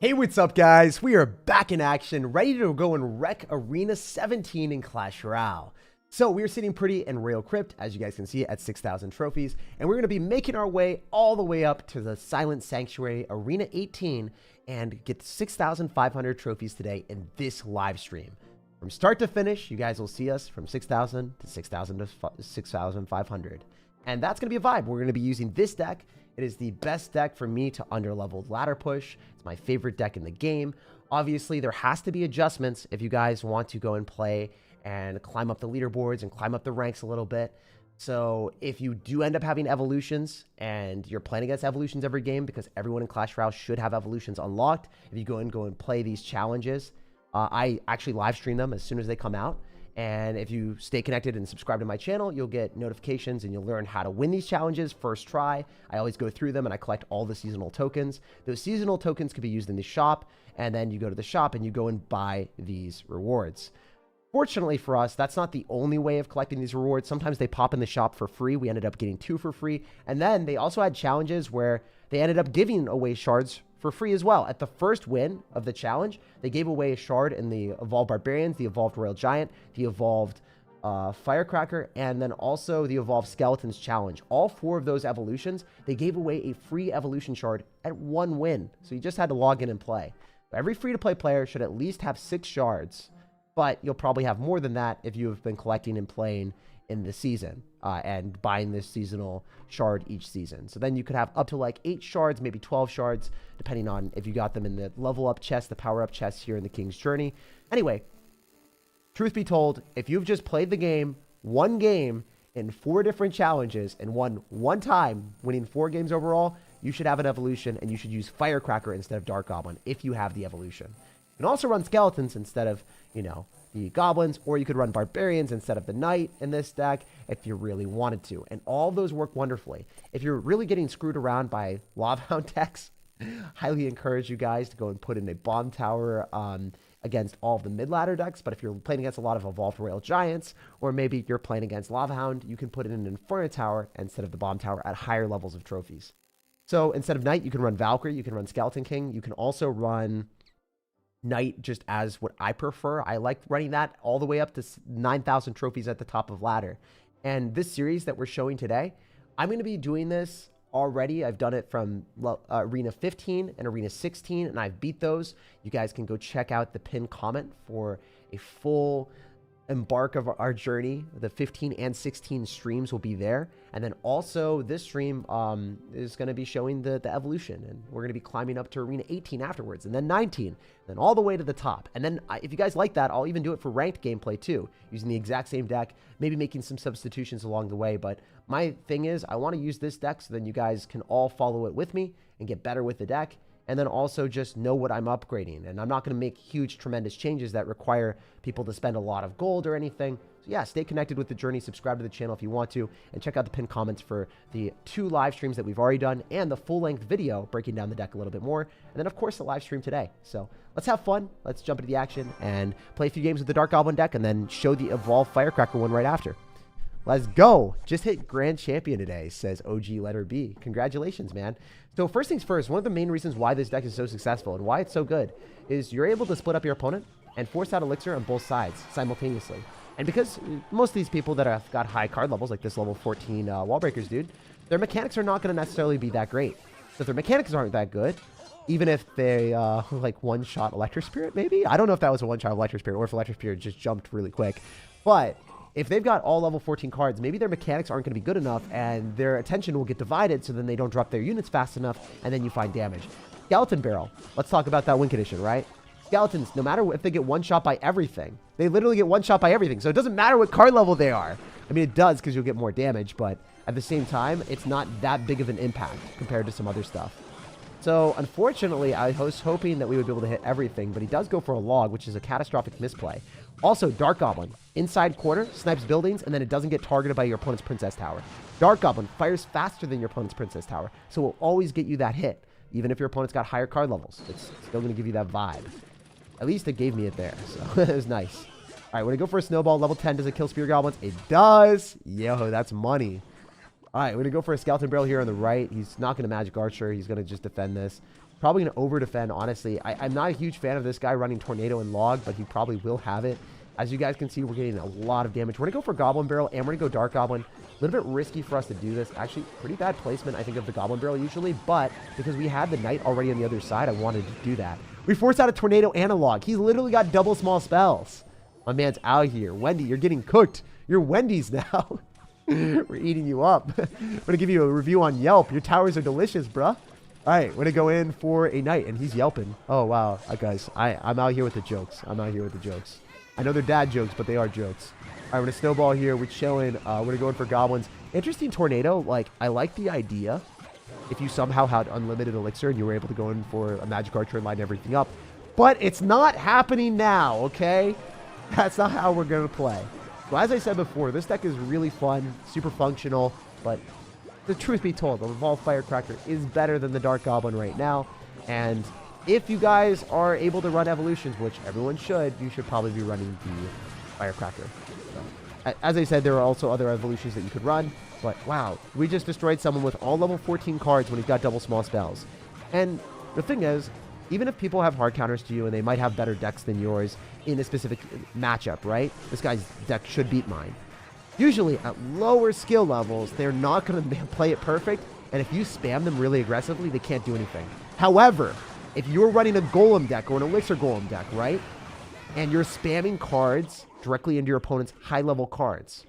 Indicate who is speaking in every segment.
Speaker 1: Hey, what's up, guys? We are back in action, ready to go and wreck Arena 17 in Clash Royale. So we're sitting pretty in Royale Crypt, as you guys can see, at 6,000 trophies, and we're going to be making our way all the way up to the Silent Sanctuary Arena 18 and get 6,500 trophies today in this live stream. From start to finish, you guys will see us from 6,000 to 6,000 to 6,500. And that's going to be a vibe. We're going to be using this deck. It is the best deck for me to underleveled ladder push. It's my favorite deck in the game. Obviously, there has to be adjustments if you guys want to go and play and climb up the leaderboards and climb up the ranks a little bit. So if you do end up having evolutions and you're playing against evolutions every game, because everyone in Clash Royale should have evolutions unlocked, if you go and play these challenges, I actually live stream them as soon as they come out. And if you stay connected and subscribe to my channel, you'll get notifications and you'll learn how to win these challenges first try. I always go through them and I collect all the seasonal tokens. Those seasonal tokens can be used in the shop, and then you go to the shop and you go and buy these rewards. Fortunately for us, that's not the only way of collecting these rewards. Sometimes they pop in the shop for free. We ended up getting 2 for free. And then they also had challenges where they ended up giving away shards for free as well. At the first win of the challenge, they gave away a shard in the Evolved Barbarians, the Evolved Royal Giant, the Evolved Firecracker, and then also the Evolved Skeletons challenge. All 4 of those evolutions, they gave away a free evolution shard at 1 win. So you just had to log in and play. Every free-to-play player should at least have 6 shards, but you'll probably have more than that if you have been collecting and playing in the season and buying this seasonal shard each season. So then you could have up to like 8 shards, maybe 12 shards, depending on if you got them in the level up chest, the power up chest here in the King's Journey. Anyway, truth be told, if you've just played the game, one game in 4 different challenges and won 1 time, winning 4 games overall, you should have an evolution and you should use Firecracker instead of Dark Goblin if you have the evolution. You can also run Skeletons instead of, the Goblins, or you could run Barbarians instead of the Knight in this deck if you really wanted to. And all those work wonderfully. If you're really getting screwed around by Lavahound decks, highly encourage you guys to go and put in a Bomb Tower against all of the mid-ladder decks. But if you're playing against a lot of Evolved Royal Giants, or maybe you're playing against Lavahound, you can put in an Inferno Tower instead of the Bomb Tower at higher levels of trophies. So instead of Knight, you can run Valkyrie, you can run Skeleton King, you can also run Knight just as what I prefer. I like running that all the way up to 9,000 trophies at the top of ladder. And this series that we're showing today, I'm going to be doing this already. I've done it from Arena 15 and Arena 16, and I've beat those. You guys can go check out the pinned comment for a full embark of our journey. The 15 and 16 streams will be there, and then also this stream is going to be showing the evolution, and we're going to be climbing up to Arena 18 afterwards, and then 19, then all the way to the top. And then if you guys like that, I'll even do it for ranked gameplay too, using the exact same deck, maybe making some substitutions along the way. But my thing is, I want to use this deck so then you guys can all follow it with me and get better with the deck, and then also just know what I'm upgrading. And I'm not going to make huge, tremendous changes that require people to spend a lot of gold or anything. So yeah, stay connected with the journey, subscribe to the channel if you want to, and check out the pinned comments for the 2 live streams that we've already done and the full-length video breaking down the deck a little bit more. And then, of course, the live stream today. So let's have fun. Let's jump into the action and play a few games with the Dark Goblin deck and then show the Evolved Firecracker one right after. Let's go. Just hit Grand Champion today, says OG Letter B. Congratulations, man. So first things first, one of the main reasons why this deck is so successful and why it's so good is you're able to split up your opponent and force out Elixir on both sides simultaneously. And because most of these people that have got high card levels, like this level 14 Wall Breakers dude, their mechanics are not going to necessarily be that great. So if their mechanics aren't that good, even if they like one-shot Electric Spirit, maybe? I don't know if that was a one-shot Electric Spirit or if Electric Spirit just jumped really quick. But if they've got all level 14 cards, maybe their mechanics aren't going to be good enough and their attention will get divided, so then they don't drop their units fast enough, and then you find damage. Skeleton Barrel. Let's talk about that win condition, right? Skeletons, no matter if they get one-shot by everything, they literally get one-shot by everything. So it doesn't matter what card level they are. I mean, it does because you'll get more damage, but at the same time, it's not that big of an impact compared to some other stuff. So unfortunately, I was hoping that we would be able to hit everything, but he does go for a log, which is a catastrophic misplay. Also, Dark Goblin, inside corner, snipes buildings, and then it doesn't get targeted by your opponent's Princess Tower. Dark Goblin fires faster than your opponent's Princess Tower, so it will always get you that hit, even if your opponent's got higher card levels. It's still going to give you that vibe. At least it gave me it there, so it was nice. All right, when I go for a snowball, level 10, does it kill Spear Goblins? It does! Yo, that's money. All right, we're going to go for a Skeleton Barrel here on the right. He's not going to Magic Archer. He's going to just defend this. Probably going to over-defend, honestly. I'm not a huge fan of this guy running Tornado and Log, but he probably will have it. As you guys can see, we're getting a lot of damage. We're going to go for Goblin Barrel, and we're going to go Dark Goblin. A little bit risky for us to do this. Actually, pretty bad placement, I think, of the Goblin Barrel usually, but because we had the Knight already on the other side, I wanted to do that. We forced out a Tornado and a Log. He's literally got double small spells. My man's out here. Wendy, you're getting cooked. You're Wendy's now. We're eating you up. I'm going to give you a review on Yelp. Your towers are delicious, bruh. All right, we're going to go in for a Knight, and he's yelping. Oh, wow. Guys, I'm out here with the jokes. I'm out here with the jokes. I know they're dad jokes, but they are jokes. All right, we're going to snowball here. We're chilling. We're going to go in for goblins. Interesting Tornado. Like, I like the idea. If you somehow had unlimited elixir and you were able to go in for a magic archer and line everything up. But it's not happening now, okay? That's not how we're going to play. So as I said before, this deck is really fun, super functional, but the truth be told, the Evolved Firecracker is better than the Dark Goblin right now. And if you guys are able to run evolutions, which everyone should, you should probably be running the Firecracker. So, as I said, there are also other evolutions that you could run. But wow, we just destroyed someone with all level 14 cards when he's got double small spells. And the thing is, even if people have hard counters to you and they might have better decks than yours in a specific matchup, right? This guy's deck should beat mine. Usually at lower skill levels, they're not going to play it perfect. And if you spam them really aggressively, they can't do anything. However, if you're running a Golem deck or an Elixir Golem deck, right? And you're spamming cards directly into your opponent's high-level cards,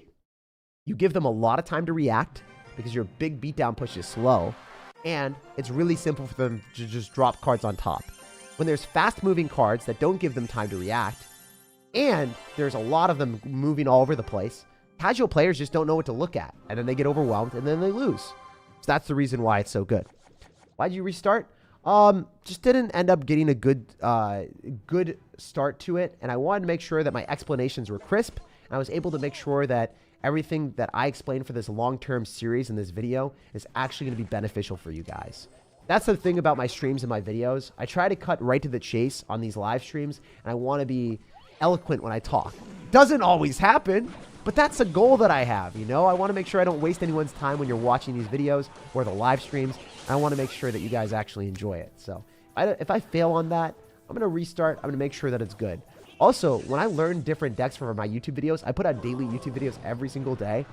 Speaker 1: you give them a lot of time to react because your big beatdown push is slow. And it's really simple for them to just drop cards on top. When there's fast-moving cards that don't give them time to react, and there's a lot of them moving all over the place, casual players just don't know what to look at, and then they get overwhelmed, and then they lose. So that's the reason why it's so good. Why'd you restart? Just didn't end up getting a good start to it, and I wanted to make sure that my explanations were crisp, and I was able to make sure that everything that I explained for this long-term series in this video is actually going to be beneficial for you guys. That's the thing about my streams and my videos. I try to cut right to the chase on these live streams, and I want to be eloquent when I talk. Doesn't always happen, but that's a goal that I have, you know? I want to make sure I don't waste anyone's time when you're watching these videos or the live streams. I want to make sure that you guys actually enjoy it. So if I fail on that, I'm going to restart. I'm going to make sure that it's good. Also, when I learn different decks for my YouTube videos, I put out daily YouTube videos every single day.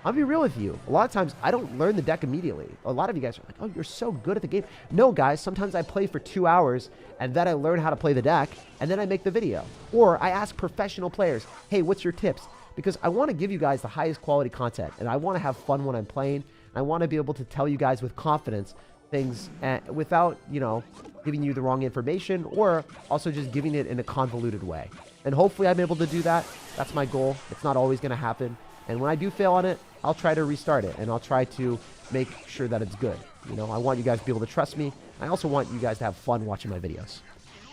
Speaker 1: I'll be real with you. A lot of times, I don't learn the deck immediately. A lot of you guys are like, oh, you're so good at the game. No, guys, sometimes I play for 2 hours, and then I learn how to play the deck, and then I make the video. Or I ask professional players, hey, what's your tips? Because I want to give you guys the highest quality content, and I want to have fun when I'm playing. I want to be able to tell you guys with confidence things without, you know, giving you the wrong information, or also just giving it in a convoluted way. And hopefully I'm able to do that. That's my goal. It's not always going to happen. And when I do fail on it, I'll try to restart it, and I'll try to make sure that it's good. You know, I want you guys to be able to trust me. I also want you guys to have fun watching my videos.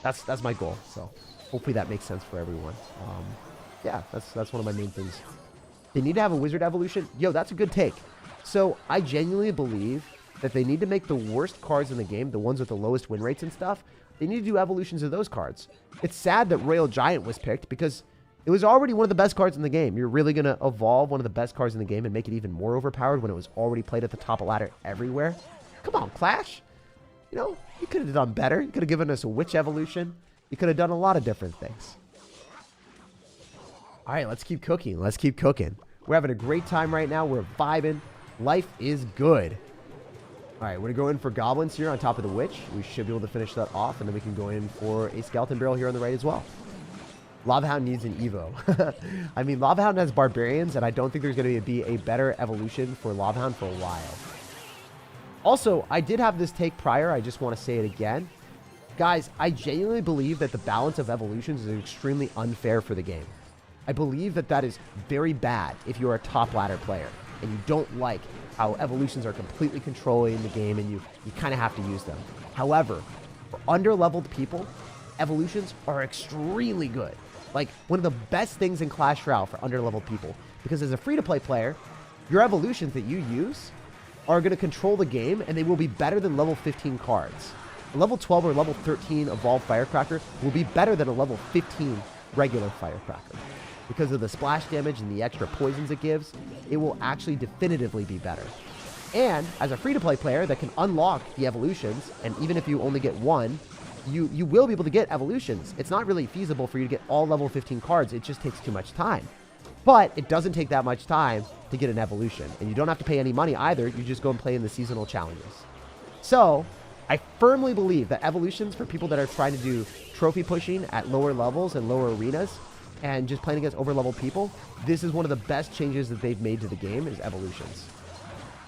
Speaker 1: That's my goal. So hopefully that makes sense for everyone. Yeah, that's one of my main things. They need to have a wizard evolution. Yo, that's a good take. So I genuinely believe that they need to make the worst cards in the game, the ones with the lowest win rates and stuff, they need to do evolutions of those cards. It's sad that Royal Giant was picked because it was already one of the best cards in the game. You're really going to evolve one of the best cards in the game and make it even more overpowered when it was already played at the top of ladder everywhere? Come on, Clash. You know, you could have done better. You could have given us a witch evolution. You could have done a lot of different things. All right, let's keep cooking. Let's keep cooking. We're having a great time right now. We're vibing. Life is good. All right, we're going to go in for goblins here on top of the witch. We should be able to finish that off, and then we can go in for a skeleton barrel here on the right as well. Lava Hound needs an Evo. I mean, Lava Hound has barbarians, and I don't think there's going to be a better evolution for Lava Hound for a while. Also, I did have this take prior. I just want to say it again. Guys, I genuinely believe that the balance of evolutions is extremely unfair for the game. I believe that that is very bad if you're a top ladder player and you don't like how evolutions are completely controlling the game and you kind of have to use them. However, for under-leveled people, evolutions are extremely good. Like, one of the best things in Clash Royale for under-leveled people. Because as a free-to-play player, your evolutions that you use are going to control the game, and they will be better than level 15 cards. A level 12 or level 13 Evolved Firecracker will be better than a level 15 regular Firecracker. Because of the splash damage and the extra poisons it gives, it will actually definitively be better. And as a free-to-play player that can unlock the evolutions, and even if you only get one, you will be able to get evolutions. It's not really feasible for you to get all level 15 cards. It just takes too much time. But it doesn't take that much time to get an evolution. And you don't have to pay any money either. You just go and play in the seasonal challenges. So I firmly believe that evolutions for people that are trying to do trophy pushing at lower levels and lower arenas and just playing against overleveled people, this is one of the best changes that they've made to the game is evolutions.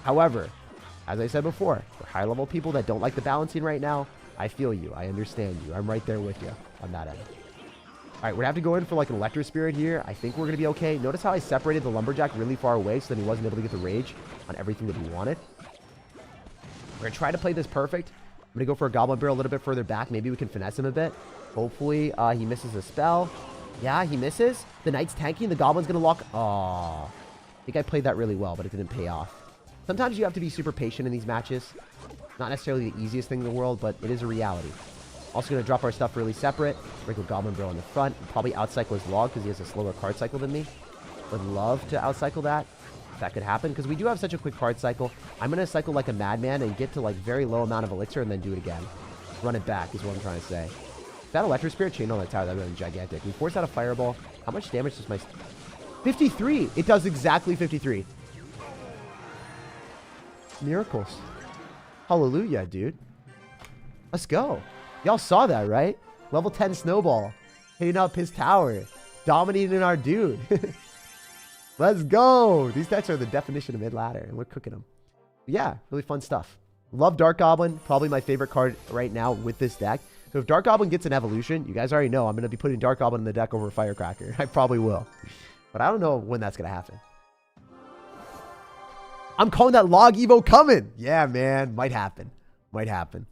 Speaker 1: However, as I said before, for higher level people that don't like the balancing right now, I feel you. I understand you. I'm right there with you on that end. All right, we're going to have to go in for like an Electro Spirit here. I think we're going to be okay. Notice how I separated the Lumberjack really far away so that he wasn't able to get the rage on everything that he wanted. We're going to try to play this perfect. I'm going to go for a Goblin Barrel a little bit further back. Maybe we can finesse him a bit. Hopefully he misses a spell. Yeah, he misses. The Knight's tanking. The Goblin's going to lock. Oh, I think I played that really well, but it didn't pay off. Sometimes you have to be super patient in these matches. Not necessarily the easiest thing in the world, but it is a reality. Also going to drop our stuff really separate. Wrinkle Goblin Barrel in the front. Probably outcycle his log because he has a slower card cycle than me. Would love to outcycle that. If that could happen because we do have such a quick card cycle. I'm going to cycle like a madman and get to like very low amount of elixir and then do it again. Run it back is what I'm trying to say. If that Electro Spirit chained on that tower, that would have been gigantic. We force out a Fireball. How much damage does my... 53! It does exactly 53. Miracles. Hallelujah, dude. Let's go. Y'all saw that, right? Level 10 Snowball. Hitting up his tower. Dominating our dude. Let's go. These decks are the definition of mid-ladder, and we're cooking them. Yeah, really fun stuff. Love Dark Goblin. Probably my favorite card right now with this deck. So if Dark Goblin gets an evolution, you guys already know I'm going to be putting Dark Goblin in the deck over Firecracker. I probably will. But I don't know when that's going to happen. I'm calling that log Evo coming. Yeah, man. Might happen. Might happen.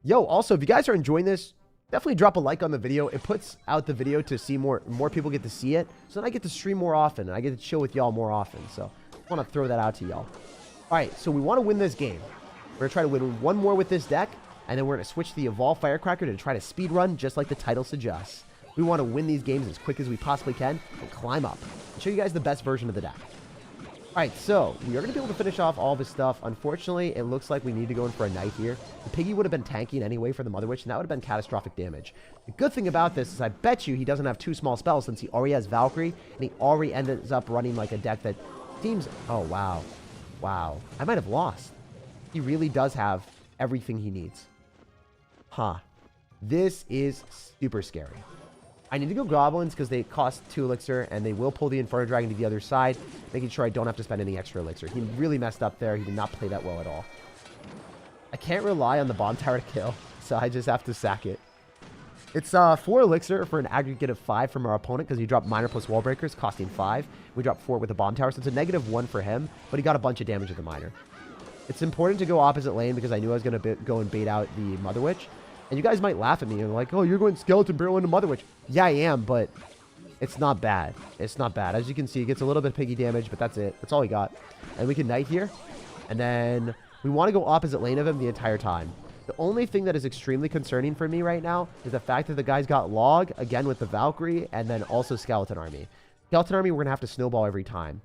Speaker 1: Yo, also, if you guys are enjoying this, definitely drop a like on the video. It puts out the video to see more people get to see it. So then I get to stream more often, and I get to chill with y'all more often. So I want to throw that out to y'all. All right, so we want to win this game. We're going to try to win one more with this deck, and then we're going to switch the Evolve Firecracker to try to speed run, just like the title suggests. We want to win these games as quick as we possibly can and climb up and show you guys the best version of the deck. All right, so we are going to be able to finish off all this stuff. Unfortunately, it looks like we need to go in for a Knight here. The Piggy would have been tanking anyway for the Mother Witch, and that would have been catastrophic damage. The good thing about this is I bet you he doesn't have two small spells since he already has Valkyrie, and he already ends up running like a deck that seems... Oh, wow. Wow. I might have lost. He really does have everything he needs. Huh. This is super scary. I need to go Goblins because they cost 2 elixir, and they will pull the Inferno Dragon to the other side, making sure I don't have to spend any extra elixir. He really messed up there. He did not play that well at all. I can't rely on the Bomb Tower to kill, so I just have to sack it. It's 4 elixir for an aggregate of 5 from our opponent because he dropped Miner plus Wall Breakers, costing 5. We dropped 4 with the Bomb Tower, so it's a -1 for him, but he got a bunch of damage with the Miner. It's important to go opposite lane because I knew I was going to go and bait out the Mother Witch. And you guys might laugh at me and like, oh, you're going Skeleton Barrel into Mother Witch. Yeah, I am, but it's not bad. It's not bad. As you can see, it gets a little bit of Piggy damage, but that's it. That's all he got. And we can Knight here. And then we want to go opposite lane of him the entire time. The only thing that is extremely concerning for me right now is the fact that the guy's got Log, again with the Valkyrie, and then also Skeleton Army. Skeleton Army, we're going to have to snowball every time.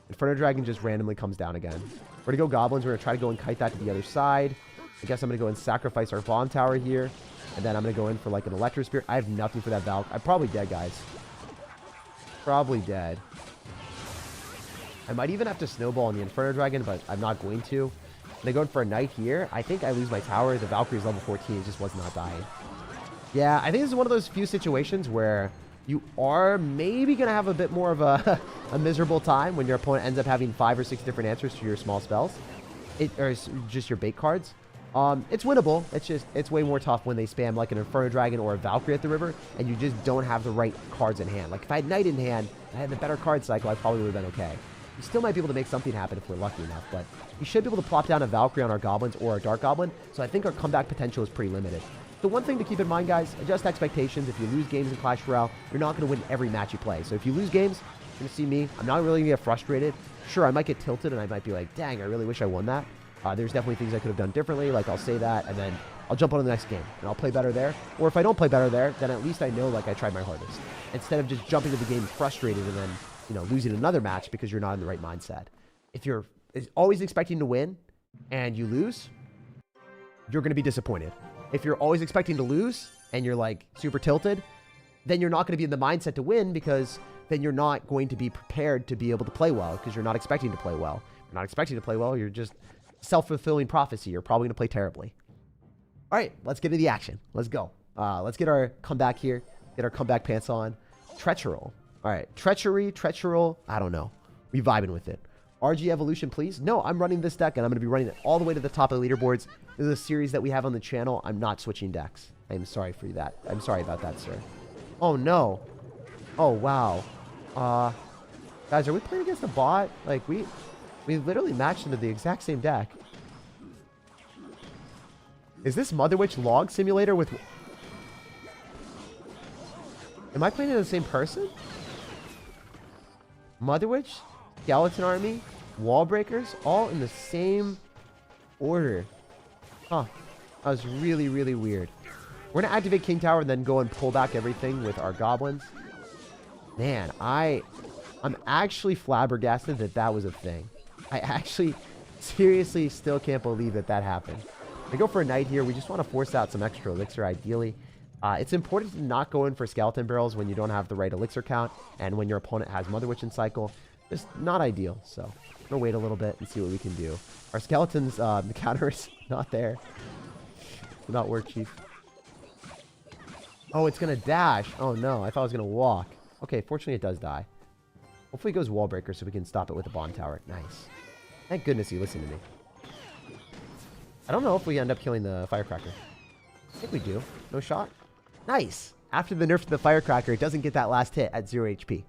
Speaker 1: Inferno Dragon just randomly comes down again. We're going to go Goblins. We're going to try to go and kite that to the other side. I guess I'm going to go and sacrifice our Bomb Tower here. And then I'm going to go in for like an Electro Spirit. I have nothing for that Valk. I'm probably dead, guys. Probably dead. I might even have to snowball on the Inferno Dragon, but I'm not going to. And I go in for a Knight here. I think I lose my tower. The Valkyrie's level 14. It just was not dying. Yeah, I think this is one of those few situations where you are maybe going to have a bit more of a miserable time when your opponent ends up having 5 or 6 different answers to your small spells. Or just your bait cards. It's winnable. It's way more tough when they spam like an Inferno Dragon or a Valkyrie at the river, and you just don't have the right cards in hand. Like if I had Knight in hand, and I had the better card cycle, I probably would have been okay. You still might be able to make something happen if we're lucky enough, but you should be able to plop down a Valkyrie on our Goblins or a Dark Goblin, so I think our comeback potential is pretty limited. The one thing to keep in mind, guys, adjust expectations. If you lose games in Clash Royale, you're not going to win every match you play. So if you lose games, you're going to see me. I'm not really going to get frustrated. Sure, I might get tilted, and I might be like, dang, I really wish I won that. There's definitely things I could have done differently. Like, I'll say that, and then I'll jump on to the next game, and I'll play better there. Or if I don't play better there, then at least I know, like, I tried my hardest. Instead of just jumping to the game frustrated and then, you know, losing another match because you're not in the right mindset. If you're is always expecting to win and you lose, you're going to be disappointed. If you're always expecting to lose and you're like super tilted, then you're not going to be in the mindset to win, because then you're not going to be prepared to be able to play well, because you're not expecting to play well. You're not expecting to play well. You're just self-fulfilling prophecy. You're probably going to play terribly. All right, let's get into the action. Let's go. Let's get our comeback here. Get our comeback pants on. Treacheral. All right, treacheral. I don't know. We vibing with it. RG evolution, please. No, I'm running this deck, and I'm going to be running it all the way to the top of the leaderboards. This is a series that we have on the channel. I'm not switching decks. I'm sorry for that. I'm sorry about that, sir. Oh, no. Oh, wow. Guys, are we playing against a bot? Like, we literally matched into the exact same deck. Is this Mother Witch log simulator with... Am I playing as the same person? Mother Witch, Skeleton Army, Wall Breakers, all in the same order. Huh. That was really, really weird. We're going to activate King Tower and then go and pull back everything with our goblins. Man, I'm actually flabbergasted that that was a thing. I actually seriously still can't believe that that happened. I go for a knight here. We just want to force out some extra elixir, ideally. It's important to not go in for skeleton barrels when you don't have the right elixir count and when your opponent has Mother Witch in cycle. Just not ideal. So I'm going to wait a little bit and see what we can do. Our skeletons, the counter is not there. Did not work, Chief. Oh, it's going to dash. Oh, no. I thought it was going to walk. Okay, fortunately it does die. Hopefully it goes wall breaker so we can stop it with a bond tower. Nice. Thank goodness you listened to me. I don't know if we end up killing the firecracker. I think we do. No shot. Nice. After the nerf to the firecracker, it doesn't get that last hit at 0 HP.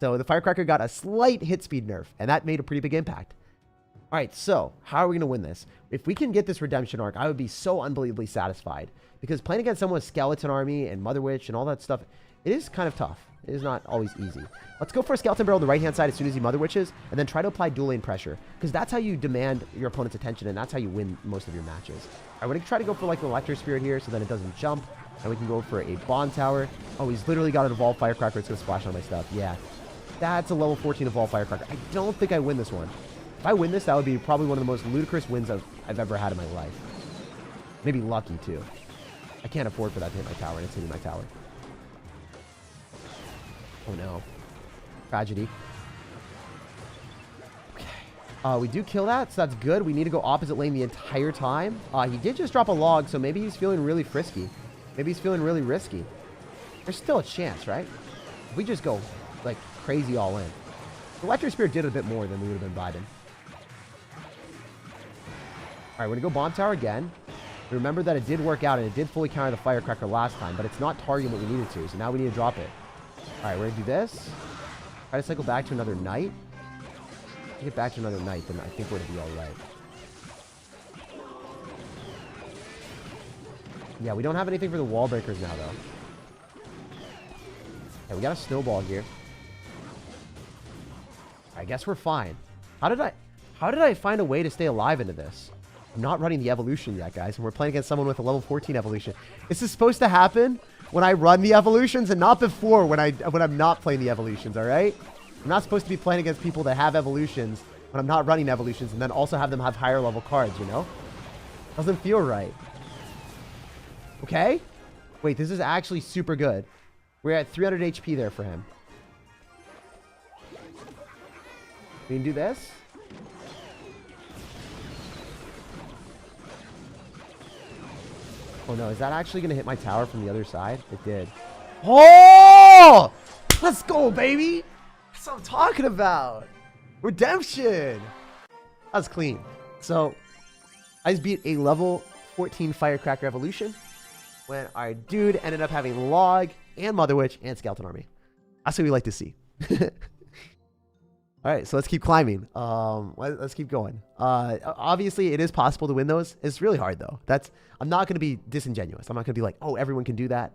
Speaker 1: So the firecracker got a slight hit speed nerf, and that made a pretty big impact. All right, so how are we going to win this? If we can get this redemption arc, I would be so unbelievably satisfied. Because playing against someone with Skeleton Army and Mother Witch and all that stuff, it is kind of tough. It is not always easy. Let's go for a Skeleton Barrel on the right-hand side as soon as he Mother Witches, and then try to apply dual lane pressure. Because that's how you demand your opponent's attention, and that's how you win most of your matches. All right, we're going to try to go for like an Electro Spirit here so then it doesn't jump. And we can go for a Bond Tower. Oh, he's literally got an Evolved Firecracker. It's going to splash on my stuff. Yeah. That's a level 14 Evolved Firecracker. I don't think I win this one. If I win this, that would be probably one of the most ludicrous wins I've ever had in my life. Maybe lucky, too. I can't afford for that to hit my tower, and it's hitting my tower. Oh, no. Tragedy. Okay. We do kill that, so that's good. We need to go opposite lane the entire time. He did just drop a log, so maybe he's feeling really frisky. Maybe he's feeling really risky. There's still a chance, right? If we just go, like, crazy all in. The Electro Spirit did a bit more than we would have been vibing. All right, we're going to go Bomb Tower again. Remember that it did work out, and it did fully counter the Firecracker last time, but it's not targeting what we needed to, so now we need to drop it. All right, we're going to do this. Try to cycle back to another knight. If we get back to another knight, then I think we're going to be all right. Yeah, we don't have anything for the wall breakers now, though. Yeah, we got a snowball here. I guess we're fine. How did I find a way to stay alive into this? I'm not running the evolution yet, guys, and we're playing against someone with a level 14 evolution. This is supposed to happen when I run the evolutions and not before when I'm not playing the evolutions, all right? I'm not supposed to be playing against people that have evolutions when I'm not running evolutions and then also have them have higher level cards, you know? Doesn't feel right. Okay? Wait, this is actually super good. We're at 300 HP there for him. We can do this. Oh no, is that actually going to hit my tower from the other side? It did. Oh! Let's go, baby! That's what I'm talking about. Redemption! That was clean. So, I just beat a level 14 Firecracker evolution when our dude ended up having Log and Mother Witch and Skeleton Army. That's what we like to see. All right, so let's keep climbing. Let's keep going. Obviously, it is possible to win those. It's really hard, though. I'm not going to be disingenuous. I'm not going to be like, oh, everyone can do that.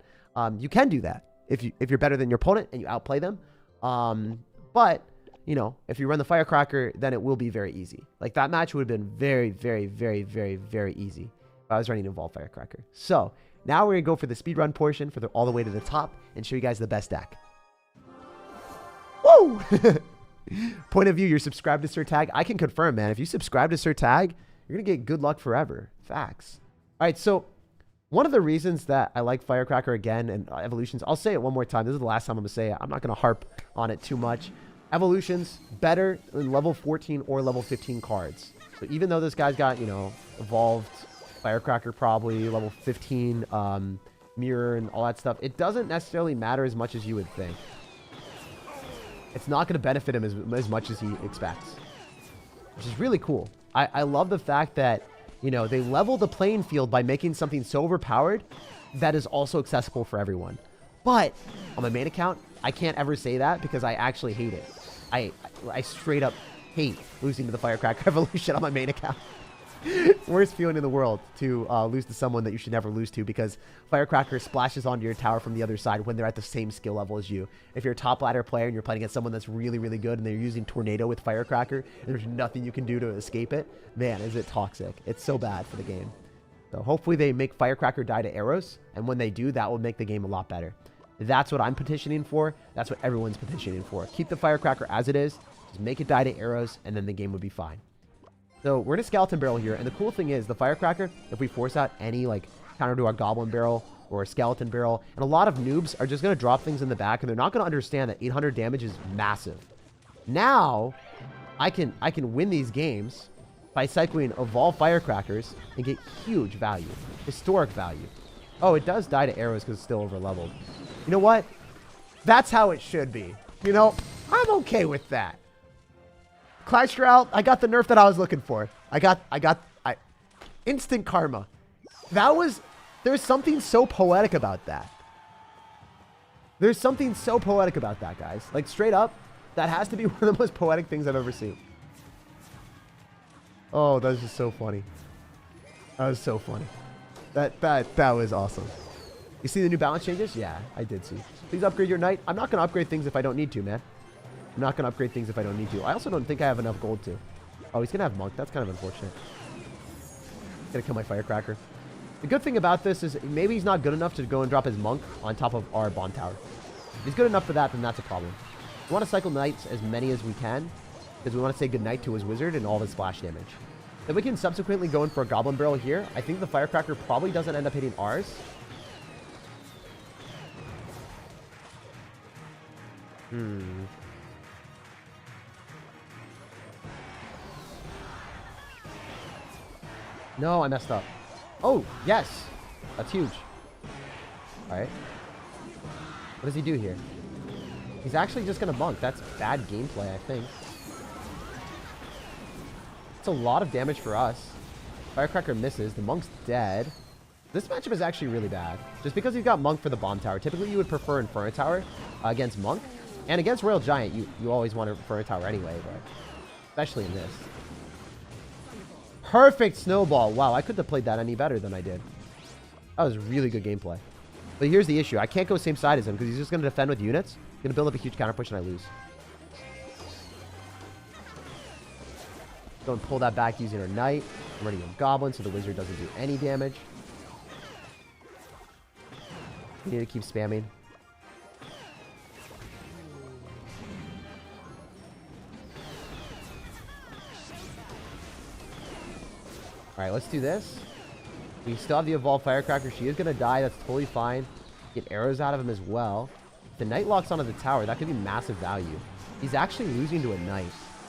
Speaker 1: You can do that if you're better than your opponent and you outplay them. But, you know, if you run the Firecracker, then it will be very easy. Like, that match would have been very, very, very, very, very easy if I was running Evolved Firecracker. So, now we're going to go for the speedrun portion all the way to the top and show you guys the best deck. Woo! Point of view, you're subscribed to SirTag. I can confirm, man. If you subscribe to SirTag, you're going to get good luck forever. Facts. All right, so one of the reasons that I like Firecracker again and evolutions, I'll say it one more time. This is the last time I'm going to say it. I'm not going to harp on it too much. Evolutions, better than level 14 or level 15 cards. So even though this guy's got, you know, evolved Firecracker probably, level 15, mirror and all that stuff, it doesn't necessarily matter as much as you would think. It's not going to benefit him as much as he expects, which is really cool. I love the fact that, you know, they level the playing field by making something so overpowered that is also accessible for everyone. But on my main account, I can't ever say that because I actually hate it. I straight up hate losing to the Firecracker evolution on my main account. Worst feeling in the world to lose to someone that you should never lose to, because Firecracker splashes onto your tower from the other side when they're at the same skill level as you. If you're a top ladder player and you're playing against someone that's really, really good and they're using Tornado with Firecracker and there's nothing you can do to escape it, man, is it toxic. It's so bad for the game. So hopefully they make Firecracker die to arrows, and when they do, that will make the game a lot better. That's what I'm petitioning for. That's what everyone's petitioning for. Keep the Firecracker as it is, just make it die to arrows, and then the game would be fine. So we're in a skeleton barrel here, and the cool thing is the Firecracker, if we force out any like counter to our goblin barrel or a skeleton barrel, and a lot of noobs are just going to drop things in the back, and they're not going to understand that 800 damage is massive. Now I can win these games by cycling evolve Firecrackers and get huge value, historic value. Oh, it does die to arrows because it's still over leveled. You know what? That's how it should be. You know, I'm okay with that. Clash Royale, I got the nerf that I was looking for. I instant karma. There's something so poetic about that. There's something so poetic about that, guys. Like, straight up, that has to be one of the most poetic things I've ever seen. Oh, that was just so funny. That was so funny. That was awesome. You see the new balance changes? Yeah, I did see. Please upgrade your knight. I'm not going to upgrade things if I don't need to, man. I'm not going to upgrade things if I don't need to. I also don't think I have enough gold to. Oh, he's going to have monk. That's kind of unfortunate. He's going to kill my Firecracker. The good thing about this is maybe he's not good enough to go and drop his monk on top of our bomb tower. If he's good enough for that, then that's a problem. We want to cycle knights as many as we can, because we want to say goodnight to his wizard and all of his splash damage. Then we can subsequently go in for a goblin barrel here. I think the Firecracker probably doesn't end up hitting ours. No, I messed up. Oh, yes. That's huge. All right. What does he do here? He's actually just going to monk. That's bad gameplay, I think. It's a lot of damage for us. Firecracker misses. The monk's dead. This matchup is actually really bad. Just because he's got monk for the bomb tower. Typically, you would prefer Inferno Tower against monk. And against Royal Giant, you always want Inferno Tower anyway, but especially in this. Perfect snowball. Wow, I couldn't have played that any better than I did. That was really good gameplay. But here's the issue. I can't go same side as him because he's just going to defend with units. He's going to build up a huge counter push and I lose. Go and pull that back using our knight. I'm running a goblin so the wizard doesn't do any damage. We need to keep spamming. Alright, let's do this. We still have the evolved Firecracker. She is going to die. That's totally fine. Get arrows out of him as well. If the knight locks onto the tower, that could be massive value. He's actually losing to a knight.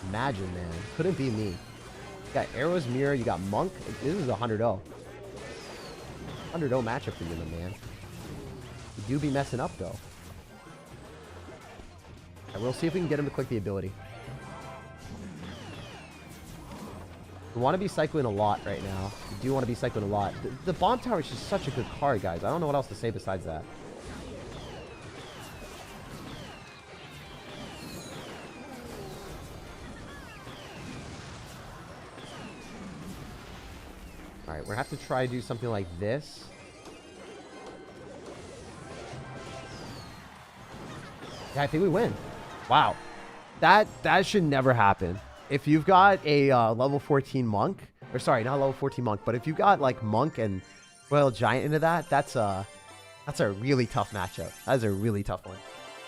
Speaker 1: Imagine, man. Couldn't be me. You got arrows, mirror. You got monk. This is a 100-0. 100-0 matchup for you, my man. You do be messing up, though. Right, we'll see if we can get him to click the ability. We want to be cycling a lot right now. We do want to be cycling a lot. The bomb tower is just such a good card, guys. I don't know what else to say besides that. Alright, we're going to have to try to do something like this. Yeah, I think we win. Wow. That should never happen. If you've got a level 14 monk, or sorry, not level 14 monk, but if you've got like monk and Royal Giant into that, that's a really tough matchup. That is a really tough one.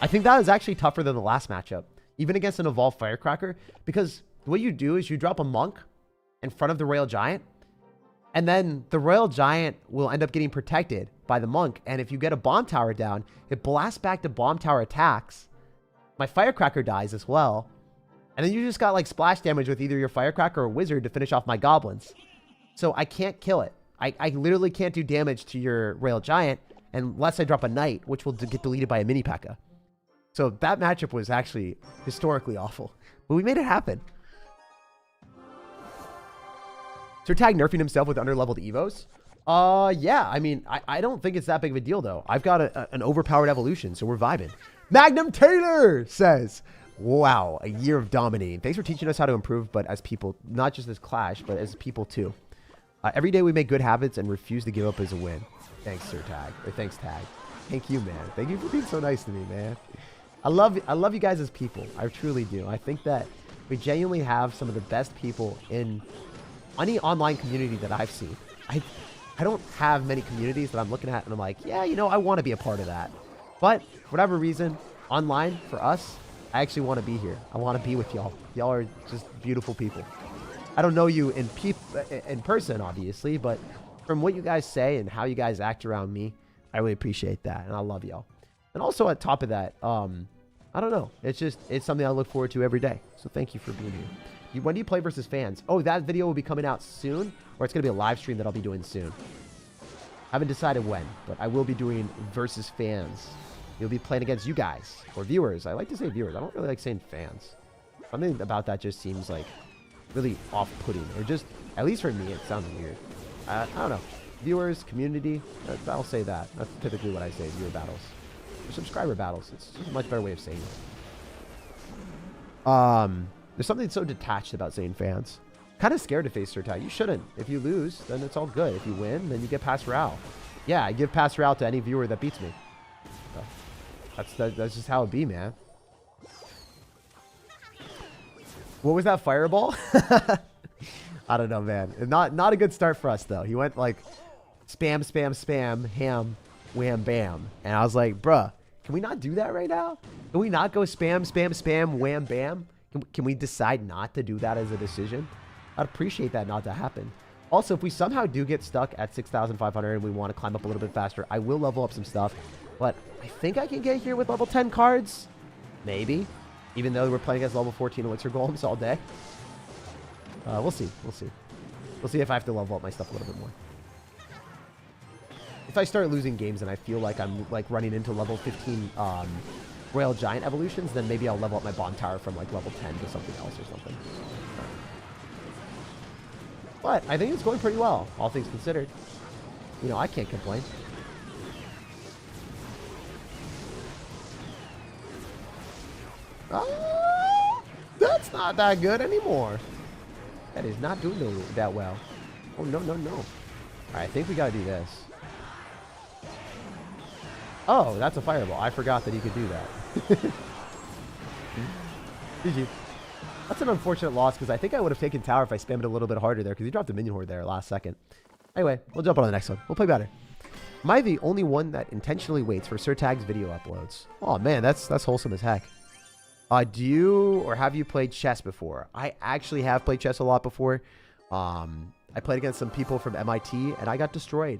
Speaker 1: I think that is actually tougher than the last matchup. even against an evolved firecracker, because what you do is you drop a monk in front of the royal giant, and then the royal giant will end up getting protected by the monk. And if you get a bomb tower down, it blasts back to bomb tower attacks. My firecracker dies as well. And then you just got like splash damage with either your firecracker or wizard to finish off my goblins. So I can't kill it. I literally can't do damage to your royal giant unless I drop a knight, which will get deleted by a mini P.E.K.K.A. So that matchup was actually historically awful. But we made it happen. SirTag nerfing himself with underleveled evos? Yeah, I mean, I don't think it's that big of a deal, though. I've got an overpowered evolution, so we're vibing. Magnum Taylor says, wow, a year of dominating. Thanks for teaching us how to improve, but as people, not just as Clash, but as people, too. Every day we make good habits and refuse to give up as a win. Thanks, SirTag. Or thanks, Tag. Thank you, man. Thank you for being so nice to me, man. I love you guys as people. I truly do. I think that we genuinely have some of the best people in any online community that I've seen. I don't have many communities that I'm looking at and I'm like, yeah, you know, I want to be a part of that. But for whatever reason, online for us, I actually want to be here. I want to be with y'all. Y'all are just beautiful people. I don't know you in person, obviously, but from what you guys say and how you guys act around me, I really appreciate that, and I love y'all. And also on top of that, I don't know. It's something I look forward to every day. So thank you for being here. When do you play versus fans? Oh, that video will be coming out soon, or it's going to be a live stream that I'll be doing soon. I haven't decided when, but I will be doing versus fans. You'll be playing against you guys, or viewers. I like to say viewers. I don't really like saying fans. Something about that just seems like really off-putting, or just, at least for me, it sounds weird. I don't know. Viewers, community, I'll say that. That's typically what I say, viewer battles. Or subscriber battles. It's just a much better way of saying it. There's something so detached about saying fans. Kind of scared to face SirTag. You shouldn't. If you lose, then it's all good. If you win, then you get past Royale. Yeah, I give past Royale to any viewer that beats me. So that's just how it be, man. What was that fireball? I don't know, man. Not a good start for us, though. He went like spam, spam, spam, ham, wham, bam. And I was like, bruh, can we not do that right now? Can we not go spam, spam, spam, wham, bam? Can we decide not to do that as a decision? I'd appreciate that not to happen. Also, if we somehow do get stuck at 6,500 and we want to climb up a little bit faster, I will level up some stuff. But I think I can get here with level 10 cards. Maybe. Even though we're playing against level 14 elixir golems all day. We'll see. We'll see. We'll see if I have to level up my stuff a little bit more. If I start losing games and I feel like I'm like running into level 15 Royal Giant evolutions, then maybe I'll level up my bomb tower from like level 10 to something else or something. But I think it's going pretty well, all things considered. You know, I can't complain. That's not that good anymore. That is not doing that well. Oh, no, no, no. All right, I think we got to do this. Oh, that's a fireball. I forgot that he could do that. GG. That's an unfortunate loss because I think I would have taken tower if I spammed it a little bit harder there because he dropped the minion horde there last second. Anyway, we'll jump on the next one. We'll play better. Am I the only one that intentionally waits for SirTag's video uploads? Oh, man, that's wholesome as heck. Do you or have you played chess before? I actually have played chess a lot before. I played against some people from MIT and I got destroyed.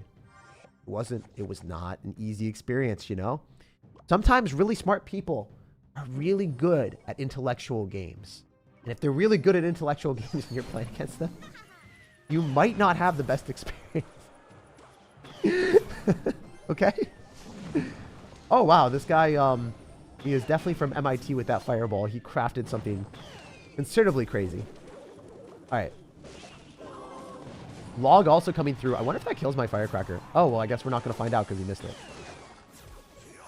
Speaker 1: It was not an easy experience, you know? Sometimes really smart people are really good at intellectual games. And if they're really good at intellectual games and you're playing against them, you might not have the best experience. Okay? Oh, wow. This guy, he is definitely from MIT with that fireball. He crafted something considerably crazy. All right. Log also coming through. I wonder if that kills my firecracker. Oh, well, I guess we're not going to find out because he missed it.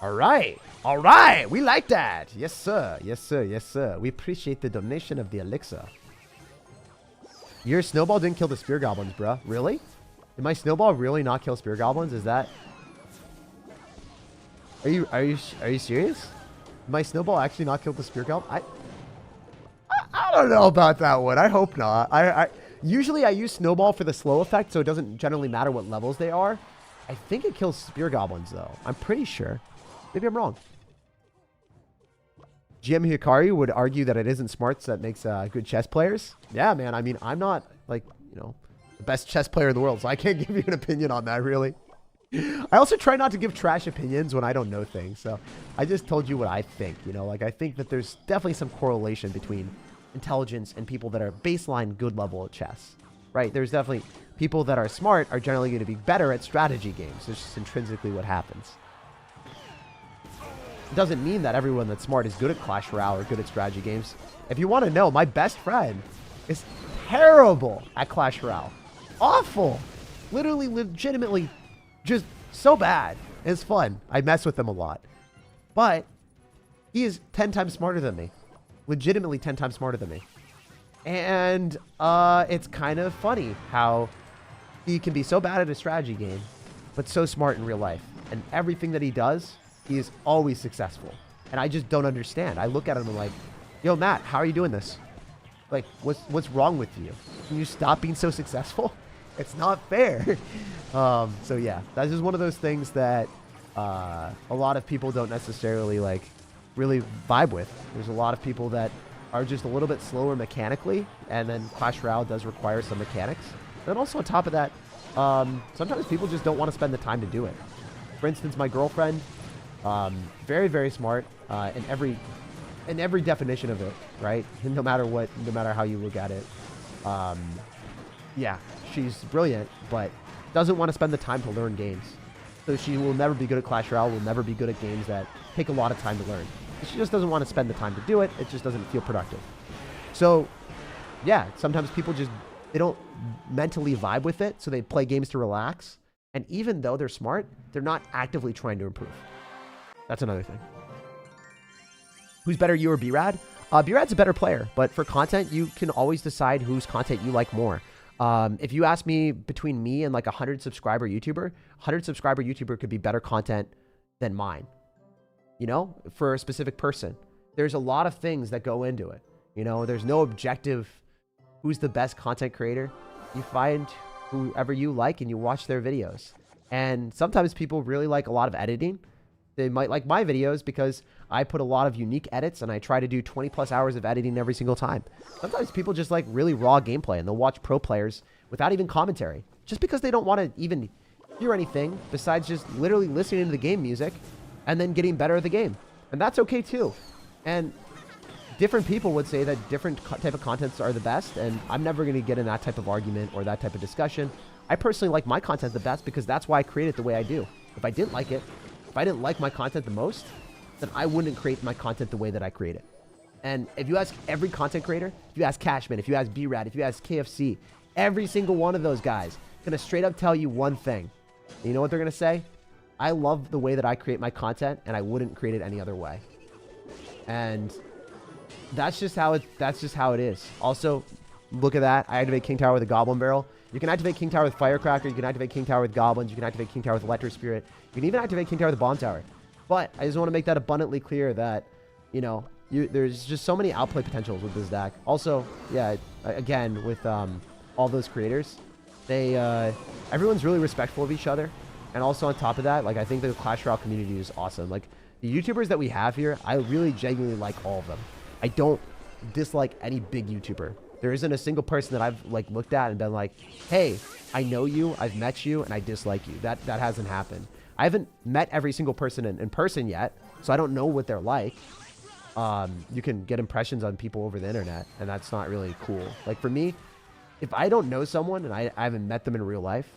Speaker 1: All right. All right. We like that. Yes, sir. Yes, sir. Yes, sir. We appreciate the donation of the elixir. Your snowball didn't kill the spear goblins, bruh. Really? Did my snowball really not kill spear goblins? Is that... Are you serious? Did my snowball actually not kill the spear goblin? I don't know about that one. I hope not. Usually I use snowball for the slow effect, so it doesn't generally matter what levels they are. I think it kills spear goblins, though. I'm pretty sure. Maybe I'm wrong. GM Hikari would argue that it isn't smarts that makes good chess players. Yeah, man. I mean, I'm not like, you know, the best chess player in the world, so I can't give you an opinion on that, really. I also try not to give trash opinions when I don't know things. So I just told you what I think, you know, like I think that there's definitely some correlation between intelligence and people that are baseline good level at chess, right? There's definitely people that are smart are generally going to be better at strategy games. It's just intrinsically what happens. It doesn't mean that everyone that's smart is good at Clash Royale or good at strategy games. If you want to know, my best friend is terrible at Clash Royale. Awful. Literally, legitimately, just so bad. It's fun. I mess with him a lot. But he is 10 times smarter than me. Legitimately 10 times smarter than me. And it's kind of funny how he can be so bad at a strategy game, but so smart in real life. And everything that he does, he is always successful. And I just don't understand. I look at him and I'm like, yo, Matt, how are you doing this? Like, what's wrong with you? Can you stop being so successful? It's not fair. So yeah, that's just one of those things that a lot of people don't necessarily like really vibe with. There's a lot of people that are just a little bit slower mechanically, and then Clash Royale does require some mechanics. And also on top of that, sometimes people just don't want to spend the time to do it. For instance, my girlfriend, very, very smart in every definition of it, right? No matter what, no matter how you look at it. Yeah, she's brilliant, but doesn't want to spend the time to learn games. So she will never be good at Clash Royale, will never be good at games that take a lot of time to learn. She just doesn't want to spend the time to do it. It just doesn't feel productive. So, yeah, sometimes people just, they don't mentally vibe with it, so they play games to relax. And even though they're smart, they're not actively trying to improve. That's another thing. Who's better, you or B-Rad? B-Rad's a better player, but for content, you can always decide whose content you like more. If you ask me between me and like a 100 subscriber YouTuber could be better content than mine. You know, for a specific person. There's a lot of things that go into it. You know, there's no objective who's the best content creator. You find whoever you like and you watch their videos. And sometimes people really like a lot of editing. They might like my videos because I put a lot of unique edits and I try to do 20 plus hours of editing every single time. Sometimes people just like really raw gameplay and they'll watch pro players without even commentary. Just because they don't want to even hear anything besides just literally listening to the game music and then getting better at the game. And that's okay too. And different people would say that different type of contents are the best, and I'm never going to get in that type of argument or that type of discussion. I personally like my content the best because that's why I create it the way I do. If I didn't like it, if I didn't like my content the most, then I wouldn't create my content the way that I create it. And if you ask every content creator, if you ask Cashman, if you ask B-Rad, if you ask KFC, every single one of those guys is going to straight up tell you one thing. And you know what they're going to say? I love the way that I create my content, and I wouldn't create it any other way. And that's just how it is. Also, look at that. I activate King Tower with a Goblin Barrel. You can activate King Tower with Firecracker. You can activate King Tower with Goblins. You can activate King Tower with Electric Spirit. You can even activate King Tower with the Bomb Tower. But I just want to make that abundantly clear that, you know, there's just so many outplay potentials with this deck. Also, yeah, again, with all those creators, everyone's really respectful of each other. And also on top of that, like, I think the Clash Royale community is awesome. Like, the YouTubers that we have here, I really genuinely like all of them. I don't dislike any big YouTuber. There isn't a single person that I've like looked at and been like, hey, I know you, I've met you, and I dislike you. That hasn't happened. I haven't met every single person in person yet, so I don't know what they're like. You can get impressions on people over the internet, and that's not really cool. Like for me, if I don't know someone and I haven't met them in real life,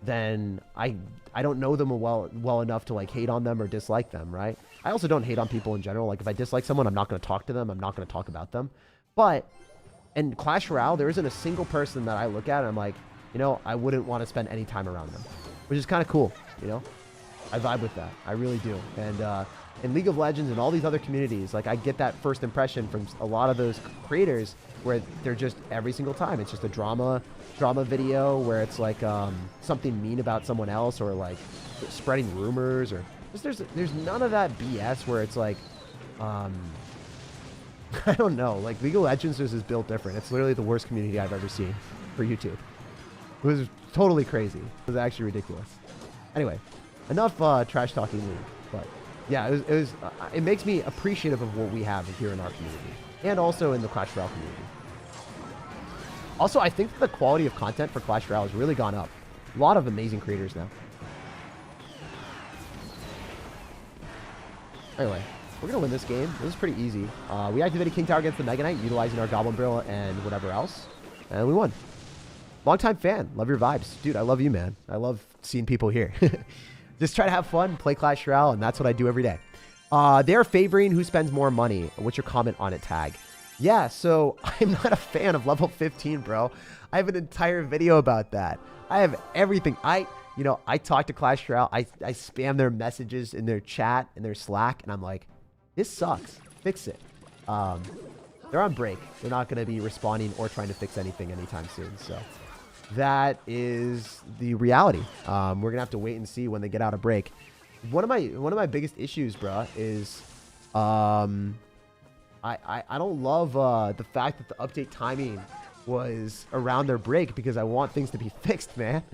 Speaker 1: then I don't know them well enough to like hate on them or dislike them, right? I also don't hate on people in general. Like if I dislike someone, I'm not going to talk to them. I'm not going to talk about them. But in Clash Royale, there isn't a single person that I look at and I'm like, you know, I wouldn't want to spend any time around them, which is kind of cool, you know? I vibe with that. I really do. And in League of Legends and all these other communities, like I get that first impression from a lot of those creators where they're just every single time. It's just a drama video where it's like something mean about someone else or like spreading rumors or just there's none of that BS where it's like, I don't know, like League of Legends is built different. It's literally the worst community I've ever seen for YouTube. It was totally crazy. It was actually ridiculous. Anyway, enough trash talking League, but yeah, it makes me appreciative of what we have here in our community and also in the Clash Royale community. Also, I think that the quality of content for Clash Royale has really gone up. A lot of amazing creators now. Anyway, we're going to win this game. This is pretty easy. We activated King Tower against the Mega Knight, utilizing our Goblin Barrel and whatever else. And we won. Longtime fan. Love your vibes. Dude, I love you, man. I love seeing people here. Just try to have fun, play Clash Royale, and that's what I do every day. They're favoring who spends more money. What's your comment on it, Tag? Yeah, so I'm not a fan of level 15, bro. I have an entire video about that. I have everything. I talk to Clash Royale. I spam their messages in their chat, in their Slack, and I'm like, this sucks. Fix it. They're on break. They're not going to be responding or trying to fix anything anytime soon. So that is the reality. We're going to have to wait and see when they get out of break. One of my biggest issues, bro, is I don't love the fact that the update timing was around their break, because I want things to be fixed, man.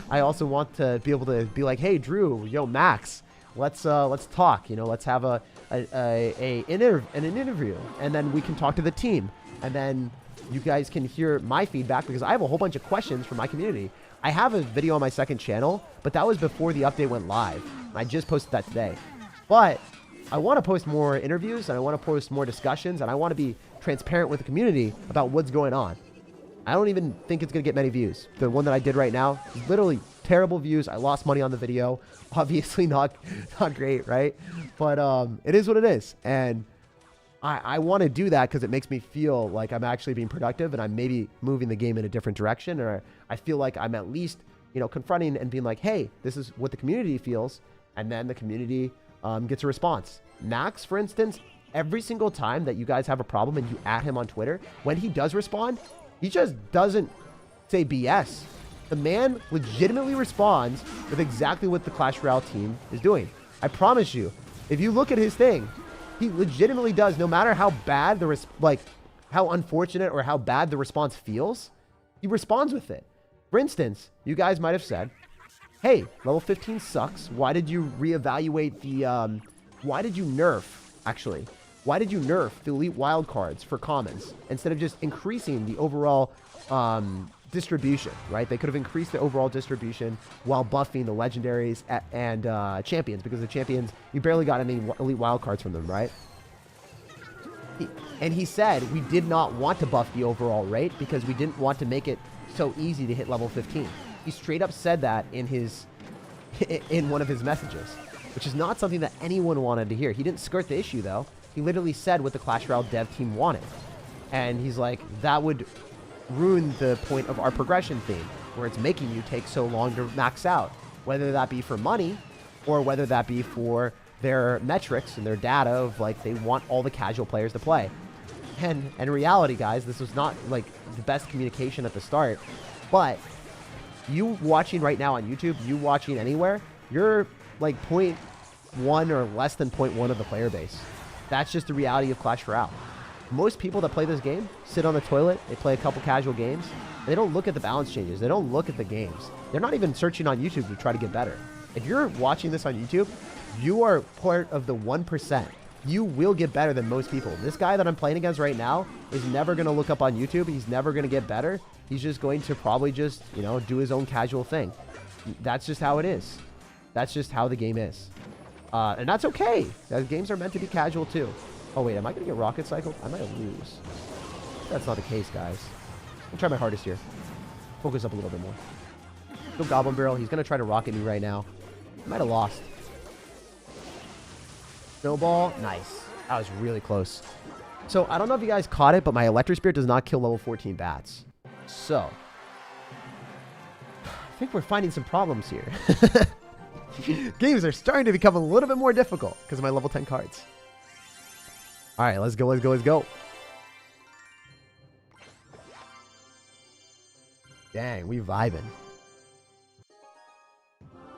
Speaker 1: I also want to be able to be like, hey, Drew, yo, Max, let's talk. Let's have an interview, and then we can talk to the team, and then you guys can hear my feedback, because I have a whole bunch of questions from my community. I have a video on my second channel, but that was before the update went live. I just posted that today. But I want to post more interviews, and I want to post more discussions, and I want to be transparent with the community about what's going on. I don't even think it's going to get many views. The one that I did right now is literally terrible views. I lost money on the video. Obviously not great, right? But it is what it is. And I want to do that because it makes me feel like I'm actually being productive, and I'm maybe moving the game in a different direction, or I feel like I'm at least, confronting and being like, hey, this is what the community feels. And then the community gets a response. Max, for instance, every single time that you guys have a problem and you at him on Twitter, when he does respond, he just doesn't say BS. The man legitimately responds with exactly what the Clash Royale team is doing. I promise you, if you look at his thing, he legitimately does, no matter how bad how unfortunate or how bad the response feels, he responds with it. For instance, you guys might have said, hey, level 15 sucks. Why did you reevaluate the, why did you nerf the elite wildcards for commons instead of just increasing the overall distribution, right? They could have increased the overall distribution while buffing the legendaries and champions, because the champions, you barely got any elite wildcards from them, right? And he said we did not want to buff the overall rate because we didn't want to make it so easy to hit level 15. He straight up said that in one of his messages, which is not something that anyone wanted to hear. He didn't skirt the issue, though. He literally said what the Clash Royale dev team wanted. And he's like, that would ruin the point of our progression theme, where it's making you take so long to max out, whether that be for money or whether that be for their metrics and their data of, like, they want all the casual players to play. And in reality, guys, this was not, like, the best communication at the start. But you watching right now on YouTube, you watching anywhere, you're, like, 0.1 or less than 0.1 of the player base. That's just the reality of Clash Royale. Most people that play this game sit on the toilet, they play a couple casual games, and they don't look at the balance changes. They don't look at the games. They're not even searching on YouTube to try to get better. If you're watching this on YouTube, you are part of the 1%. You will get better than most people. This guy that I'm playing against right now is never going to look up on YouTube. He's never going to get better. He's just going to probably just, do his own casual thing. That's just how it is. That's just how the game is. And that's okay. Games are meant to be casual too. Oh, wait, am I going to get rocket cycled? I might lose. That's not the case, guys. I'll try my hardest here. Focus up a little bit more. Go Goblin Barrel. He's going to try to rocket me right now. I might have lost. Snowball. Nice. That was really close. So, I don't know if you guys caught it, but my Electric Spirit does not kill level 14 bats. So, I think we're finding some problems here. Games are starting to become a little bit more difficult because of my level 10 cards. All right, let's go, let's go, let's go. Dang, we vibing.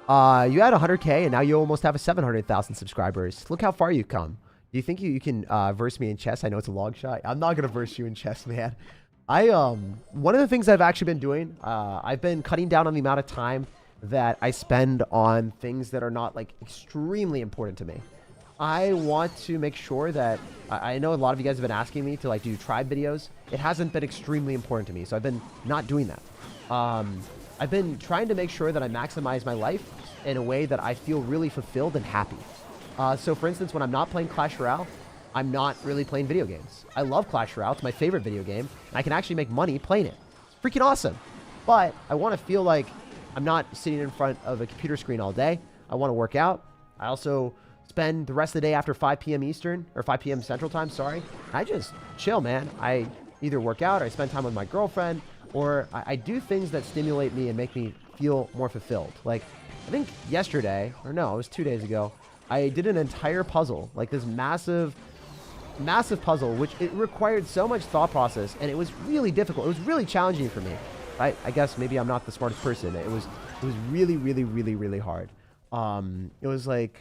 Speaker 1: You had 100K and now you almost have a 700,000 subscribers. Look how far you've come. Do you think you can verse me in chess? I know it's a long shot. I'm not gonna verse you in chess, man. One of the things I've actually been doing, I've been cutting down on the amount of time that I spend on things that are not, like, extremely important to me. I want to make sure that I know a lot of you guys have been asking me to like do tribe videos. It hasn't been extremely important to me, so I've been not doing that. I've been trying to make sure that I maximize my life in a way that I feel really fulfilled and happy. So for instance, when I'm not playing Clash Royale, I'm not really playing video games. I love Clash Royale. It's my favorite video game. And I can actually make money playing it. It's freaking awesome. But I want to feel like I'm not sitting in front of a computer screen all day. I want to work out. I also spend the rest of the day after 5 p.m. Eastern, or 5 p.m. Central Time, sorry. I just chill, man. I either work out, or I spend time with my girlfriend, or I do things that stimulate me and make me feel more fulfilled. Like, I think yesterday, or no, it was 2 days ago, I did an entire puzzle, like this massive puzzle, which it required so much thought process, and it was really difficult. It was really challenging for me. I guess maybe I'm not the smartest person. It was really, really, really, really hard. It was like,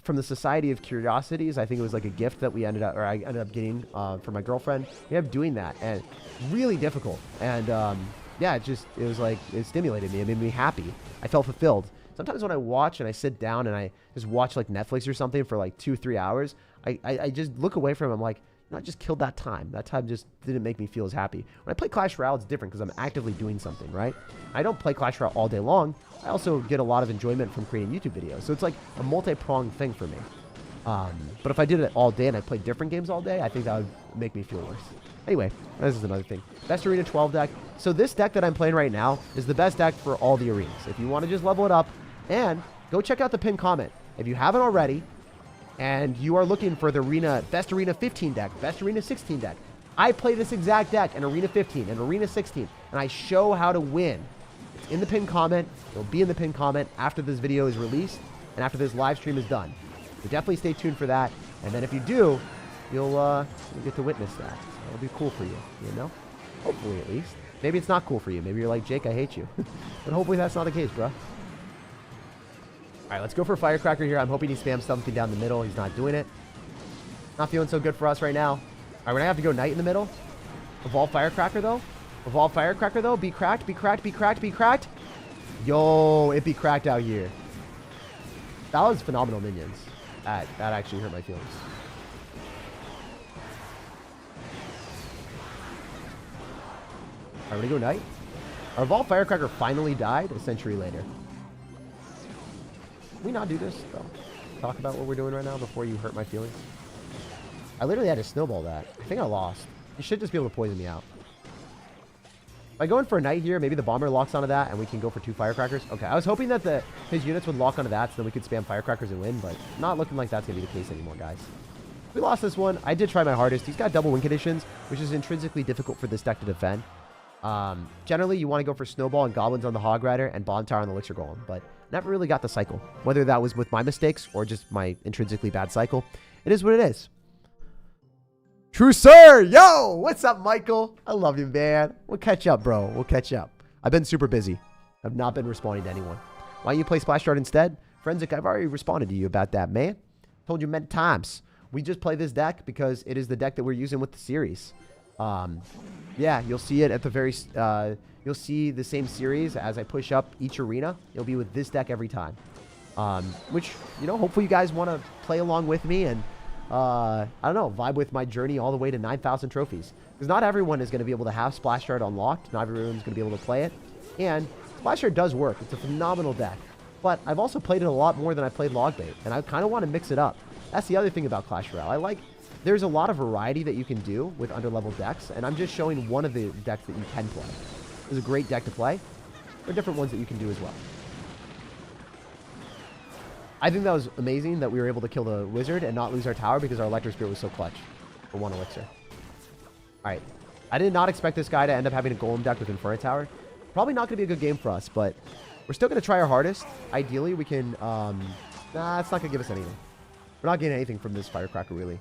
Speaker 1: from the Society of Curiosities, I think it was like a gift that I ended up getting for my girlfriend. We ended up doing that, and really difficult. And yeah, it stimulated me. It made me happy. I felt fulfilled. Sometimes when I watch and I sit down and I just watch like Netflix or something for like 2-3 hours, I just look away from it. I'm like, I just killed that time. That time just didn't make me feel as happy. When I play Clash Royale, it's different because I'm actively doing something, right? I don't play Clash Royale all day long. I also get a lot of enjoyment from creating YouTube videos. So it's like a multi-pronged thing for me. But if I did it all day and I played different games all day, I think that would make me feel worse. Anyway, this is another thing. Best Arena 12 deck. So this deck that I'm playing right now is the best deck for all the arenas. If you want to just level it up, and go check out the pinned comment. If you haven't already, and you are looking for the Best Arena 15 deck, Best Arena 16 deck, I play this exact deck in Arena 15 and Arena 16, and I show how to win. It's in the pinned comment. It'll be in the pinned comment after this video is released and after this live stream is done. So definitely stay tuned for that. And then if you do, you'll get to witness that. It'll be cool for you, you know? Hopefully, at least. Maybe it's not cool for you. Maybe you're like, Jake, I hate you. But hopefully that's not the case, bro. All right, let's go for Firecracker here. I'm hoping he spams something down the middle. He's not doing it. Not feeling so good for us right now. All right, we're going to have to go Knight in the middle. Evolve Firecracker, though. Evolve Firecracker, though. Be cracked, be cracked, be cracked, be cracked. Yo, it be cracked out here. That was phenomenal minions. That actually hurt my feelings. All right, we're going to go Knight. Our Evolve Firecracker finally died a century later. Can we not do this, though? Talk about what we're doing right now before you hurt my feelings? I literally had to snowball that. I think I lost. You should just be able to poison me out. By going for a Knight here, maybe the Bomber locks onto that, and we can go for 2 Firecrackers. Okay, I was hoping that his units would lock onto that, so then we could spam Firecrackers and win, but not looking like that's going to be the case anymore, guys. We lost this one. I did try my hardest. He's got double win conditions, which is intrinsically difficult for this deck to defend. Generally, you want to go for Snowball and Goblins on the Hog Rider and Bomb Tower on the Elixir Golem, but never really got the cycle. Whether that was with my mistakes or just my intrinsically bad cycle, it is what it is. True, sir! Yo! What's up, Michael? I love you, man. We'll catch up, bro. We'll catch up. I've been super busy. I've not been responding to anyone. Why don't you play Splash Guard instead? Forensic, I've already responded to you about that, man. Told you many times. We just play this deck because it is the deck that we're using with the series. Yeah, you'll see it at the very... you'll see the same series as I push up each arena. It'll be with this deck every time. Which, you know, hopefully you guys want to play along with me and, I don't know, vibe with my journey all the way to 9,000 trophies. Because not everyone is going to be able to have Splash Guard unlocked. Not everyone's going to be able to play it. And Splash Guard does work. It's a phenomenal deck. But I've also played it a lot more than I played Logbait. And I kind of want to mix it up. That's the other thing about Clash Royale. There's a lot of variety that you can do with underleveled decks. And I'm just showing one of the decks that you can play. It's a great deck to play. There are different ones that you can do as well. I think that was amazing that we were able to kill the wizard and not lose our tower because our Electro Spirit was so clutch for 1 elixir. Alright. I did not expect this guy to end up having a golem deck with Inferno Tower. Probably not going to be a good game for us, but we're still going to try our hardest. Ideally, we can... Nah, it's not going to give us anything. We're not getting anything from this Firecracker, really.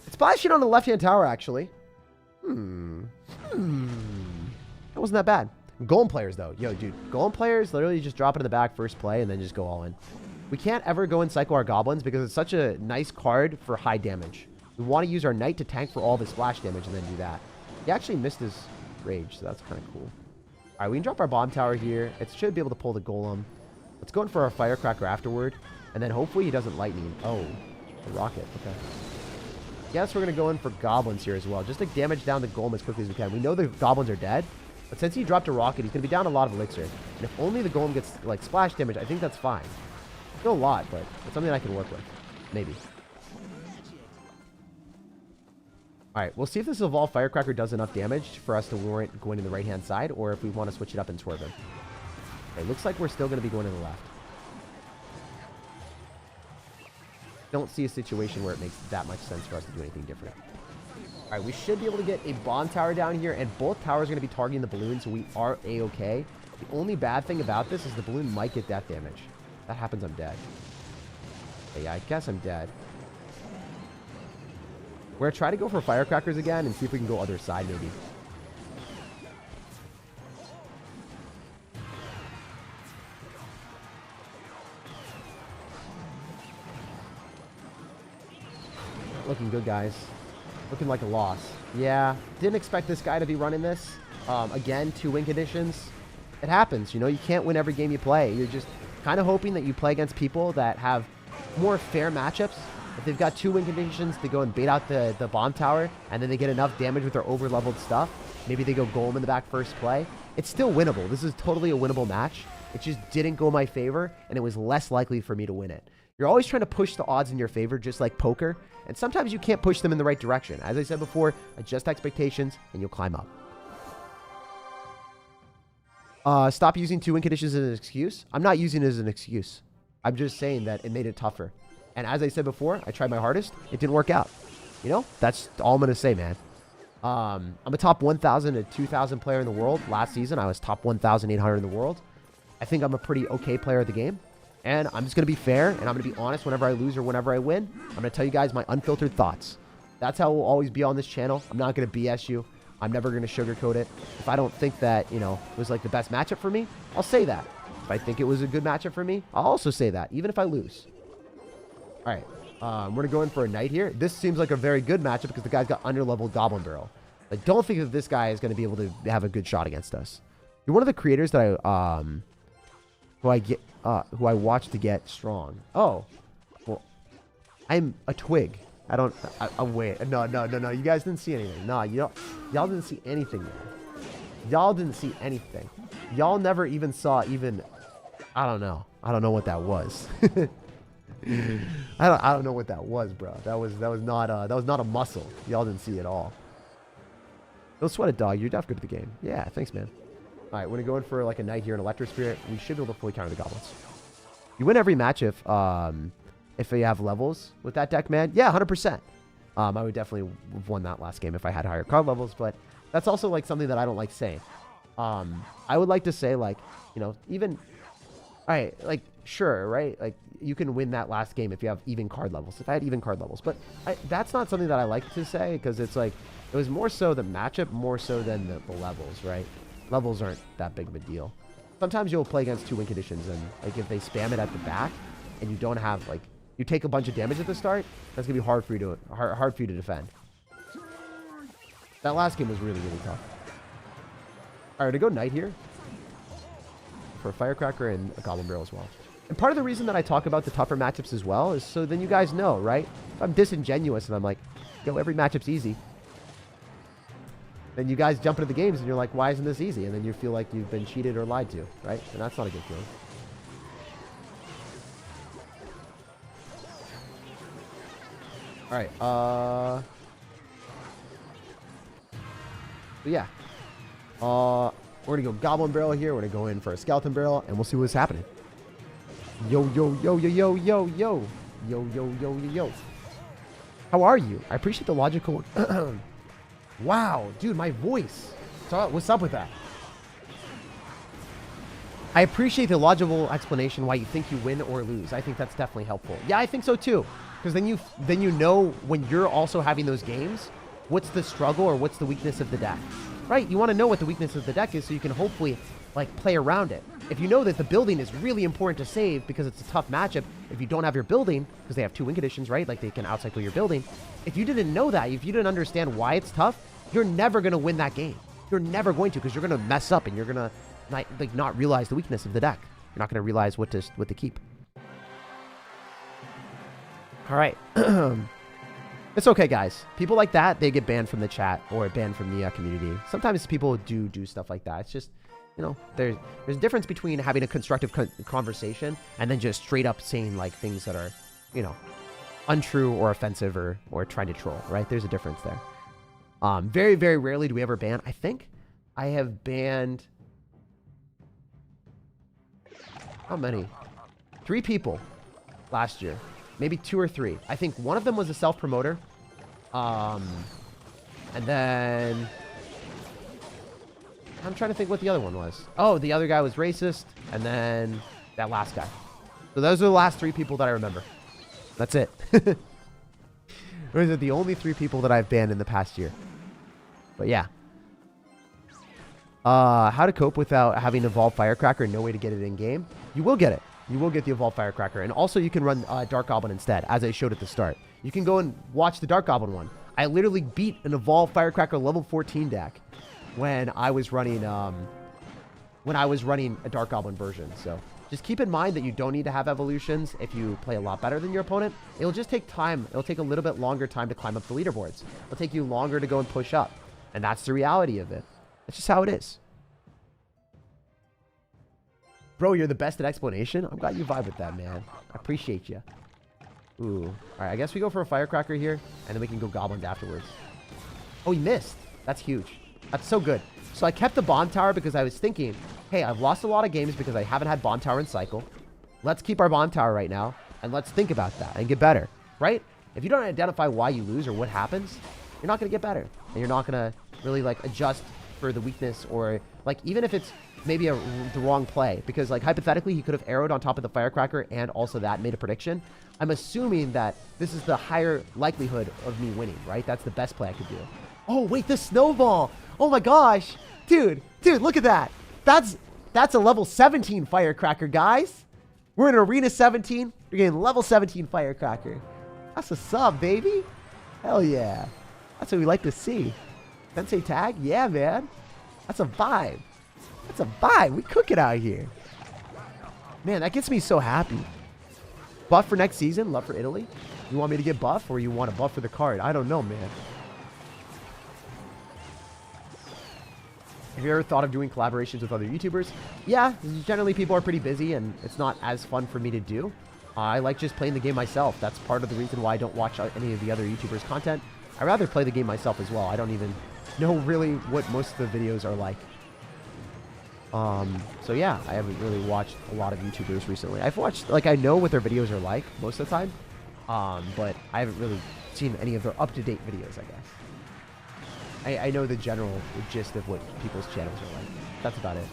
Speaker 1: It's splashing on the left-hand tower, actually. That wasn't that bad. Golem players, though. Yo, dude. Golem players literally just drop it in the back first play and then just go all in. We can't ever go and cycle our goblins because it's such a nice card for high damage. We want to use our knight to tank for all of his splash damage and then do that. He actually missed his rage, so that's kind of cool. All right, we can drop our bomb tower here. It should be able to pull the golem. Let's go in for our firecracker afterward. And then hopefully he doesn't lightning. Oh. A rocket, okay. Guess we're going to go in for goblins here as well. Just to damage down the golem as quickly as we can. We know the goblins are dead. But since he dropped a rocket, he's going to be down a lot of elixir. And if only the golem gets, like, splash damage, I think that's fine. Still a lot, but it's something I can work with. Maybe. Alright, we'll see if this evolved firecracker does enough damage for us to warrant going to the right-hand side, or if we want to switch it up and swerve him. Okay, looks like we're still going to be going to the left. Don't see a situation where it makes that much sense for us to do anything different. Alright, we should be able to get a bomb tower down here, and both towers are going to be targeting the balloon, so we are A-okay. The only bad thing about this is the balloon might get death damage. If that happens, I'm dead. Okay, yeah, I guess I'm dead. We're going to try to go for firecrackers again and see if we can go other side, maybe. Looking good, guys. Looking like a loss. Yeah, didn't expect this guy to be running this. Again, 2 win conditions. It happens, you know, you can't win every game you play. You're just kind of hoping that you play against people that have more fair matchups. If they've got 2 win conditions to go and bait out the bomb tower, and then they get enough damage with their over-leveled stuff, maybe they go golem in the back first play, it's still winnable. This is totally a winnable match. It just didn't go my favor, and it was less likely for me to win it. You're always trying to push the odds in your favor, just like poker, and sometimes you can't push them in the right direction. As I said before, adjust expectations, and you'll climb up. Stop using 2 win conditions as an excuse. I'm not using it as an excuse. I'm just saying that it made it tougher. And as I said before, I tried my hardest. It didn't work out. You know, that's all I'm going to say, man. I'm a top 1,000 to 2,000 player in the world. Last season, I was top 1,800 in the world. I think I'm a pretty okay player of the game. And I'm just going to be fair, and I'm going to be honest whenever I lose or whenever I win. I'm going to tell you guys my unfiltered thoughts. That's how it will always be on this channel. I'm not going to BS you. I'm never going to sugarcoat it. If I don't think that, you know, it was like the best matchup for me, I'll say that. If I think it was a good matchup for me, I'll also say that, even if I lose. All right, we're going to go in for a knight here. This seems like a very good matchup because the guy's got underleveled goblin barrel. I don't think that this guy is going to be able to have a good shot against us. You're one of the creators that who I watch to get strong. Oh, well, I'm a twig. Wait. No. You guys didn't see anything. No, y'all didn't see anything there. Y'all didn't see anything. Y'all never even saw I don't know. I don't know what that was. I don't know what that was, bro. That was not a muscle. Y'all didn't see it all. Don't sweat it, dog. You're definitely good at the game. Yeah, thanks, man. All right, we're gonna go in for like a knight here, an electro spirit. We should be able to fully counter the goblins. You win every match if you have levels with that deck, man. Yeah, 100%. I would definitely have won that last game if I had higher card levels, but that's also like something that I don't like saying. I would like to say, like, you know, even, all right, like, sure, right? Like, you can win that last game if you have even card levels. If I had even card levels, but that's not something that I like to say because it's like, it was more so the matchup, more so than the levels, right? Levels aren't that big of a deal. Sometimes you'll play against 2 win conditions, and like if they spam it at the back, and you don't have like you take a bunch of damage at the start, that's gonna be hard for you to defend. That last game was really tough. All right, to go knight here for a firecracker and a goblin barrel as well. And part of the reason that I talk about the tougher matchups as well is so then you guys know, right? If I'm disingenuous and I'm like, yo, every matchup's easy, then you guys jump into the games and you're like, why isn't this easy? And then you feel like you've been cheated or lied to, right? And that's not a good feeling. All right. So yeah. We're going to go goblin barrel here. We're going to go in for a skeleton barrel, and we'll see what's happening. Yo. How are you? I appreciate the logical... Wow, dude, my voice. So, what's up with that? I appreciate the logical explanation why you think you win or lose. I think that's definitely helpful. Yeah, I think so too. Because then you know when you're also having those games, what's the struggle or what's the weakness of the deck. Right? You want to know what the weakness of the deck is so you can hopefully like play around it. If you know that the building is really important to save because it's a tough matchup, if you don't have your building, because they have 2 win conditions, right? Like they can outcycle your building. If you didn't know that, if you didn't understand why it's tough, you're never going to win that game. You're never going to because you're going to mess up and you're going to not realize the weakness of the deck. You're not going to realize what to keep. All right. It's okay, guys. People like that, they get banned from the chat or banned from the community. Sometimes people do stuff like that. It's just, you know, there's a difference between having a constructive conversation and then just straight up saying like things that are, you know, untrue or offensive or trying to troll, right? There's a difference there. Very, very rarely do we ever ban. I think I have banned, how many? 3 people last year. Maybe 2 or 3. I think one of them was a self-promoter. And then I'm trying to think what the other one was. Oh, the other guy was racist. And then that last guy. So those are the last 3 people that I remember. That's it. Those are the only 3 people that I've banned in the past year. But yeah. How to cope without having evolved firecracker and no way to get it in game. You will get it. You will get the evolved firecracker. And also you can run dark goblin instead, as I showed at the start. You can go and watch the dark goblin one. I literally beat an evolved firecracker level 14 deck when I was running a dark goblin version. So just keep in mind that you don't need to have evolutions if you play a lot better than your opponent. It'll just take time. It'll take a little bit longer time to climb up the leaderboards. It'll take you longer to go and push up. And that's the reality of it. That's just how it is. Bro, you're the best at explanation. I'm glad you vibe with that, man. I appreciate you. Ooh. All right, I guess we go for a firecracker here, and then we can go goblins afterwards. Oh, he missed. That's huge. That's so good. So I kept the bomb tower because I was thinking, hey, I've lost a lot of games because I haven't had bomb tower in cycle. Let's keep our bomb tower right now, and let's think about that and get better, right? If you don't identify why you lose or what happens, you're not going to get better. And you're not going to really, like, adjust for the weakness or, like, even if it's maybe the wrong play, because like hypothetically he could have arrowed on top of the firecracker and also that made a prediction. I'm assuming that this is the higher likelihood of me winning, right? That's the best play I could do. Oh wait, the snowball. Oh my gosh, dude, look at that. That's a level 17 firecracker, guys. We're in arena 17. We're getting level 17 firecracker. That's a sub, baby. Hell yeah, that's what we like to see. Sensei tag, yeah, man. That's a vibe. That's a vibe. We cook it out here. Man, that gets me so happy. Buff for next season? Love for Italy? You want me to get buff or you want a buff for the card? I don't know, man. Have you ever thought of doing collaborations with other YouTubers? Yeah, generally people are pretty busy and it's not as fun for me to do. I like just playing the game myself. That's part of the reason why I don't watch any of the other YouTubers' content. I rather play the game myself as well. I don't even know really what most of the videos are like. So yeah, I haven't really watched a lot of YouTubers recently. I've watched, like, I know what their videos are like most of the time, but I haven't really seen any of their up-to-date videos, I guess. I know the general gist of what people's channels are like. That's about it.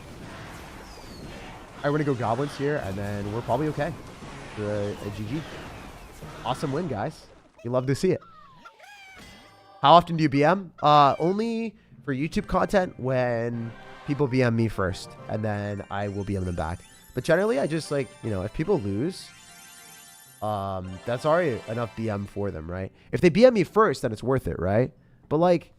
Speaker 1: I want to go goblins here, and then we're probably okay. A GG. Awesome win, guys. You love to see it. How often do you BM? Only for YouTube content when people BM me first, and then I will BM them back. But generally, I just, like, you know, if people lose, that's already enough BM for them, right? If they BM me first, then it's worth it, right? But, like,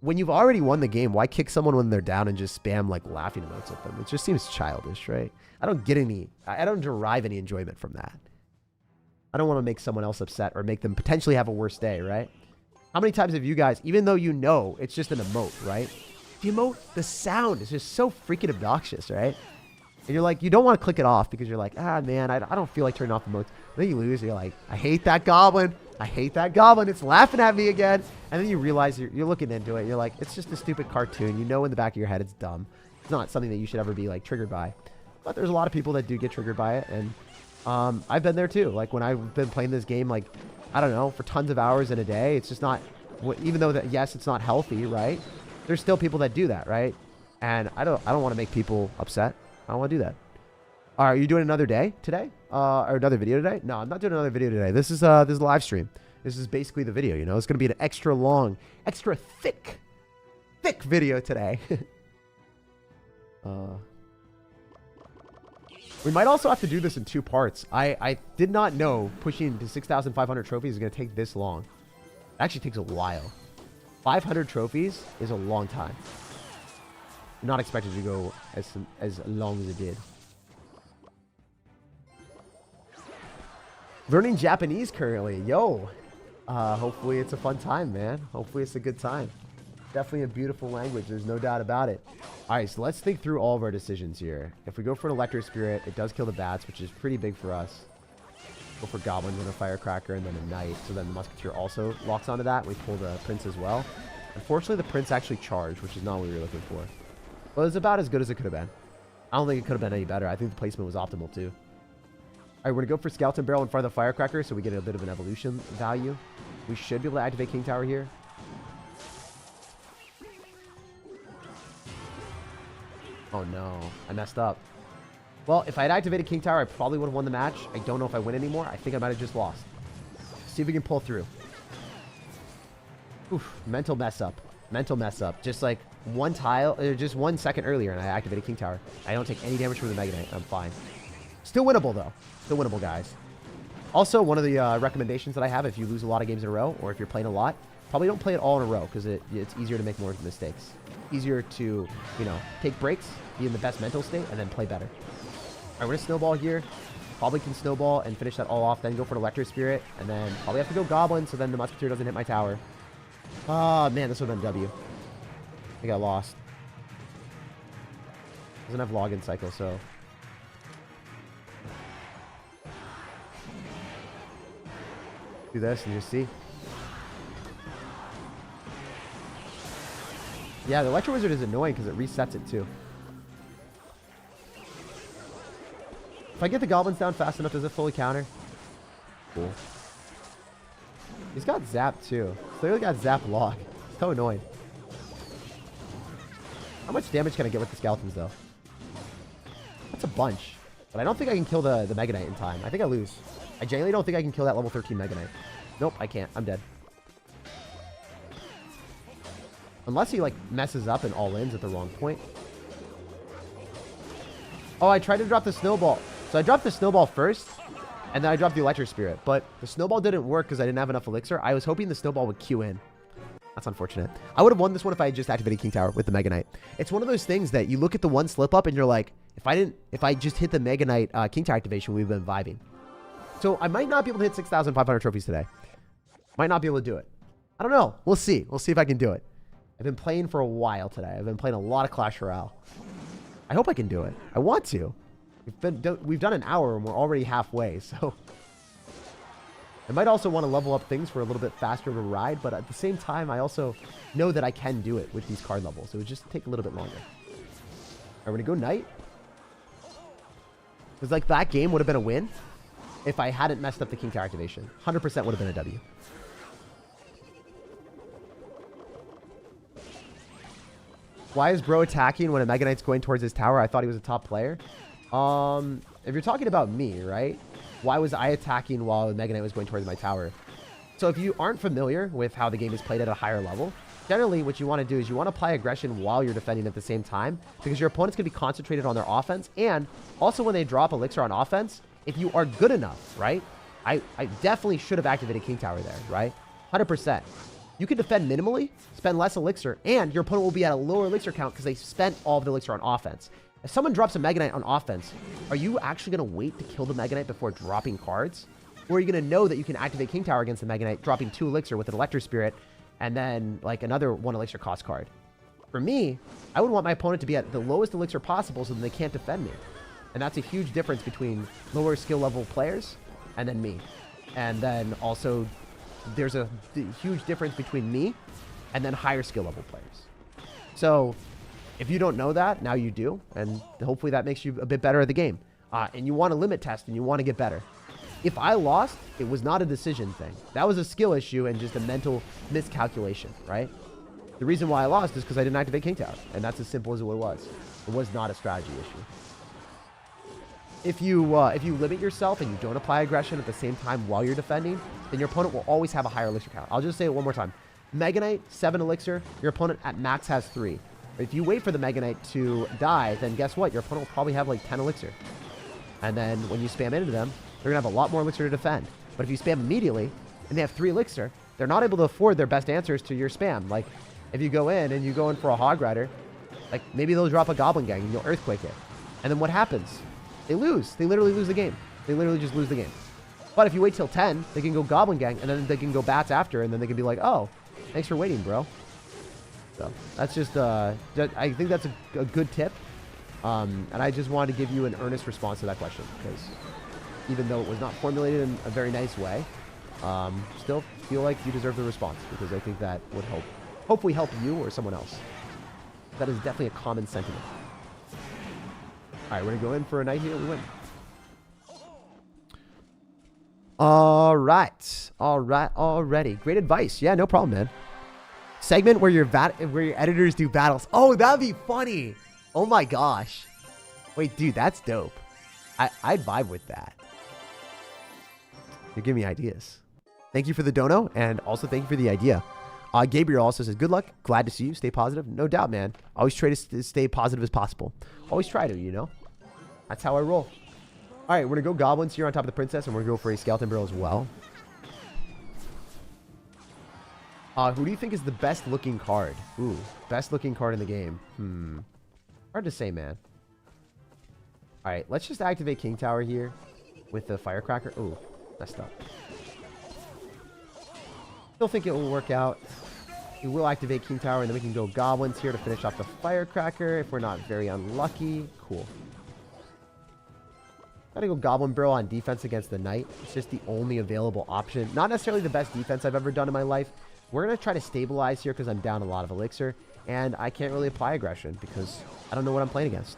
Speaker 1: when you've already won the game, why kick someone when they're down and just spam, like, laughing emotes at them? It just seems childish, right? I don't derive any enjoyment from that. I don't want to make someone else upset or make them potentially have a worse day, right? How many times have you guys, even though you know it's just an emote, right? The emote, the sound is just so freaking obnoxious, right? And you're like, you don't want to click it off because you're like, ah, man, I don't feel like turning off emotes. Then you lose, and you're like, I hate that goblin. I hate that goblin. It's laughing at me again. And then you realize you're looking into it. You're like, it's just a stupid cartoon. You know in the back of your head it's dumb. It's not something that you should ever be, like, triggered by. But there's a lot of people that do get triggered by it. And I've been there too. Like, when I've been playing this game, like, I don't know, for tons of hours in a day, it's just not, even though that, yes, it's not healthy, right? There's still people that do that, right? And I don't want to make people upset. I don't want to do that. Are you doing another day today? Or another video today? No, I'm not doing another video today. This is a live stream. This is basically the video, you know? It's going to be an extra long, extra thick video today. We might also have to do this in 2 parts. I did not know pushing to 6,500 trophies is going to take this long. It actually takes a while. 500 trophies is a long time. Not expected to go as long as it did. Learning Japanese currently. Yo. Hopefully it's a fun time, man. Hopefully it's a good time. Definitely a beautiful language. There's no doubt about it. All right, so let's think through all of our decisions here. If we go for an Electro Spirit, it does kill the bats, which is pretty big for us. Go for goblins and a firecracker and then a knight. So then the musketeer also locks onto that. We pull the prince as well. Unfortunately, the prince actually charged, which is not what we were looking for. But it was about as good as it could have been. I don't think it could have been any better. I think the placement was optimal too. All right, we're going to go for Skeleton Barrel in front of the Firecracker so we get a bit of an evolution value. We should be able to activate King Tower here. Oh no, I messed up. Well, if I had activated King Tower, I probably would have won the match. I don't know if I win anymore. I think I might have just lost. See if we can pull through. Oof, mental mess up. Mental mess up. Just like one tile, just 1 second earlier, and I activated King Tower. I don't take any damage from the Mega Knight. I'm fine. Still winnable, though. Still winnable, guys. Also, one of the recommendations that I have, if you lose a lot of games in a row, or if you're playing a lot, probably don't play it all in a row, because it's easier to make more mistakes. Easier to, you know, take breaks, be in the best mental state, and then play better. All right, we're going to snowball here. Probably can snowball and finish that all off, then go for an Electro Spirit, and then probably have to go Goblin, so then the Musketeer doesn't hit my tower. Oh, man, this would have been W. I think I lost. Doesn't have login cycle, so... do this and you see. Yeah, the Electro Wizard is annoying because it resets it too. If I get the goblins down fast enough, does it fully counter? Cool. He's got Zap too. Clearly got Zap Lock. So annoying. How much damage can I get with the skeletons though? That's a bunch. But I don't think I can kill the Mega Knight in time. I think I lose. I genuinely don't think I can kill that level 13 Mega Knight. Nope, I can't. I'm dead. Unless he, like, messes up and all-ins at the wrong point. Oh, I tried to drop the snowball. So I dropped the snowball first, and then I dropped the Electro Spirit. But the snowball didn't work because I didn't have enough elixir. I was hoping the snowball would queue in. That's unfortunate. I would have won this one if I had just activated King Tower with the Mega Knight. It's one of those things that you look at the one slip up and you're like, if I just hit the Mega Knight King Tower activation, we've been vibing. So I might not be able to hit 6,500 trophies today. Might not be able to do it. I don't know. We'll see. We'll see if I can do it. I've been playing for a while today. I've been playing a lot of Clash Royale. I hope I can do it. I want to. We've done an hour and we're already halfway, so... I might also want to level up things for a little bit faster of a ride, but at the same time, I also know that I can do it with these card levels. It would just take a little bit longer. All right, we're going to go Knight. Because, like, that game would have been a win if I hadn't messed up the King Tower activation. 100% would have been a W. Why is bro attacking when a Mega Knight's going towards his tower? I thought he was a top player. If you're talking about me, right? Why was I attacking while the Mega Knight was going towards my tower? So if you aren't familiar with how the game is played at a higher level, generally what you want to do is you want to apply aggression while you're defending at the same time, because your opponent's going to be concentrated on their offense. And also when they drop elixir on offense, if you are good enough, right? I definitely should have activated King Tower there, right? 100%. You can defend minimally, spend less elixir, and your opponent will be at a lower elixir count because they spent all of the elixir on offense. If someone drops a Mega Knight on offense, are you actually going to wait to kill the Mega Knight before dropping cards? Or are you going to know that you can activate King Tower against the Mega Knight, dropping 2 elixir with an Electro Spirit, and then like another 1 elixir cost card? For me, I would want my opponent to be at the lowest elixir possible so that they can't defend me. And that's a huge difference between lower skill level players and then me. And then also, there's a huge difference between me and then higher skill level players. So... if you don't know that, now you do, and hopefully that makes you a bit better at the game. And you want to limit test, and you want to get better. If I lost, it was not a decision thing. That was a skill issue and just a mental miscalculation, right? The reason why I lost is because I didn't activate King Tower, and that's as simple as it was. It was not a strategy issue. If you limit yourself and you don't apply aggression at the same time while you're defending, then your opponent will always have a higher elixir count. I'll just say it one more time. Mega Knight, 7 elixir. Your opponent at max has 3. If you wait for the Mega Knight to die, then guess what? Your opponent will probably have like 10 elixir. And then when you spam into them, they're going to have a lot more elixir to defend. But if you spam immediately and they have 3 elixir, they're not able to afford their best answers to your spam. Like, if you go in and you go in for a Hog Rider, like maybe they'll drop a Goblin Gang and you'll Earthquake it. And then what happens? They lose. They literally lose the game. They literally just lose the game. But if you wait till 10, they can go Goblin Gang, and then they can go Bats after, and then they can be like, oh, thanks for waiting, bro. So that's just, I think that's a good tip. And I just wanted to give you an earnest response to that question, because even though it was not formulated in a very nice way, still feel like you deserve the response, because I think that would hopefully help you or someone else. That is definitely a common sentiment. All right, we're going to go in for a night here. We win. All right. Already. Great advice. Yeah, no problem, man. Segment where your editors do battles. Oh, that'd be funny. Oh my gosh. Wait, dude, that's dope. I'd vibe with that. You're giving me ideas. Thank you for the dono, and also thank you for the idea. Gabriel also says, good luck. Glad to see you. Stay positive. No doubt, man. Always try to stay positive as possible. Always try to, you know? That's how I roll. All right, we're going to go Goblins here on top of the Princess, and we're going to go for a Skeleton Barrel as well. Who do you think is the best looking card? Ooh, best looking card in the game. Hard to say, man. All right, let's just activate King Tower here with the Firecracker. Ooh, messed up. Still think it will work out. We will activate King Tower, and then we can go Goblins here to finish off the Firecracker if we're not very unlucky. Cool. Gotta go Goblin Barrel on defense against the Knight. It's just the only available option. Not necessarily the best defense I've ever done in my life. We're going to try to stabilize here because I'm down a lot of Elixir, and I can't really apply aggression because I don't know what I'm playing against.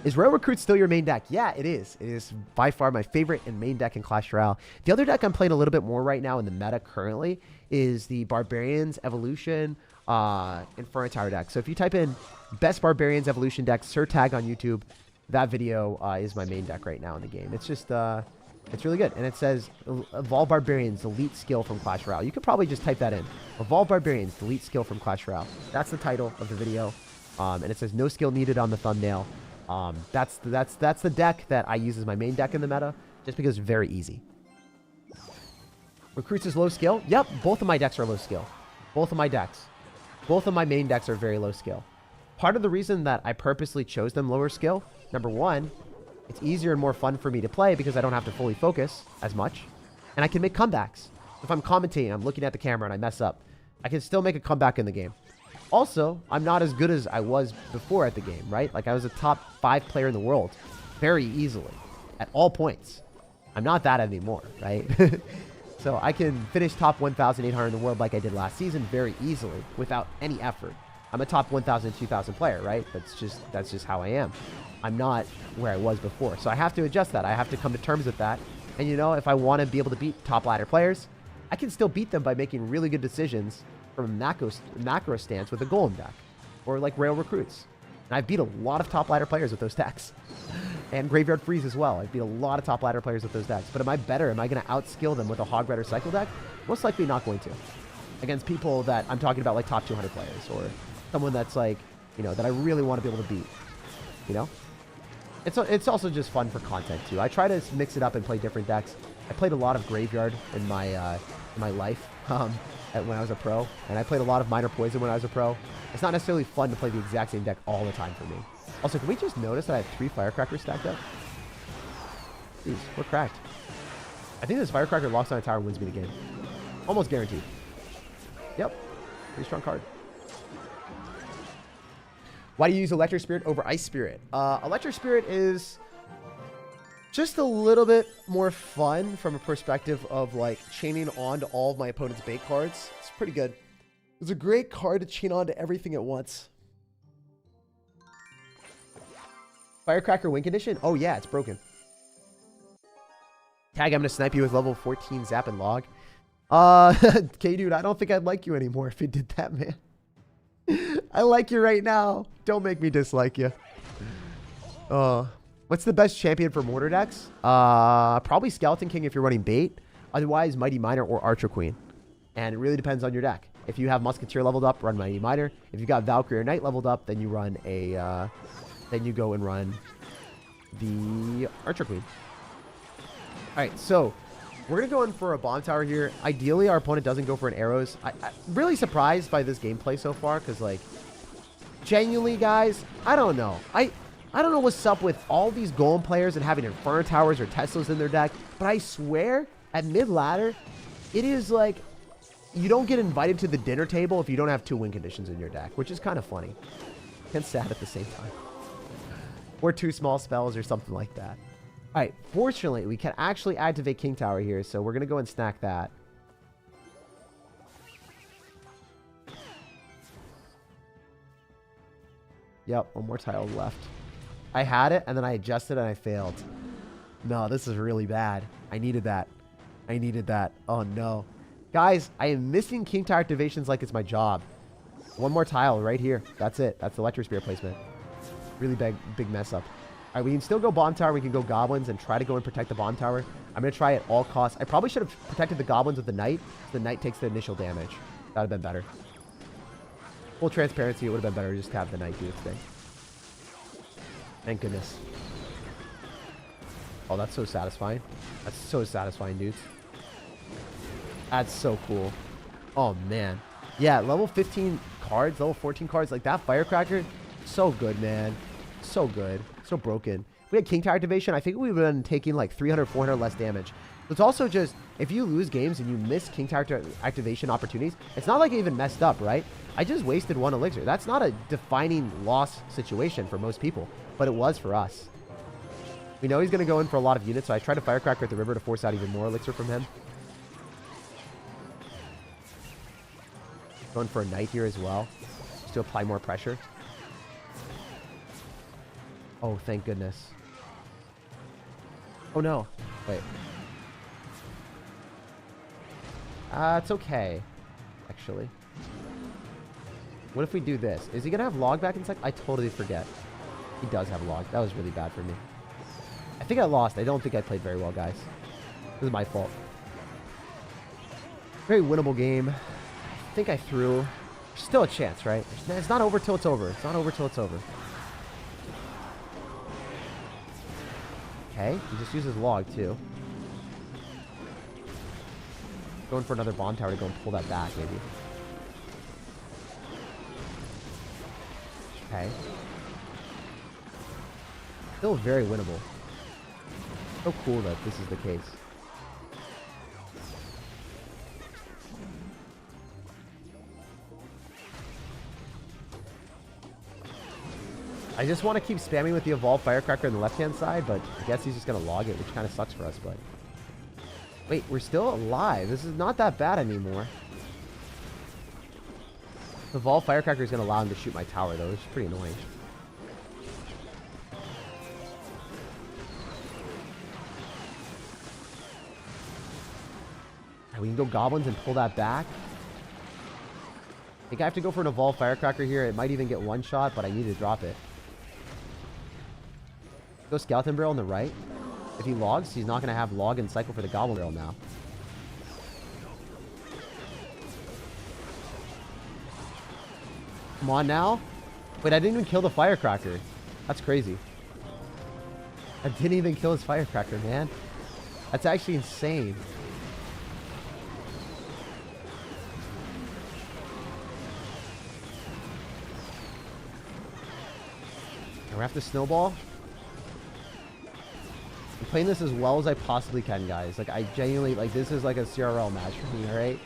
Speaker 1: Is Royal Recruit still your main deck? Yeah, it is. It is by far my favorite and main deck in Clash Royale. The other deck I'm playing a little bit more right now in the meta currently is the Barbarians Evolution Inferno Tower deck. So if you type in best Barbarians Evolution deck, SirTag on YouTube, that video is my main deck right now in the game. It's just, it's really good. And it says, Evolve Barbarians, delete skill from Clash Royale. You could probably just type that in. Evolve Barbarians, delete skill from Clash Royale. That's the title of the video. And it says, no skill needed on the thumbnail. That's the deck that I use as my main deck in the meta, just because it's very easy. Recruits is low skill. Yep, both of my decks are low skill. Both of my decks. Both of my main decks are very low skill. Part of the reason that I purposely chose them lower skill, number one, it's easier and more fun for me to play because I don't have to fully focus as much. And I can make comebacks. If I'm commentating, I'm looking at the camera and I mess up, I can still make a comeback in the game. Also, I'm not as good as I was before at the game, right? Like, I was a top 5 player in the world very easily at all points. I'm not that anymore, right? So I can finish top 1,800 in the world like I did last season very easily without any effort. I'm a top 1,000, 2,000 player, right? That's just how I am. I'm not where I was before. So I have to adjust that. I have to come to terms with that. And, you know, if I want to be able to beat top ladder players, I can still beat them by making really good decisions from a macro stance with a golem deck or like Royal Recruits. And I've beat a lot of top ladder players with those decks. And Graveyard Freeze as well. I've beat a lot of top ladder players with those decks. But am I better? Am I going to outskill them with a Hog Rider Cycle deck? Most likely not going to. Against people that I'm talking about, like top 200 players, or someone that's like, you know, that I really want to be able to beat. You know? It's also just fun for content too. I try to mix it up and play different decks. I played a lot of Graveyard in my life when I was a pro, and I played a lot of Minor Poison when I was a pro. It's not necessarily fun to play the exact same deck all the time for me. Also, can we just notice that I have 3 Firecrackers stacked up? Jeez, we're cracked. I think this Firecracker locks on a tower and wins me the game. Almost guaranteed. Yep. Pretty strong card. Why do you use Electric Spirit over Ice Spirit? Electric Spirit is just a little bit more fun from a perspective of like chaining on to all of my opponent's bait cards. It's pretty good. It's a great card to chain on to everything at once. Firecracker win condition? Oh yeah, it's broken. Tag, I'm gonna snipe you with level 14 Zap and Log. Okay, dude, I don't think I'd like you anymore if you did that, man. I like you right now. Don't make me dislike you. What's the best champion for mortar decks? Probably Skeleton King if you're running bait. Otherwise, Mighty Miner or Archer Queen. And it really depends on your deck. If you have Musketeer leveled up, run Mighty Miner. If you got Valkyrie or Knight leveled up, then you run a, then you go and run the Archer Queen. All right, so we're going to go in for a bomb tower here. Ideally, our opponent doesn't go for an arrows. I'm really surprised by this gameplay so far because, like, genuinely, guys, I don't know. I don't know what's up with all these golem players and having Inferno Towers or Teslas in their deck, but I swear At mid-ladder, it is like you don't get invited to the dinner table if you don't have 2 win conditions in your deck, which is kind of funny and sad at the same time. Or 2 small spells or something like that. All right, fortunately, we can actually activate King Tower here, so we're going to go and snack that. Yep, 1 more tile left. I had it, and then I adjusted, and I failed. No, this is really bad. I needed that. I needed that. Oh, no. Guys, I am missing King Tower activations like it's my job. 1 more tile right here. That's it. That's the Electro Spear placement. Really big mess up. All right, we can still go Bomb Tower. We can go Goblins and try to go and protect the Bomb Tower. I'm going to try at all costs. I probably should have protected the Goblins with the Knight. So the Knight takes the initial damage. That would have been better. Full transparency, it would have been better just to have the Knight do its thing. Thank goodness. Oh, that's so satisfying. That's so satisfying, dudes. That's so cool. Oh, man. Yeah, level 15 cards, level 14 cards, like that Firecracker, so good, man. So good. So broken. If we had King Tower activation, I think we would have been taking like 300, 400 less damage. It's also just, if you lose games and you miss King Tower activation opportunities, it's not like it even messed up, right? I just wasted 1 elixir. That's not a defining loss situation for most people, but it was for us. We know he's going to go in for a lot of units, so I tried to Firecracker at the river to force out even more elixir from him. Going for a Knight here as well, just to apply more pressure. Oh, thank goodness. Oh, no. Wait. It's okay, actually. What if we do this? Is he going to have log back in sec? I totally forget. He does have log. That was really bad for me. I think I lost. I don't think I played very well, guys. This is my fault. Very winnable game. I think I threw. There's still a chance, right? It's not over till it's over. It's not over till it's over. Okay. He just uses log, too. Going for another Bomb Tower to go and pull that back, maybe. Okay. Still very winnable. So cool that this is the case. I just want to keep spamming with the Evolved Firecracker on the left-hand side, but I guess he's just going to log it, which kind of sucks for us, but... Wait, we're still alive. This is not that bad anymore. The Evolved Firecracker is going to allow him to shoot my tower, though, which is pretty annoying. We can go Goblins and pull that back. I think I have to go for an Evolved Firecracker here. It might even get one shot, but I need to drop it. Go Skeleton Barrel on the right. If he logs, he's not going to have log and cycle for the Goblin Barrel now. Come on now. Wait, I didn't even kill the Firecracker. That's crazy. I didn't even kill his Firecracker, man. That's actually insane. We have to snowball. I'm playing this as well as I possibly can, guys. Like, I genuinely, like, this is like a CRL match for me, alright?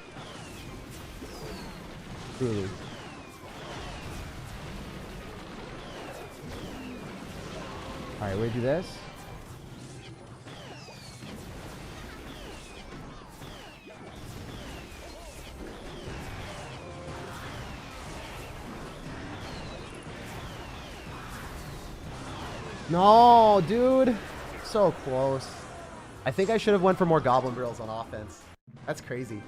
Speaker 1: Truly. Alright, we're gonna do this. No, dude. So close. I think I should have went for more Goblin Barrels on offense. That's crazy.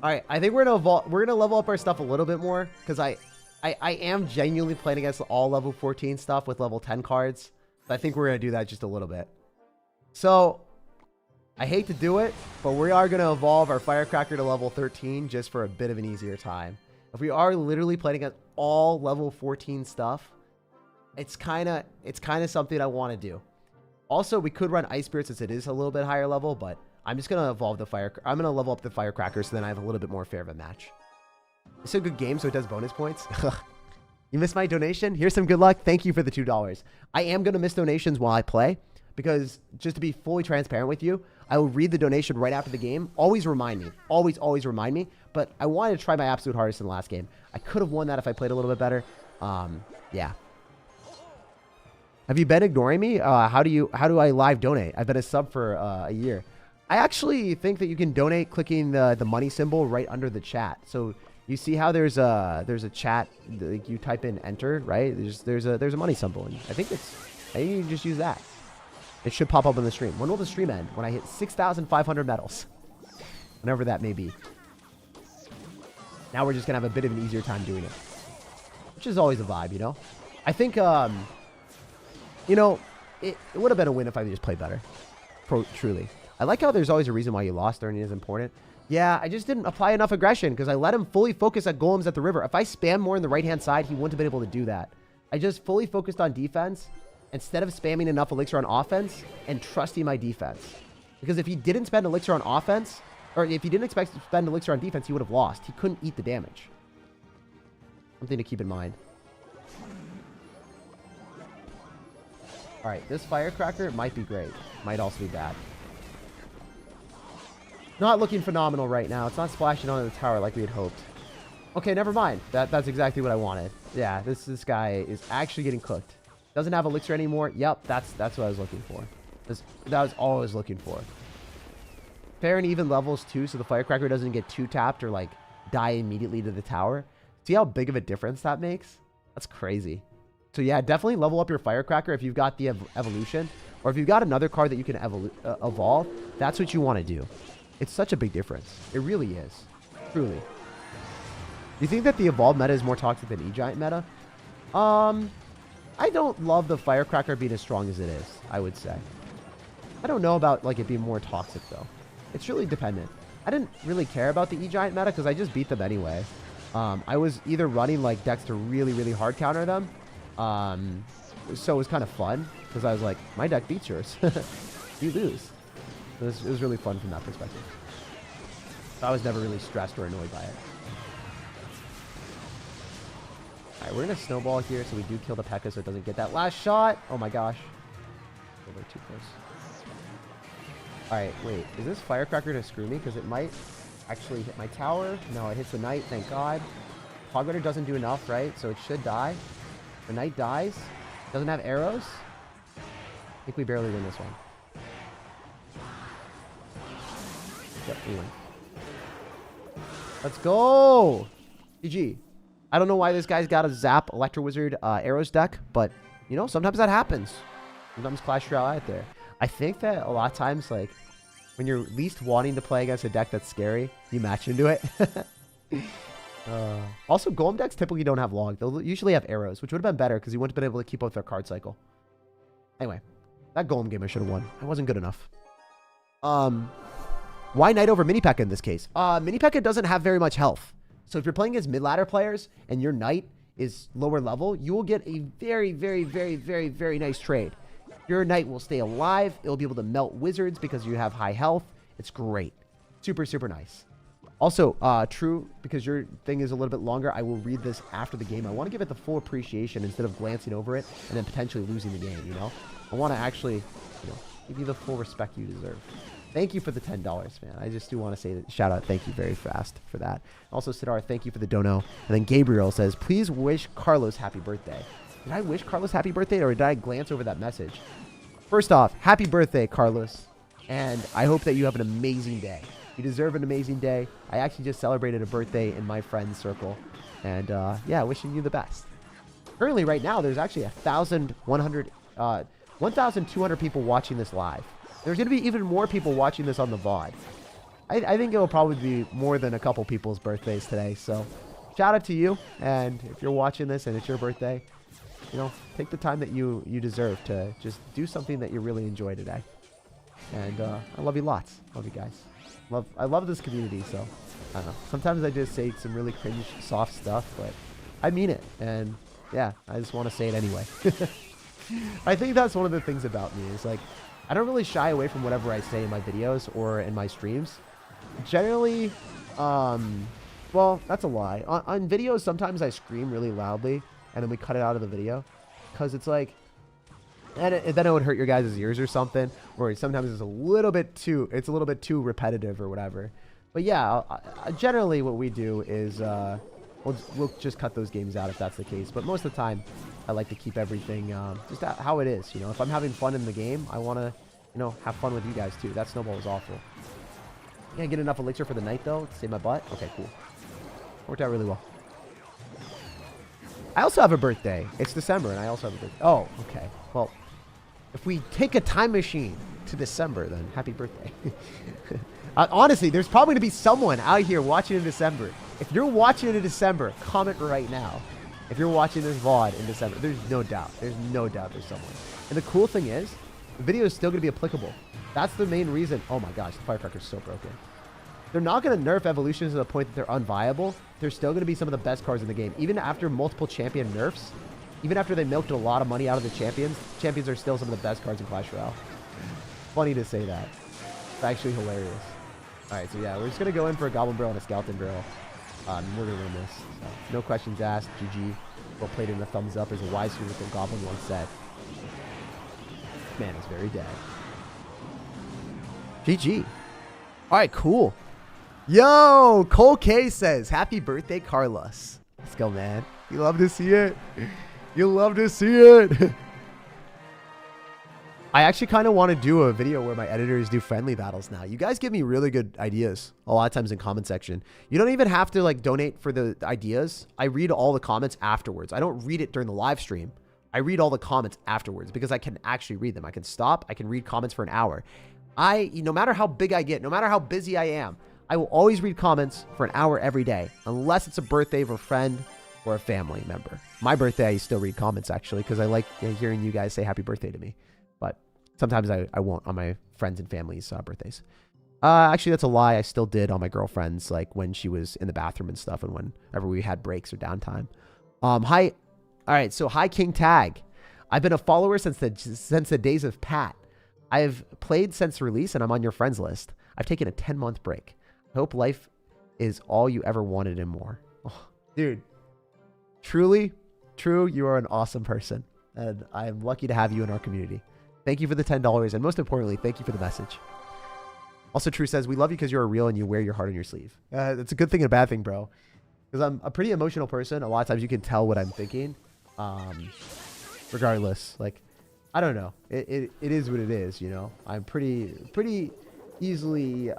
Speaker 1: All right, I think we're gonna level up our stuff a little bit more because I am genuinely playing against all level 14 stuff with level 10 cards. I think we're gonna do that just a little bit. So I hate to do it, but we are gonna evolve our Firecracker to level 13 just for a bit of an easier time. If we are literally playing against all level 14 stuff, it's kind of something I want to do. Also, we could run Ice Spirit since it is a little bit higher level, but I'm just going to evolve the I'm going to level up the Firecracker so then I have a little bit more fair of a match. It's a good game, so it does bonus points. You missed my donation? Here's some good luck. Thank you for the $2. I am going to miss donations while I play because just to be fully transparent with you, I will read the donation right after the game. Always remind me. Always remind me. But I wanted to try my absolute hardest in the last game. I could have won that if I played a little bit better. Yeah. Have you been ignoring me? How do I live donate? I've been a sub for a year. I actually think that you can donate clicking the money symbol right under the chat. So you see how there's a chat, like you type in enter, right? There's a money symbol, and I think you can just use that. It should pop up on the stream. When will the stream end? When I hit 6,500 medals, whenever that may be. Now we're just gonna have a bit of an easier time doing it, which is always a vibe, you know. I think you know, it would have been a win if I just played better. Truly. I like how there's always a reason why you lost. Learning is important. Yeah, I just didn't apply enough aggression because I let him fully focus at golems at the river. If I spam more on the right-hand side, he wouldn't have been able to do that. I just fully focused on defense instead of spamming enough elixir on offense and trusting my defense. Because if he didn't spend elixir on offense, or if he didn't expect to spend elixir on defense, he would have lost. He couldn't eat the damage. Something to keep in mind. All right, this firecracker might be great. Might also be bad. Not looking phenomenal right now. It's not splashing onto the tower like we had hoped. Okay, never mind. That's exactly what I wanted. Yeah, this guy is actually getting cooked. Doesn't have elixir anymore. Yep, that's what I was looking for. That was all I was looking for. Fair and even levels too, so the firecracker doesn't get too tapped or like die immediately to the tower. See how big of a difference that makes? That's crazy. So yeah, definitely level up your firecracker if you've got the evolution, or if you've got another card that you can evolve. That's what you want to do. It's such a big difference. It really is. Truly. Do you think that the evolved meta is more toxic than E-Giant meta? I don't love the firecracker being as strong as it is, I would say. I don't know about like it being more toxic though. It's really dependent. I didn't really care about the E-Giant meta because I just beat them anyway. I was either running like decks to really hard counter them. So it was kind of fun because I was like, my deck beats yours. You lose. It was really fun from that perspective. I was never really stressed or annoyed by it. All right, we're going to snowball here so we do kill the P.E.K.K.A so it doesn't get that last shot. Oh my gosh. Over too close. All right, wait. Is this firecracker to screw me? Because it might actually hit my tower. No, it hits the knight. Thank God. Hog Rider doesn't do enough, right? So it should die. The knight dies. Doesn't have arrows. I think we barely win this one. Yep, we win. Let's go! GG. I don't know why this guy's got a Zap Electro Wizard Arrows deck, but, you know, sometimes that happens. Sometimes Clash Royale out there. I think that a lot of times, like, when you're least wanting to play against a deck that's scary, you match into it. Also, Golem decks typically don't have log. They'll usually have arrows, which would have been better because you wouldn't have been able to keep up with their card cycle. Anyway, that Golem game I should have won. It wasn't good enough. Why Knight over Mini P.E.K.K.A in this case? Mini P.E.K.K.A doesn't have very much health. So if you're playing against mid-ladder players and your Knight is lower level, you will get a very nice trade. Your Knight will stay alive. It'll be able to melt wizards because you have high health. It's great. Super nice. Also, true, because your thing is a little bit longer, I will read this after the game. I want to give it the full appreciation instead of glancing over it and then potentially losing the game, you know? I want to actually, you know, give you the full respect you deserve. Thank you for the $10, man. I just do want to say that, shout out, thank you very fast for that. Also, Sidar, thank you for the dono. And then Gabriel says, please wish Carlos happy birthday. Did I wish Carlos happy birthday, or did I glance over that message? First off, happy birthday, Carlos. And I hope that you have an amazing day. You deserve an amazing day. I actually just celebrated a birthday in my friend's circle. And yeah, wishing you the best. Currently, right now, there's actually 1,200 people watching this live. There's going to be even more people watching this on the VOD. I think it will probably be more than a couple people's birthdays today. So shout out to you. And if you're watching this and it's your birthday, you know, take the time that you deserve to just do something that you really enjoy today. And I love you lots. Love you guys. I love this community. So I don't know. Sometimes I just say some really cringe, soft stuff, but I mean it. And yeah, I just want to say it anyway. I think that's one of the things about me is like, I don't really shy away from whatever I say in my videos or in my streams. Generally, well, that's a lie. On videos, sometimes I scream really loudly and then we cut it out of the video because it's like, and then it would hurt your guys' ears or something, or sometimes it's a little bit too repetitive or whatever. But yeah, generally what we do is we'll just cut those games out if that's the case. But most of the time, I like to keep everything just how it is. You know, if I'm having fun in the game, I want to, you know, have fun with you guys too. That snowball was awful. Can't get enough elixir for the night though to save my butt. Okay, cool. Worked out really well. I also have a birthday. It's December, and I also have a birthday. Oh, okay. Well, if we take a time machine to December, then happy birthday. Honestly, there's probably going to be someone out here watching in December. If you're watching it in December, comment right now. If you're watching this VOD in December, there's no doubt. There's no doubt there's someone. And the cool thing is, the video is still going to be applicable. That's the main reason. Oh my gosh, the firecracker is so broken. They're not going to nerf evolutions to the point that they're unviable. They're still going to be some of the best cards in the game. Even after multiple champion nerfs, even after they milked a lot of money out of the champions, champions are still some of the best cards in Clash Royale. Funny to say that. It's actually hilarious. Alright, so yeah, we're just going to go in for a goblin barrel and a skeleton barrel. We're going to win this. So, no questions asked. GG. Well played in a thumbs up as a wise with the goblin once said. Man is very dead. GG. Alright, cool. Yo, Cole K says, happy birthday, Carlos. Let's go, man. You love to see it. You love to see it. I actually kind of want to do a video where my editors do friendly battles now. You guys give me really good ideas a lot of times in comment section. You don't even have to like donate for the ideas. I read all the comments afterwards. I don't read it during the live stream. I read all the comments afterwards because I can actually read them. I can stop. I can read comments for an hour. No matter how big I get, no matter how busy I am, I will always read comments for an hour every day, unless it's a birthday of a friend or a family member. My birthday, I still read comments, actually, because I like hearing you guys say happy birthday to me. But sometimes I won't on my friends and family's birthdays. Actually, that's a lie. I still did on my girlfriend's, like when she was in the bathroom and stuff, and whenever we had breaks or downtime. Hi. All right, so hi, King Tag. I've been a follower since the days of Pat. I've played since release, and I'm on your friends list. I've taken a 10-month break. I hope life is all you ever wanted and more. Oh, dude, truly, true, you are an awesome person, and I'm lucky to have you in our community. Thank you for the $10, and most importantly, thank you for the message. Also, True says, we love you because you're real and you wear your heart on your sleeve. That's a good thing and a bad thing, bro. Because I'm a pretty emotional person. A lot of times you can tell what I'm thinking. Regardless, like, I don't know. It is what it is, you know. I'm pretty easily you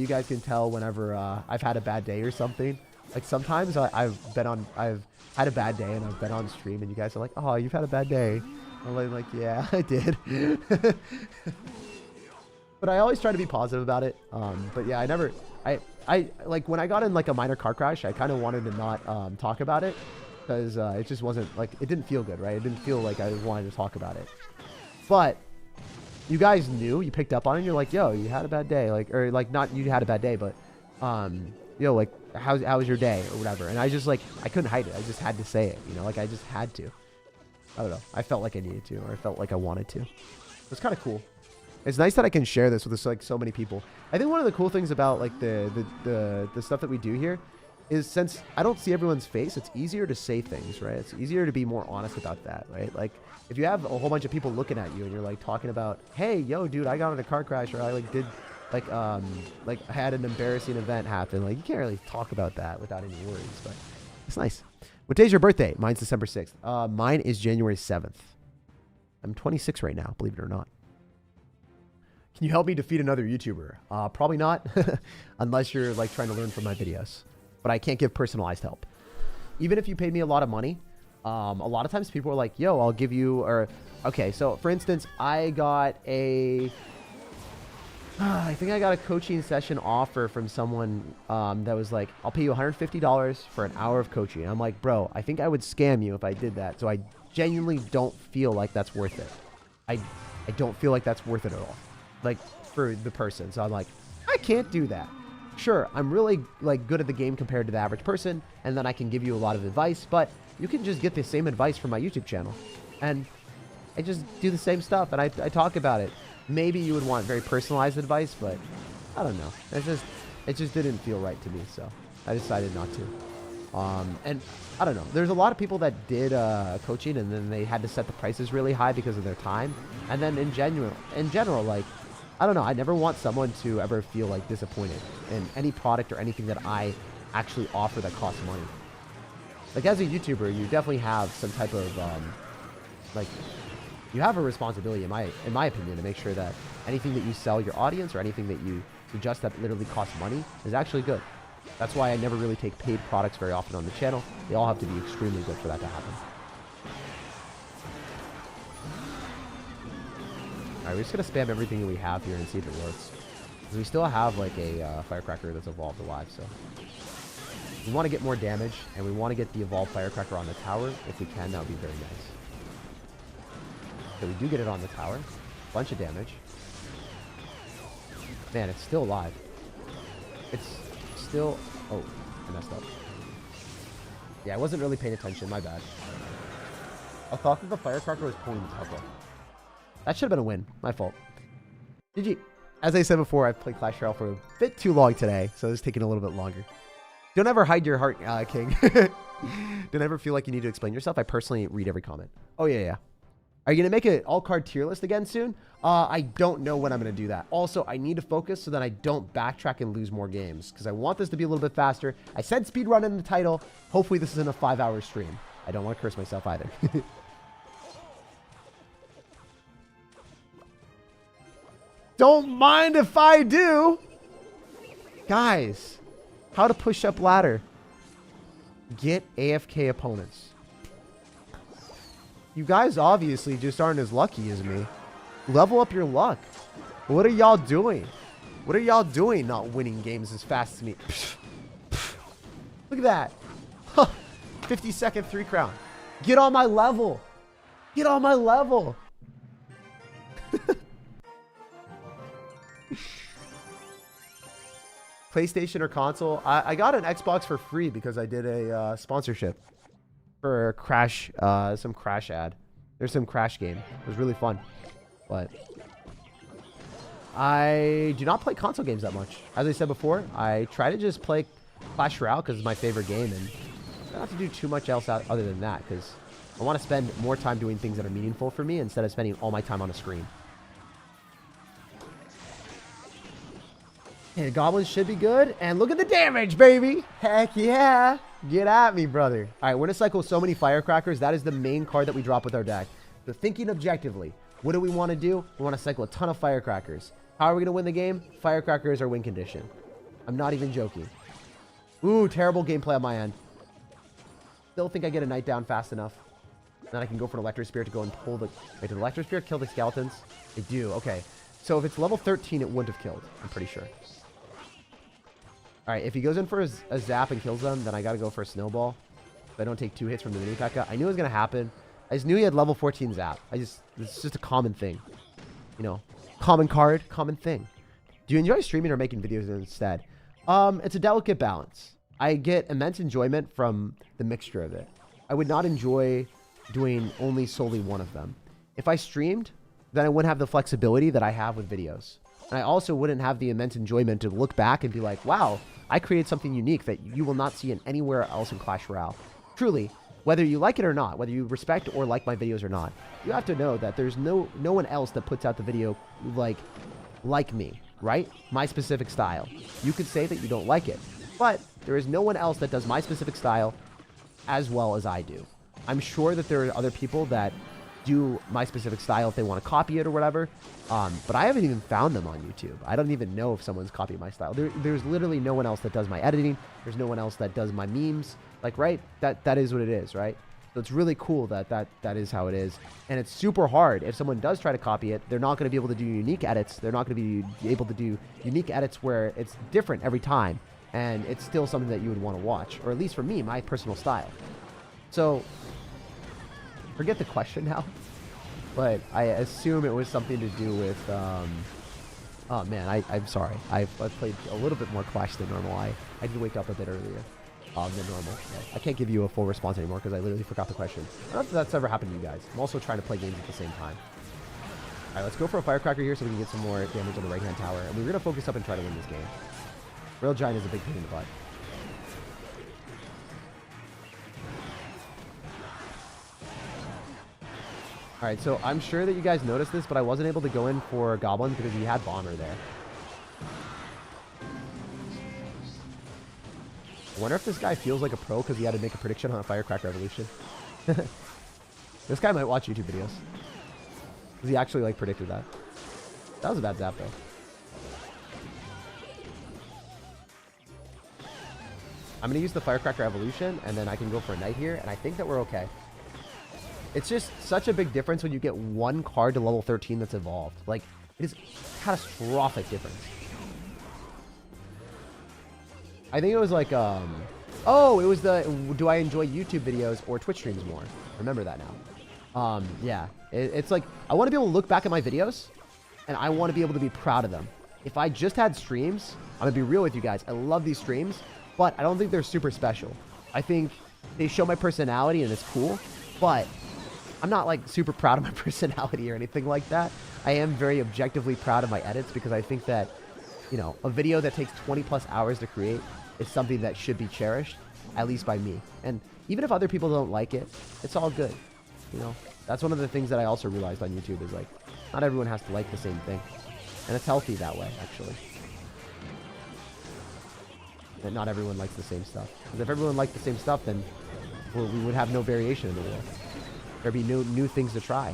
Speaker 1: guys can tell whenever I've had a bad day or something. Like sometimes I've had a bad day and I've been on stream and you guys are like, oh, you've had a bad day. I'm like, yeah, I did. But I always try to be positive about it. But yeah, I like when I got in like a minor car crash, I kind of wanted to not talk about it because it just wasn't like, it didn't feel good, right? It didn't feel like I wanted to talk about it. But you guys knew, you picked up on it, and you're like, yo, you had a bad day. Like, or like not you had a bad day, but you know, like how was your day or whatever. And I just like, I couldn't hide it. I just had to say it, you know, like I just had to. I don't know. I felt like I needed to, or I felt like I wanted to. It's kind of cool. It's nice that I can share this with like so many people. I think one of the cool things about like the stuff that we do here is since I don't see everyone's face, it's easier to say things, right? It's easier to be more honest about that, right? Like if you have a whole bunch of people looking at you and you're like talking about, hey, yo, dude, I got in a car crash, or I like did like had an embarrassing event happen. Like you can't really talk about that without any worries, but it's nice. What day's your birthday? Mine's December 6th. Mine is January 7th. I'm 26 right now, believe it or not. Can you help me defeat another YouTuber? Probably not, unless you're like trying to learn from my videos. But I can't give personalized help. Even if you paid me a lot of money, a lot of times people are like, yo, I'll give you, or, okay, so for instance, I got I think I got a coaching session offer from someone that was like, I'll pay you $150 for an hour of coaching. And I'm like, bro, I think I would scam you if I did that. So I genuinely don't feel like that's worth it. I don't feel like that's worth it at all. Like for the person. So I'm like, I can't do that. Sure, I'm really like good at the game compared to the average person, and then I can give you a lot of advice, but you can just get the same advice from my YouTube channel. And I just do the same stuff and I talk about it. Maybe you would want very personalized advice, but I don't know. It just didn't feel right to me, so I decided not to. And I don't know. There's a lot of people that did coaching, and then they had to set the prices really high because of their time. And then in general, like, I don't know. I never want someone to ever feel like disappointed in any product or anything that I actually offer that costs money. Like, as a YouTuber, you definitely have some type of like, you have a responsibility, in my opinion, to make sure that anything that you sell your audience or anything that you suggest that literally costs money is actually good. That's why I never really take paid products very often on the channel. They all have to be extremely good for that to happen. Alright, we're just going to spam everything that we have here and see if it works. Because we still have like a firecracker that's evolved alive, so. We want to get more damage, and we want to get the evolved firecracker on the tower. If we can, that would be very nice. So we do get it on the tower. Bunch of damage. Man, it's still alive. It's still... Oh, I messed up. Yeah, I wasn't really paying attention. My bad. I thought that the firecracker was pulling the tower. That should have been a win. My fault. GG. As I said before, I've played Clash Royale for a bit too long today, so it's taking a little bit longer. Don't ever hide your heart, King. Don't ever feel like you need to explain yourself. I personally read every comment. Oh, yeah. Are you going to make an all-card tier list again soon? I don't know when I'm going to do that. Also, I need to focus so that I don't backtrack and lose more games, because I want this to be a little bit faster. I said speedrun in the title. Hopefully, this isn't a 5-hour stream. I don't want to curse myself either. Don't mind if I do. Guys, how to push up ladder. Get AFK opponents. You guys obviously just aren't as lucky as me. Level up your luck. What are y'all doing? What are y'all doing not winning games as fast as me? Look at that. Huh. 50-second 3 crown. Get on my level. Get on my level. PlayStation or console? I got an Xbox for free because I did a sponsorship for Crash, some Crash ad. There's some Crash game. It was really fun. But I do not play console games that much. As I said before, I try to just play Clash Royale because it's my favorite game, and I don't have to do too much else other than that because I want to spend more time doing things that are meaningful for me instead of spending all my time on a screen. Okay, the goblins should be good. And look at the damage, baby. Heck yeah. Get at me, brother. All right, we're going to cycle so many firecrackers. That is the main card that we drop with our deck. So thinking objectively, what do we want to do? We want to cycle a ton of firecrackers. How are we going to win the game? Firecrackers are win condition. I'm not even joking. Ooh, terrible gameplay on my end. Still think I get a knight down fast enough. Then I can go for an electric spear to go and pull the... Wait, did the electric spear kill the skeletons? They do. Okay. So if it's level 13, it wouldn't have killed. I'm pretty sure. Alright, if he goes in for a zap and kills them, then I gotta go for a snowball. If I don't take 2 hits from the mini P.E.K.K.A. I knew it was gonna happen. I just knew he had level 14 zap. It's just a common thing. You know, common card, common thing. Do you enjoy streaming or making videos instead? It's a delicate balance. I get immense enjoyment from the mixture of it. I would not enjoy doing only solely one of them. If I streamed, then I wouldn't have the flexibility that I have with videos. And I also wouldn't have the immense enjoyment to look back and be like, wow, I created something unique that you will not see in anywhere else in Clash Royale. Truly, whether you like it or not, whether you respect or like my videos or not, you have to know that there's no one else that puts out the video like me, right? My specific style. You could say that you don't like it, but there is no one else that does my specific style as well as I do. I'm sure that there are other people that do my specific style if they want to copy it or whatever, but I haven't even found them on YouTube. I don't even know if someone's copying my style. There's literally no one else that does my editing. There's no one else that does my memes. Like, right? That is what it is, right? So it's really cool that is how it is. And it's super hard. If someone does try to copy it, they're not going to be able to do unique edits. They're not going to be able to do unique edits where it's different every time. And it's still something that you would want to watch. Or at least for me, my personal style. So, forget the question now. But I assume it was something to do with... oh, man, I'm sorry. I've played a little bit more Clash than normal. I did wake up a bit earlier than normal. I can't give you a full response anymore because I literally forgot the question. I don't know if that's ever happened to you guys. I'm also trying to play games at the same time. All right, let's go for a firecracker here so we can get some more damage on the right-hand tower. And we're going to focus up and try to win this game. Royal Giant is a big pain in the butt. All right, so I'm sure that you guys noticed this, but I wasn't able to go in for Goblin because he had Bomber there. I wonder if this guy feels like a pro because he had to make a prediction on a Firecracker evolution. This guy might watch YouTube videos. Because he actually, like, predicted that. That was a bad zap, though. I'm going to use the Firecracker evolution, and then I can go for a Knight here, and I think that we're okay. It's just such a big difference when you get one card to level 13 that's evolved. Like, it is catastrophic difference. I think it was like, oh, it was the, do I enjoy YouTube videos or Twitch streams more? Remember that now. Yeah. It's like, I want to be able to look back at my videos, and I want to be able to be proud of them. If I just had streams, I'm going to be real with you guys. I love these streams, but I don't think they're super special. I think they show my personality, and it's cool, but I'm not like super proud of my personality or anything like that. I am very objectively proud of my edits because I think that, you know, a video that takes 20 plus hours to create is something that should be cherished, at least by me. And even if other people don't like it, it's all good. You know, that's one of the things that I also realized on YouTube is like, not everyone has to like the same thing. And it's healthy that way, actually. That not everyone likes the same stuff. Because if everyone liked the same stuff, then we would have no variation in the world. There'd be no new things to try.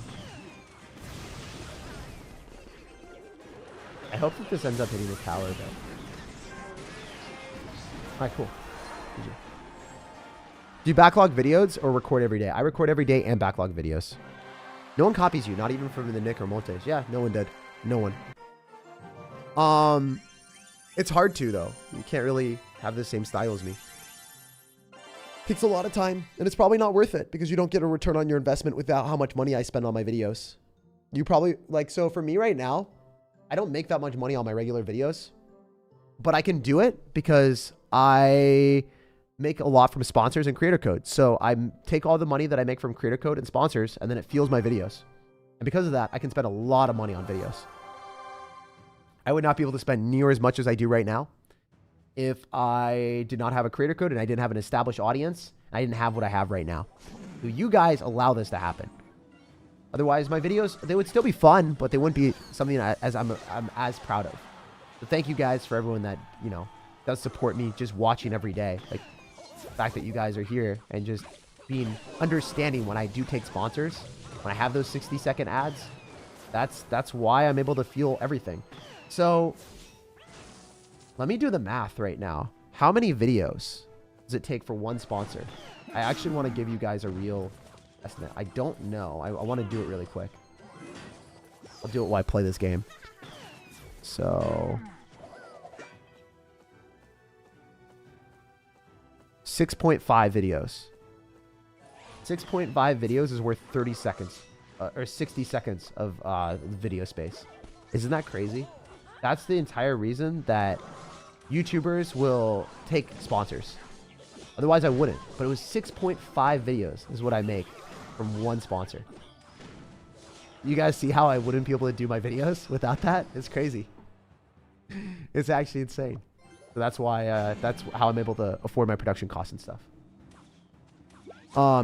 Speaker 1: I hope that this ends up hitting the tower, though. Alright, cool. GG. Do you backlog videos or record every day? I record every day and backlog videos. No one copies you, not even from the Nick or Montes. Yeah, no one did. No one. It's hard to, though. You can't really have the same style as me. Takes a lot of time, and it's probably not worth it because you don't get a return on your investment without how much money I spend on my videos. You probably, like, so for me right now, I don't make that much money on my regular videos, but I can do it because I make a lot from sponsors and creator code. So I take all the money that I make from creator code and sponsors, and then it fuels my videos. And because of that, I can spend a lot of money on videos. I would not be able to spend near as much as I do right now if I did not have a creator code and I didn't have an established audience. I didn't have what I have right now. So you guys allow this to happen. Otherwise, my videos, they would still be fun, but they wouldn't be something I'm as proud of. So thank you guys for everyone that, you know, does support me just watching every day. Like, the fact that you guys are here and just being understanding when I do take sponsors, when I have those 60-second ads, that's why I'm able to fuel everything. So let me do the math right now. How many videos does it take for one sponsor? I actually want to give you guys a real estimate. I don't know. I want to do it really quick. I'll do it while I play this game. So 6.5 videos. 6.5 videos is worth 30 seconds or 60 seconds of video space. Isn't that crazy? That's the entire reason that YouTubers will take sponsors. Otherwise, I wouldn't. But it was 6.5 videos is what I make from one sponsor. You guys see how I wouldn't be able to do my videos without that? It's crazy. It's actually insane. So that's why, that's how I'm able to afford my production costs and stuff.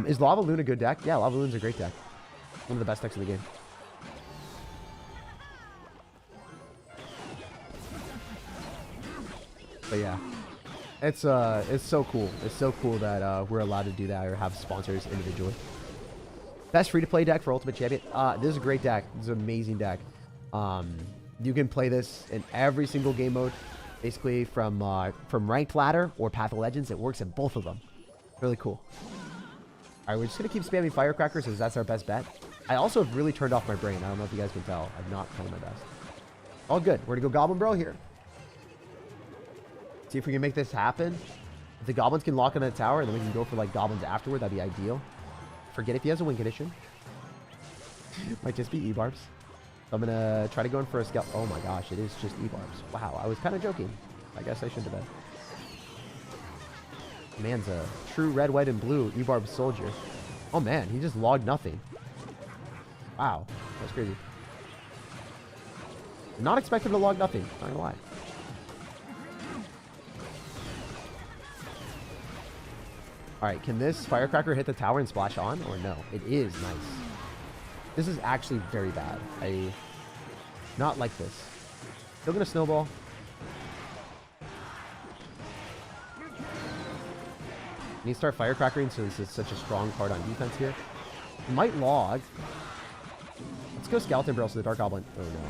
Speaker 1: Is Lava Loon a good deck? Yeah, Lava Loon's a great deck. One of the best decks in the game. But yeah, it's so cool. It's so cool that we're allowed to do that or have sponsors individually. Best free-to-play deck for Ultimate Champion. This is a great deck. This is an amazing deck. You can play this in every single game mode, basically from Ranked Ladder or Path of Legends. It works in both of them. Really cool. All right, we're just gonna keep spamming firecrackers because that's our best bet. I also have really turned off my brain. I don't know if you guys can tell. I'm not trying my best. All good. We're gonna go Goblin Bro here. See if we can make this happen. If the goblins can lock in a tower, then we can go for like goblins afterward. That'd be ideal. Forget if he has a win condition. Might just be E-barbs. So I'm gonna try to go in for a scalp. Oh my gosh, it is just E-barbs. Wow, I was kind of joking. I guess I shouldn't have been. Man's a true red, white, and blue E-barb soldier. Oh man, he just logged nothing. Wow, that's crazy. Not expecting to log nothing. Not gonna lie. All right, can this firecracker hit the tower and splash on or no? It is nice. This is actually very bad. I not like this. Still gonna snowball. Need to start firecrackering, so this is such a strong card on defense here. Might log. Let's go skeleton barrel so the dark goblin. Oh no.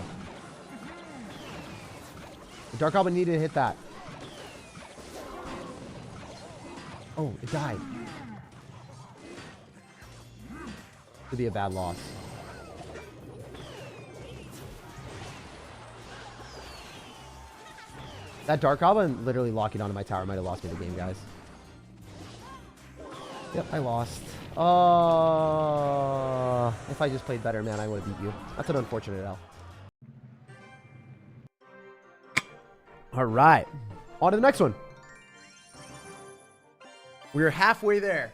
Speaker 1: The dark goblin needed to hit that. Oh, it died. Could be a bad loss. That dark goblin literally locking onto my tower might have lost me the game, guys. Yep, I lost. If I just played better, man, I would have beat you. That's an unfortunate L. All right. On to the next one. We're halfway there.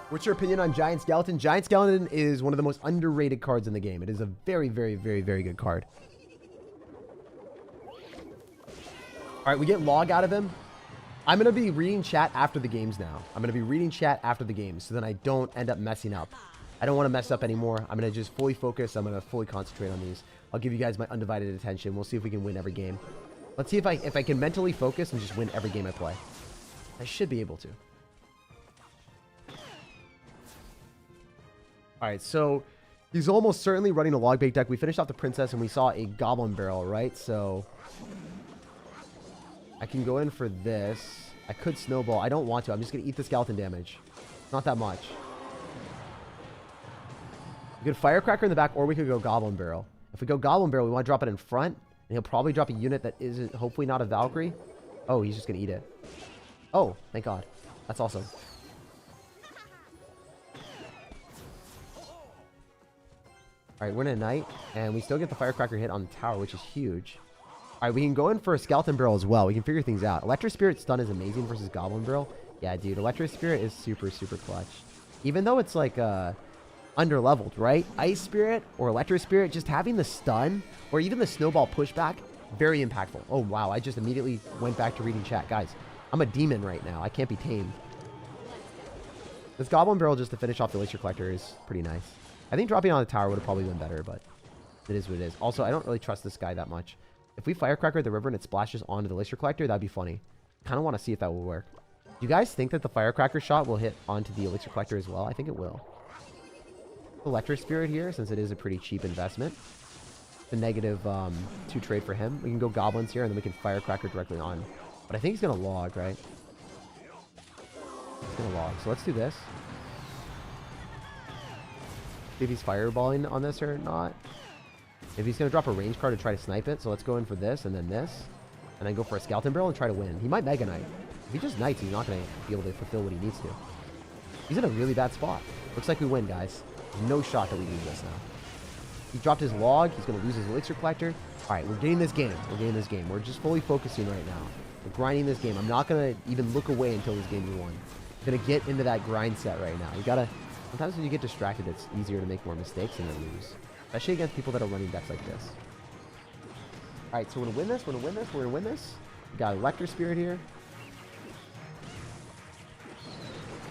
Speaker 1: What's your opinion on Giant Skeleton? Giant Skeleton is one of the most underrated cards in the game. It is a very, very, very, very good card. All right, we get log out of him. I'm going to be reading chat after the games now. I'm going to be reading chat after the games so then I don't end up messing up. I don't want to mess up anymore. I'm going to just fully focus. I'm going to fully concentrate on these. I'll give you guys my undivided attention. We'll see if we can win every game. Let's see if I can mentally focus and just win every game I play. I should be able to. All right, so he's almost certainly running a log bait deck. We finished off the princess and we saw a goblin barrel, right? So I can go in for this. I could snowball. I don't want to. I'm just going to eat the skeleton damage. Not that much. We could firecracker in the back, or we could go goblin barrel. If we go goblin barrel, we want to drop it in front. And he'll probably drop a unit that isn't, hopefully not a Valkyrie. Oh, he's just going to eat it. Oh, thank God. That's awesome. All right, we're in a knight, and we still get the firecracker hit on the tower, which is huge. All right, we can go in for a skeleton barrel as well. We can figure things out. Electric Spirit stun is amazing versus goblin barrel. Yeah, dude, Electric Spirit is super, super clutch. Even though it's like under-leveled, right? Ice Spirit or Electric Spirit, just having the stun or even the snowball pushback, very impactful. Oh, wow, I just immediately went back to reading chat. Guys, I'm a demon right now. I can't be tamed. This goblin barrel just to finish off the Elixir Collector is pretty nice. I think dropping on the tower would have probably been better, but it is what it is. Also, I don't really trust this guy that much. If we firecracker at the river and it splashes onto the Elixir Collector, that'd be funny. Kind of want to see if that will work. Do you guys think that the firecracker shot will hit onto the Elixir Collector as well? I think it will. Electric Spirit here, since it is a pretty cheap investment. The negative 2 trade for him. We can go goblins here, and then we can firecracker directly on. But I think he's going to log, right? He's going to log. So let's do this. See if he's fireballing on this or not. If he's going to drop a range card to try to snipe it, so let's go in for this and then this. And then go for a skeleton barrel and try to win. He might Mega Knight. If he just knights, he's not going to be able to fulfill what he needs to. He's in a really bad spot. Looks like we win, guys. There's no shot that we lose this now. He dropped his log. He's going to lose his Elixir Collector. All right, we're getting this game. We're getting this game. We're just fully focusing right now. We're grinding this game. I'm not going to even look away until this game is won. I'm going to get into that grind set right now. You got to... Sometimes when you get distracted, it's easier to make more mistakes and then lose. Especially against people that are running decks like this. Alright, so we're going to win this. We're going to win this. We're going to win this. We got Electric Spirit here.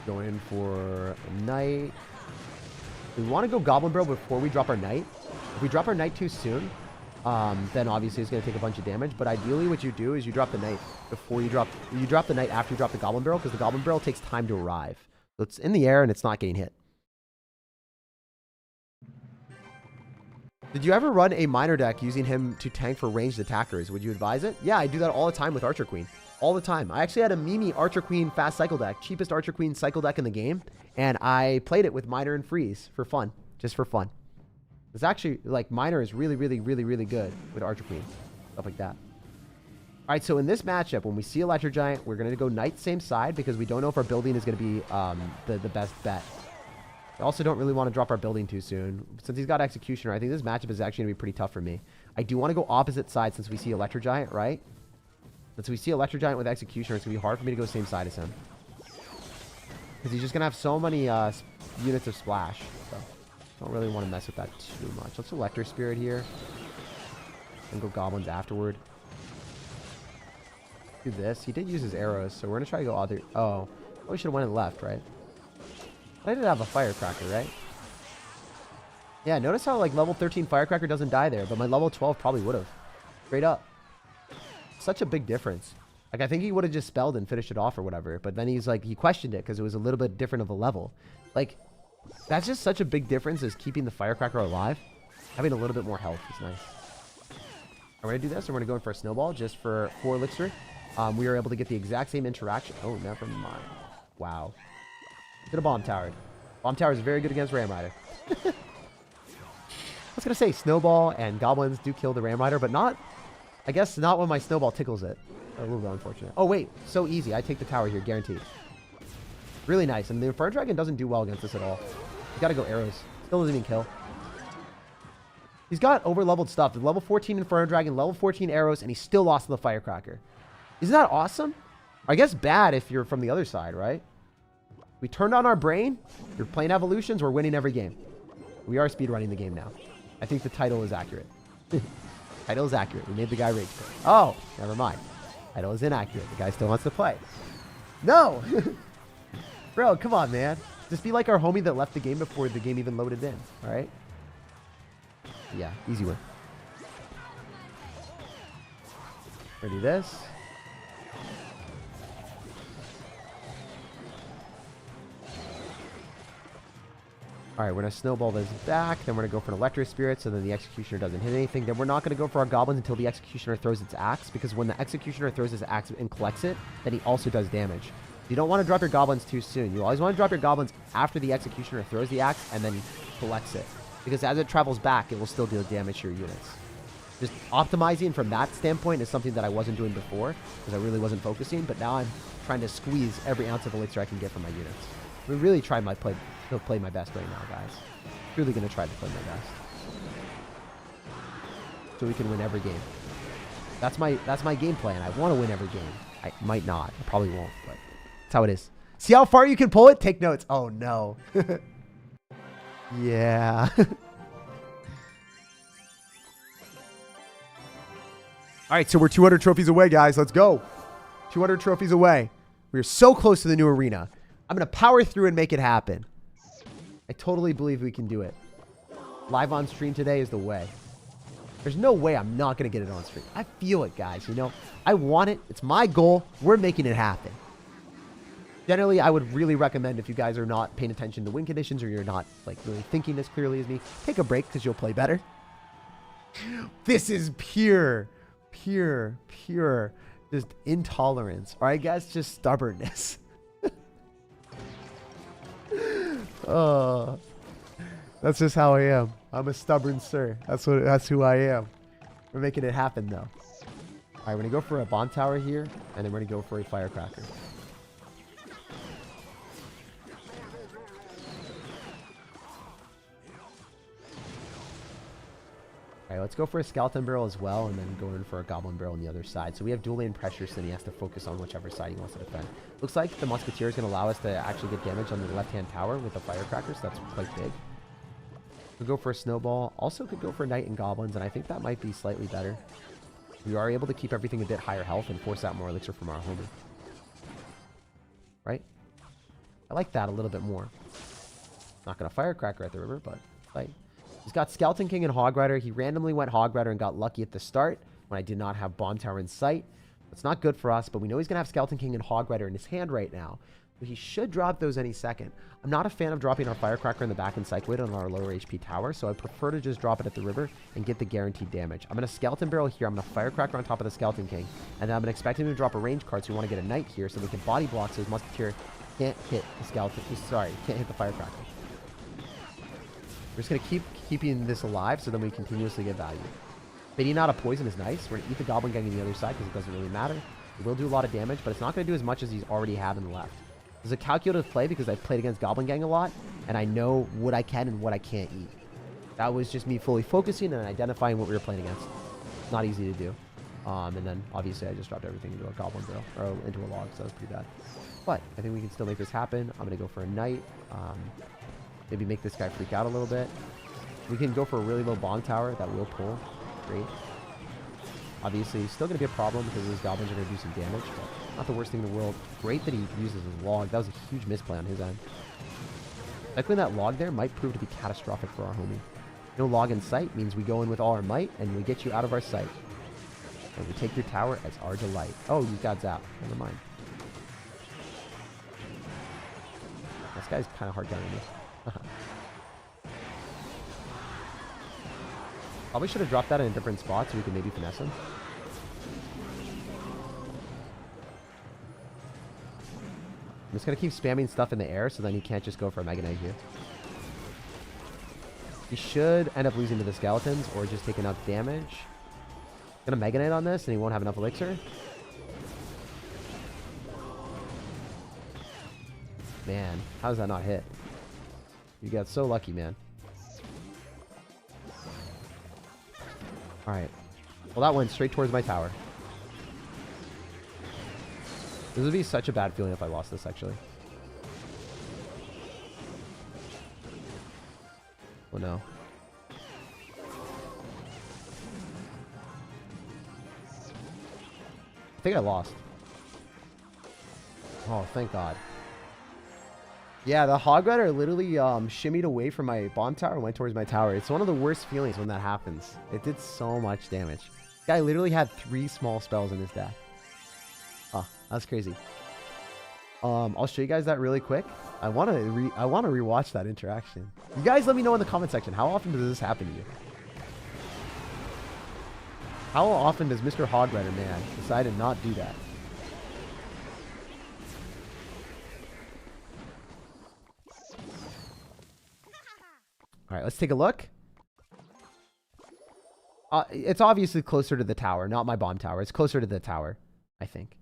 Speaker 1: Going in for a Knight. We want to go Goblin Barrel before we drop our Knight. If we drop our Knight too soon, then obviously it's going to take a bunch of damage. But ideally what you do is you drop the Knight before you drop... You drop the Knight after you drop the Goblin Barrel, because the Goblin Barrel takes time to arrive. So it's in the air and it's not getting hit. Did you ever run a miner deck using him to tank for ranged attackers? Would you advise it? Yeah, I do that all the time with Archer Queen. All the time. I actually had a Mimi Archer Queen fast cycle deck. Cheapest Archer Queen cycle deck in the game. And I played it with miner and freeze for fun. Just for fun. It's actually, like, miner is really, really, really, really good with Archer Queen. Stuff like that. Alright, so in this matchup, when we see Electro Giant, we're going to go Knight same side because we don't know if our building is going to be the best bet. I also don't really want to drop our building too soon. Since he's got Executioner, I think this matchup is actually going to be pretty tough for me. I do want to go opposite side since we see Electro Giant, right? Since we see Electro Giant with Executioner, it's going to be hard for me to go same side as him. Because he's just going to have so many units of splash. So don't really want to mess with that too much. Let's Electro Spirit here. And go Goblins afterward. Do this. He did use his arrows, so we're going to try to go other... Oh, we should have went and left, right? I did have a firecracker, right? Yeah, notice how like level 13 firecracker doesn't die there, but my level 12 probably would have. Straight up. Such a big difference. Like, I think he would have just spelled and finished it off or whatever, but then he's like, he questioned it because it was a little bit different of a level. Like, that's just such a big difference as keeping the firecracker alive. Having a little bit more health is nice. We're going to do this. We're going to go in for a snowball just for 4 elixir. We were able to get the exact same interaction. Oh, never mind. Wow. Get a bomb tower. Bomb tower is very good against Ram Rider. I was going to say snowball and goblins do kill the Ram Rider, but not, I guess not when my snowball tickles it. A little bit unfortunate. Oh, wait. So easy. I take the tower here. Guaranteed. Really nice. And the Inferno Dragon doesn't do well against this at all. You got to go arrows. Still doesn't even kill. He's got over-leveled stuff. The level 14 Inferno Dragon, level 14 arrows, and he still lost to the Firecracker. Isn't that awesome? I guess bad if you're from the other side, right? We turned on our brain. You're playing evolutions. We're winning every game. We are speedrunning the game now. I think the title is accurate. Title is accurate. We made the guy rage quit. Oh, never mind. Title is inaccurate. The guy still wants to play. No! Bro, come on, man. Just be like our homie that left the game before the game even loaded in, all right? Yeah, easy win. We're gonna do this. All right, we're going to snowball this back. Then we're going to go for an Electro Spirit so then the Executioner doesn't hit anything. Then we're not going to go for our Goblins until the Executioner throws its axe, because when the Executioner throws his axe and collects it, then he also does damage. You don't want to drop your Goblins too soon. You always want to drop your Goblins after the Executioner throws the axe and then collects it, because as it travels back, it will still deal damage to your units. Just optimizing from that standpoint is something that I wasn't doing before because I really wasn't focusing, but now I'm trying to squeeze every ounce of elixir I can get from my units. I'm really trying to play my best right now, guys. Really going to try to play my best, so we can win every game. That's my game plan. I want to win every game. I might not. I probably won't, but that's how it is. See how far you can pull it? Take notes. Oh, no. Yeah. All right, so we're 200 trophies away, guys. Let's go. 200 trophies away. We're so close to the new arena. I'm going to power through and make it happen. I totally believe we can do it. Live on stream today is the way. There's no way I'm not going to get it on stream. I feel it, guys. You know, I want it. It's my goal. We're making it happen. Generally, I would really recommend, if you guys are not paying attention to win conditions or you're not like really thinking as clearly as me, take a break because you'll play better. This is pure just intolerance. All right, guys, just stubbornness. Oh, that's just how I am. I'm a stubborn sir. That's who I am. We're making it happen though. All right, we're gonna go for a bomb tower here, and then we're gonna go for a firecracker. All right, let's go for a skeleton barrel as well, and then go in for a goblin barrel on the other side. So we have dual lane pressure, so then he has to focus on whichever side he wants to defend. Looks like the musketeer is going to allow us to actually get damage on the left-hand tower with the firecracker, so that's quite big. We'll go for a snowball. Also could go for knight and goblins, and I think that might be slightly better. We are able to keep everything a bit higher health and force out more elixir from our homie. Right? I like that a little bit more. Not going to firecracker at the river, but like... He's got Skeleton King and Hog Rider. He randomly went Hog Rider and got lucky at the start when I did not have Bomb Tower in sight. It's not good for us, but we know he's going to have Skeleton King and Hog Rider in his hand right now. But he should drop those any second. I'm not a fan of dropping our Firecracker in the back and Cycloid on our lower HP tower, so I prefer to just drop it at the river and get the guaranteed damage. I'm going to Skeleton Barrel here. I'm going to Firecracker on top of the Skeleton King. And then I'm going to expect him to drop a range card, so we want to get a Knight here so we can body block so his Musketeer can't hit the Skeleton. Sorry, can't hit the Firecracker. We're just going to keep keeping this alive so then we continuously get value. Baiting out a poison is nice. We're going to eat the Goblin Gang on the other side because it doesn't really matter. It will do a lot of damage, but it's not going to do as much as he's already had in the left. This is a calculated play because I've played against Goblin Gang a lot, and I know what I can and what I can't eat. That was just me fully focusing and identifying what we were playing against. Not easy to do. And then, obviously, I just dropped everything into a Goblin Barrel, or into a log, so that was pretty bad. But I think we can still make this happen. I'm going to go for a Knight. Maybe make this guy freak out a little bit. We can go for a really low bomb tower that will pull. Great. Obviously, it's still going to be a problem because these goblins are going to do some damage, but not the worst thing in the world. Great that he uses his log. That was a huge misplay on his end. Cycling that log there might prove to be catastrophic for our homie. No log in sight means we go in with all our might and we get you out of our sight. And we take your tower as our delight. Oh, you got zapped. Never mind. This guy's kind of hard gunning me. Probably should have dropped that in a different spot so we could maybe finesse him. I'm just going to keep spamming stuff in the air so then he can't just go for a Mega Knight here. He should end up losing to the skeletons or just taking out damage. Gonna Mega Knight on this and he won't have enough elixir. Man, how does that not hit? You got so lucky, man. Alright. Well, that went straight towards my tower. This would be such a bad feeling if I lost this, actually. Oh, no. I think I lost. Oh, thank God. Yeah, the Hog Rider literally shimmied away from my bomb tower and went towards my tower. It's one of the worst feelings when that happens. It did so much damage. The guy literally had 3 small spells in his deck. Oh, that's crazy. I'll show you guys that really quick. I want to rewatch that interaction. You guys let me know in the comment section, how often does this happen to you? How often does Mr. Hog Rider man decide to not do that? All right, let's take a look. It's obviously closer to the tower, not my bomb tower. It's closer to the tower, I think.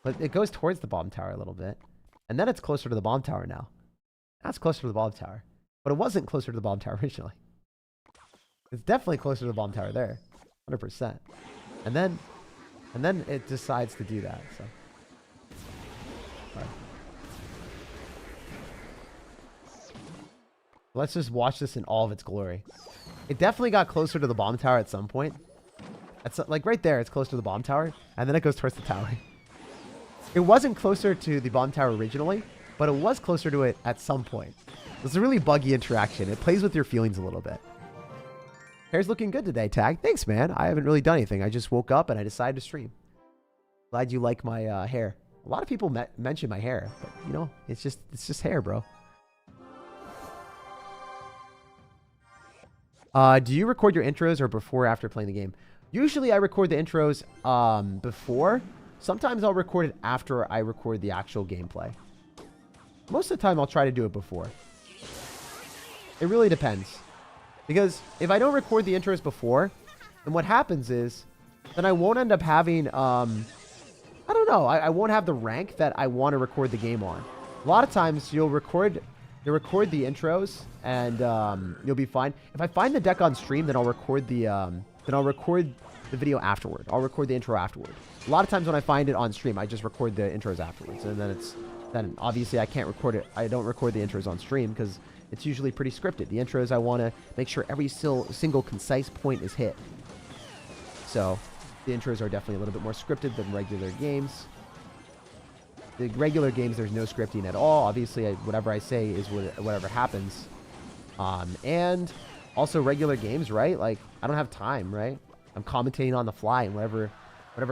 Speaker 1: But it goes towards the bomb tower a little bit. And then it's closer to the bomb tower now. That's closer to the bomb tower. But it wasn't closer to the bomb tower originally. It's definitely closer to the bomb tower there. 100%. And then it decides to do that. So. All right. Let's just watch this in all of its glory. It definitely got closer to the bomb tower at some point. It's like right there, it's close to the bomb tower, and then it goes towards the tower. It wasn't closer to the bomb tower originally, but it was closer to it at some point. It's a really buggy interaction. It plays with your feelings a little bit. Hair's looking good today, Tag. Thanks, man. I haven't really done anything. I just woke up and I decided to stream. Glad you like my hair. A lot of people mention my hair, but you know, it's just hair, bro. Do you record your intros or before or after playing the game? Usually I record the intros before. Sometimes I'll record it after I record the actual gameplay. Most of the time I'll try to do it before. It really depends. Because if I don't record the intros before, then what happens is, then I won't end up having, I don't know, I won't have the rank that I want to record the game on. A lot of times you'll record the intros and you'll be fine. If I find the deck on stream, then I'll record the video afterward. I'll record the intro afterward. A lot of times when I find it on stream, I just record the intros afterwards, and then obviously I can't record it. I don't record the intros on stream because it's usually pretty scripted. The intros, I want to make sure every single concise point is hit. So the intros are definitely a little bit more scripted than regular games. The regular games, there's no scripting at all. Obviously, whatever I say is whatever happens. And also regular games, right? Like, I don't have time, right? I'm commentating on the fly, and whatever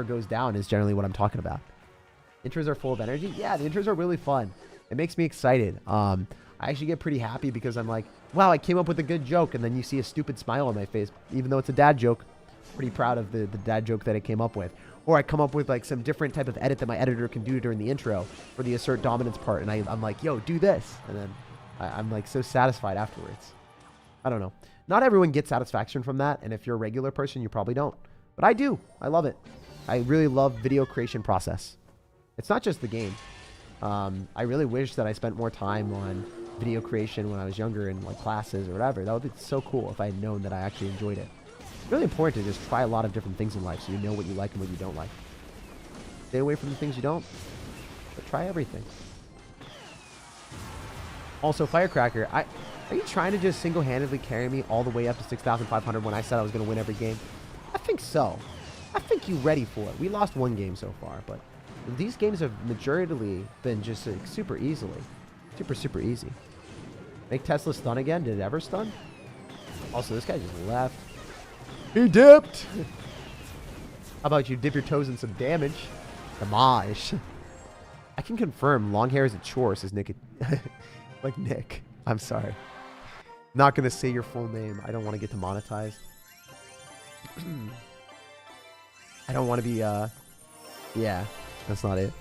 Speaker 1: goes down is generally what I'm talking about. Intros are full of energy. Yeah, the intros are really fun. It makes me excited. I actually get pretty happy because I'm like, wow, I came up with a good joke, and then you see a stupid smile on my face, even though it's a dad joke. Pretty proud of the dad joke that I came up with. Or I come up with like some different type of edit that my editor can do during the intro for the assert dominance part, and I'm like, yo, do this, and then I'm like so satisfied afterwards. I don't know. Not everyone gets satisfaction from that, and if you're a regular person, you probably don't. But I do. I love it. I really love video creation process. It's not just the game. I really wish that I spent more time on video creation when I was younger in like classes or whatever. That would be so cool if I had known that I actually enjoyed it. It's really important to just try a lot of different things in life so you know what you like and what you don't like. Stay away from the things you don't, but try everything. Also, Firecracker, are you trying to just single-handedly carry me all the way up to 6,500 when I said I was going to win every game? I think so. I think you're ready for it. We lost one game so far, but these games have majorly been just like, super easily. Super easy. Make Tesla stun again? Did it ever stun? Also, this guy just left. He dipped. How about you dip your toes in some damage? Damage. I can confirm long hair is a chore, says Nick. Like Nick. I'm sorry. Not going to say your full name. I don't want to get demonetized. I don't want to be, yeah, that's not it.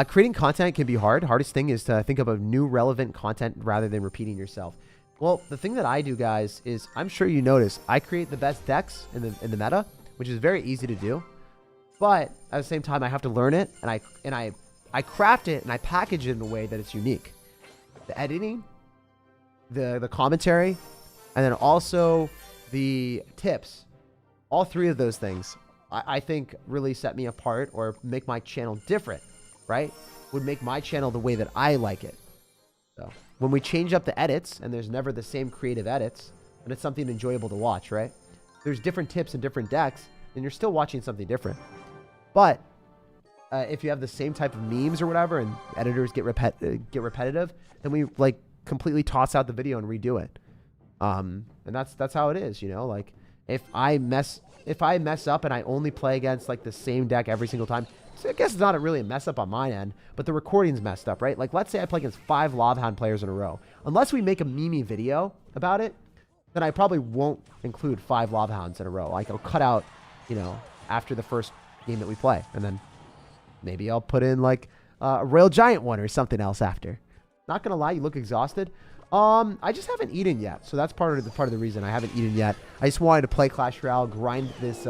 Speaker 1: Creating content can be hard. Hardest thing is to think of a new relevant content rather than repeating yourself. Well, the thing that I do, guys, is I'm sure you notice I create the best decks in the meta, which is very easy to do. But at the same time, I have to learn it, and I craft it and I package it in a way that it's unique. The editing, the commentary, and then also the tips. All three of those things, I think, really set me apart or make my channel different, right? Would make my channel the way that I like it. So when we change up the edits, and there's never the same creative edits, and it's something enjoyable to watch, right? There's different tips and different decks, and you're still watching something different. But if you have the same type of memes or whatever, and editors get repetitive, then we like completely toss out the video and redo it. And that's how it is, you know. Like if I mess up and I only play against like the same deck every single time, so I guess it's not really a mess up on my end, but the recording's messed up, right? Like let's say I play against 5 Lobhound players in a row. Unless we make a meme video about it, then I probably won't include 5 Lobhounds in a row. Like I'll cut out, you know, after the first game that we play, and then maybe I'll put in like a Royal Giant one or something else after. Not gonna lie, you look exhausted. I just haven't eaten yet, so that's part of the reason I haven't eaten yet. I just wanted to play Clash Royale, grind this,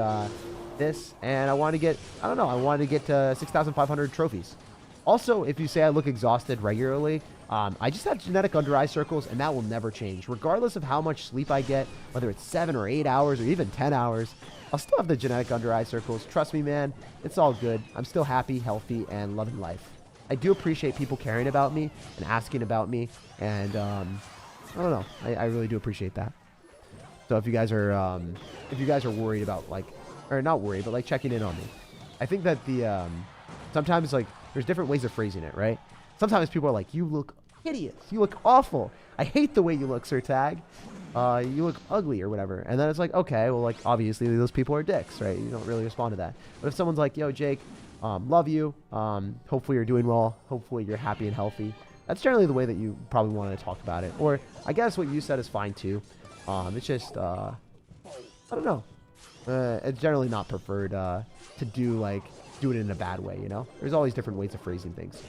Speaker 1: and I wanted to get, I don't know, I wanted to get to 6,500 trophies. Also, if you say I look exhausted regularly, I just have genetic under eye circles, and that will never change. Regardless of how much sleep I get, whether it's 7 or 8 hours or even 10 hours, I'll still have the genetic under eye circles. Trust me, man, it's all good. I'm still happy, healthy, and loving life. I do appreciate people caring about me and asking about me, and I don't know, I really do appreciate that. So if you guys are worried about, like, or not worried, but like checking in on me, I think that the sometimes like there's different ways of phrasing it, right? Sometimes people are like, you look hideous, you look awful, I hate the way you look, SirTag, you look ugly or whatever. And then it's like, okay, well, like obviously those people are dicks, right? You don't really respond to that. But if someone's like, yo, Jake, love you, hopefully you're doing well, hopefully you're happy and healthy, that's generally the way that you probably want to talk about it. Or I guess what you said is fine too. It's just I don't know, it's generally not preferred to do it in a bad way, you know. There's always different ways of phrasing things.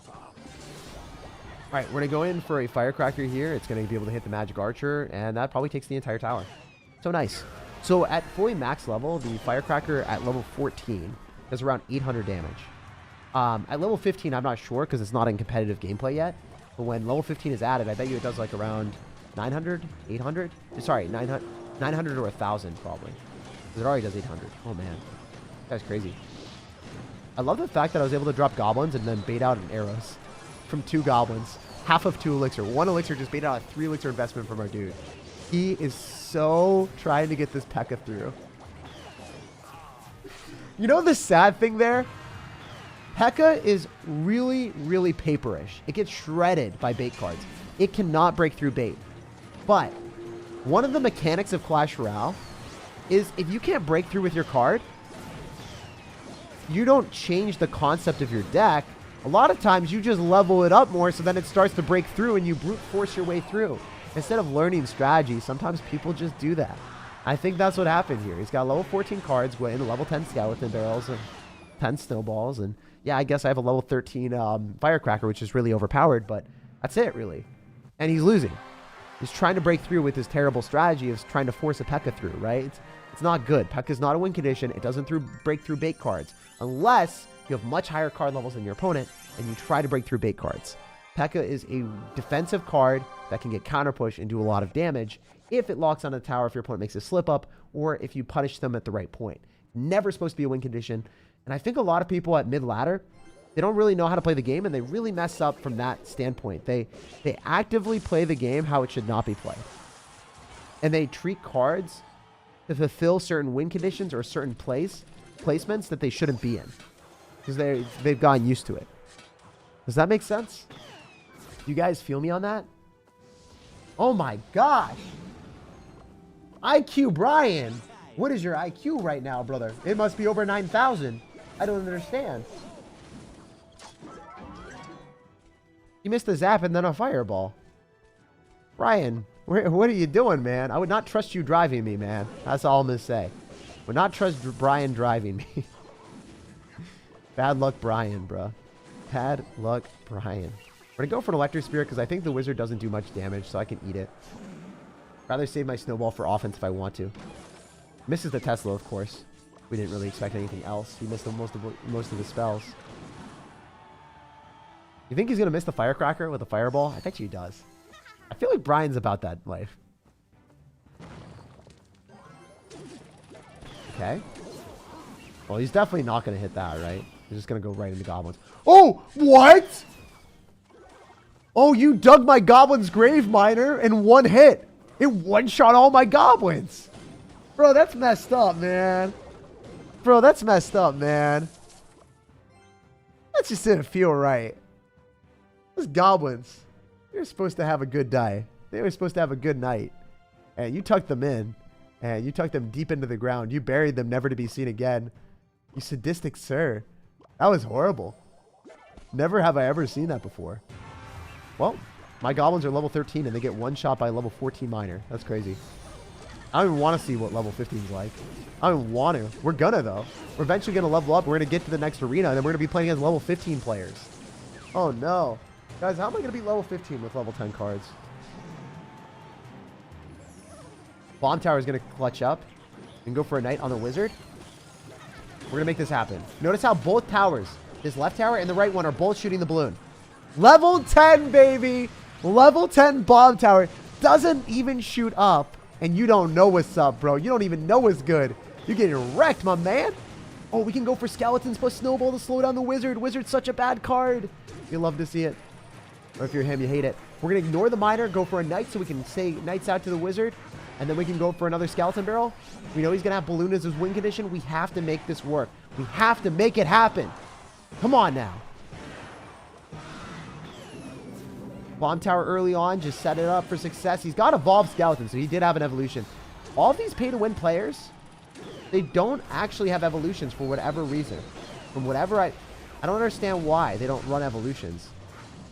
Speaker 1: All right, we're gonna go in for a firecracker here. It's gonna be able to hit the magic archer, and that probably takes the entire tower. So nice. So at fully max level, the firecracker at level 14 does around 800 damage. At level 15, I'm not sure because it's not in competitive gameplay yet. But when level 15 is added, I bet you it does like around 900, 800. Sorry, 900 or 1,000 probably. Because it already does 800. Oh man, that's crazy. I love the fact that I was able to drop goblins and then bait out an arrows from 2 goblins. Half of 2 elixir. 1 elixir just baited out a 3 elixir investment from our dude. He is so trying to get this P.E.K.K.A through. You know the sad thing there? P.E.K.K.A is really, really paperish. It gets shredded by bait cards. It cannot break through bait. But one of the mechanics of Clash Royale is if you can't break through with your card, you don't change the concept of your deck. A lot of times you just level it up more so then it starts to break through and you brute force your way through. Instead of learning strategy, sometimes people just do that. I think that's what happened here. He's got level 14 cards going to level 10 skeleton barrels and 10 snowballs. And yeah, I guess I have a level 13 firecracker, which is really overpowered, but that's it really. And he's losing. He's trying to break through with his terrible strategy of trying to force a P.E.K.K.A through, right? It's not good. P.E.K.K.A is not a win condition. It doesn't break through bait cards unless you have much higher card levels than your opponent and you try to break through bait cards. P.E.K.K.A is a defensive card that can get counter push and do a lot of damage if it locks on the tower, if your opponent makes a slip up, or if you punish them at the right point. Never supposed to be a win condition. And I think a lot of people at mid ladder, they don't really know how to play the game, and they really mess up from that standpoint. They actively play the game how it should not be played. And they treat cards to fulfill certain win conditions or certain placements that they shouldn't be in. Because they've gotten used to it. Does that make sense? You guys feel me on that? Oh my gosh. IQ Brian. What is your IQ right now, brother? It must be over 9,000. I don't understand. You missed a zap and then a fireball. Brian, what are you doing, man? I would not trust you driving me, man. That's all I'm going to say. Would not trust Brian driving me. Bad luck, Brian, bro. Bad luck, Brian. We're going to go for an electric spirit because I think the wizard doesn't do much damage, so I can eat it. Rather save my snowball for offense if I want to. Misses the Tesla, of course. We didn't really expect anything else. He missed most of the spells. You think he's going to miss the firecracker with a fireball? I bet you he does. I feel like Brian's about that life. Okay. Well, he's definitely not going to hit that, right? He's just going to go right into goblins. Oh, what? Oh, you dug my goblin's grave miner in one hit. It one-shot all my goblins. Bro, that's messed up, man. Bro, that's messed up, man. That just didn't feel right. Those goblins, they were supposed to have a good day. They were supposed to have a good night. And you tucked them in. And you tucked them deep into the ground. You buried them never to be seen again. You sadistic sir. That was horrible. Never have I ever seen that before. Well, my goblins are level 13 and they get one shot by a level 14 miner. That's crazy. I don't even want to see what level 15 is like. I don't even want to. We're gonna, though. We're eventually going to level up. We're going to get to the next arena, and then we're going to be playing against level 15 players. Oh, no. Guys, how am I going to beat level 15 with level 10 cards? Bomb Tower is going to clutch up and go for a knight on the wizard. We're going to make this happen. Notice how both towers, this left tower and the right one, are both shooting the balloon. Level 10, baby! Level 10 bomb tower doesn't even shoot up. And you don't know what's up, bro. You don't even know what's good. You're getting wrecked, my man. Oh, we can go for skeletons plus snowball to slow down the wizard. Wizard's such a bad card. You love to see it. Or if you're him, you hate it. We're going to ignore the miner, go for a knight so we can say knights out to the wizard. And then we can go for another skeleton barrel. We know he's going to have balloon as his win condition. We have to make this work. We have to make it happen. Come on now. Bomb tower early on, just set it up for success. He's got evolved skeleton, so he did have an evolution. All of these pay-to-win players, they don't actually have evolutions for whatever reason. From whatever I don't understand why they don't run evolutions.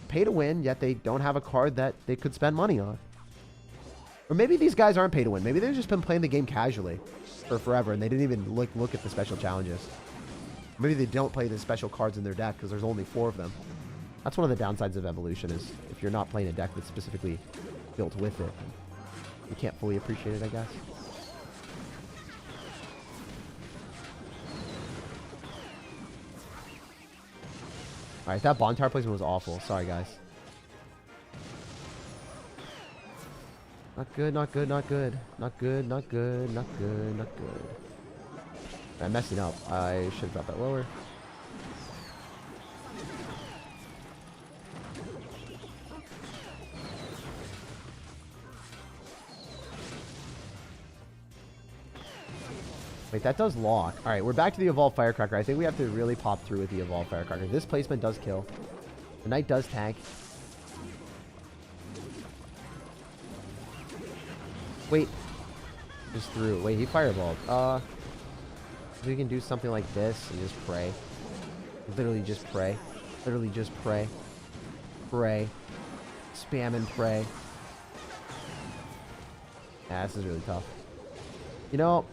Speaker 1: Pay-to-win, yet they don't have a card that they could spend money on. Or maybe these guys aren't pay-to-win. Maybe they've just been playing the game casually for forever, and they didn't even look at the special challenges. Maybe they don't play the special cards in their deck because there's only 4 of them. That's one of the downsides of evolution is if you're not playing a deck that's specifically built with it, you can't fully appreciate it, I guess. Alright, that bomb tower placement was awful. Sorry, guys. Not good, not good, not good. Not good, not good, not good, not good. I'm messing up. I should have dropped that lower. Wait, that does lock. All right, we're back to the evolved firecracker. I think we have to really pop through with the evolved firecracker. This placement does kill. The knight does tank. Wait. Just through. Wait, he fireballed. We can do something like this and just pray. Literally just pray. Literally just pray. Pray. Spam and pray. Yeah, this is really tough. You know,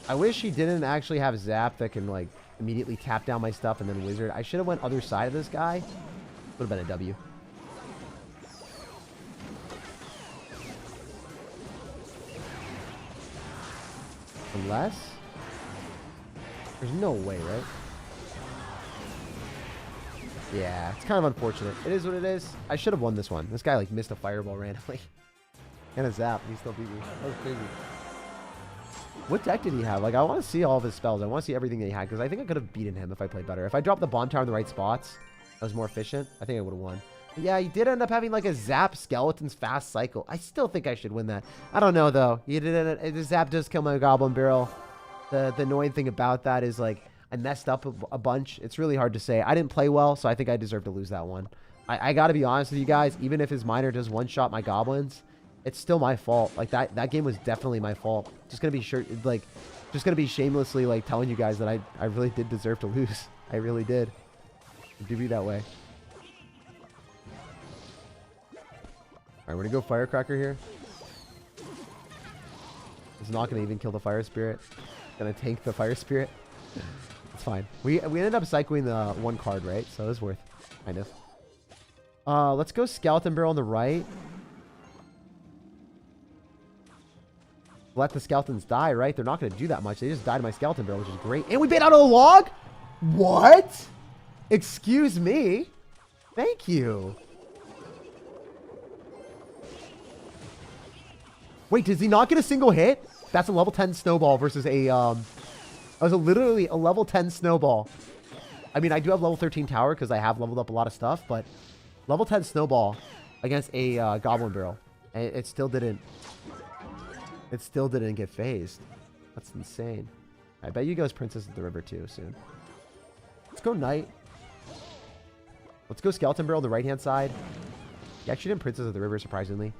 Speaker 1: I wish he didn't actually have Zap that can, like, immediately tap down my stuff and then Wizard. I should have went other side of this guy. Would have been a W. Unless... There's no way, right? Yeah, it's kind of unfortunate. It is what it is. I should have won this one. This guy, like, missed a fireball randomly. And a Zap. He still beat me. That was crazy. What deck did he have? Like, I want to see all of his spells. I want to see everything that he had, because I think I could have beaten him if I played better. If I dropped the bomb tower in the right spots, I was more efficient, I think I would have won. But yeah, he did end up having, like, a Zap Skeleton's fast cycle. I still think I should win that. I don't know, though. The Zap does kill my Goblin Barrel. The annoying thing about that is, like, I messed up a bunch. It's really hard to say. I didn't play well, so I think I deserve to lose that one. I got to be honest with you guys. Even if his miner does one-shot my Goblins, It's still my fault. Like, that game was definitely my fault. Just gonna be just gonna be shamelessly, like, telling you guys that I really did deserve to lose. I really did. It do be that way. Alright, we're gonna go firecracker here. It's not gonna even kill the fire spirit. Gonna tank the fire spirit. It's fine. We ended up cycling the one card, right? So it was worth, kind of. Let's go skeleton barrel on the right. Let the skeletons die, right? They're not going to do that much. They just died to my skeleton barrel, which is great. And we bait out a log? What? Excuse me? Thank you. Wait, does he not get a single hit? That's a level 10 snowball versus a, that was literally a level 10 snowball. I mean, I do have level 13 tower because I have leveled up a lot of stuff, but level 10 snowball against a goblin barrel. And it still didn't. It still didn't get phased. That's insane. I bet you goes Princess of the River too soon. Let's go Knight. Let's go Skeleton Barrel on the right-hand side. He actually did Princess of the River, surprisingly.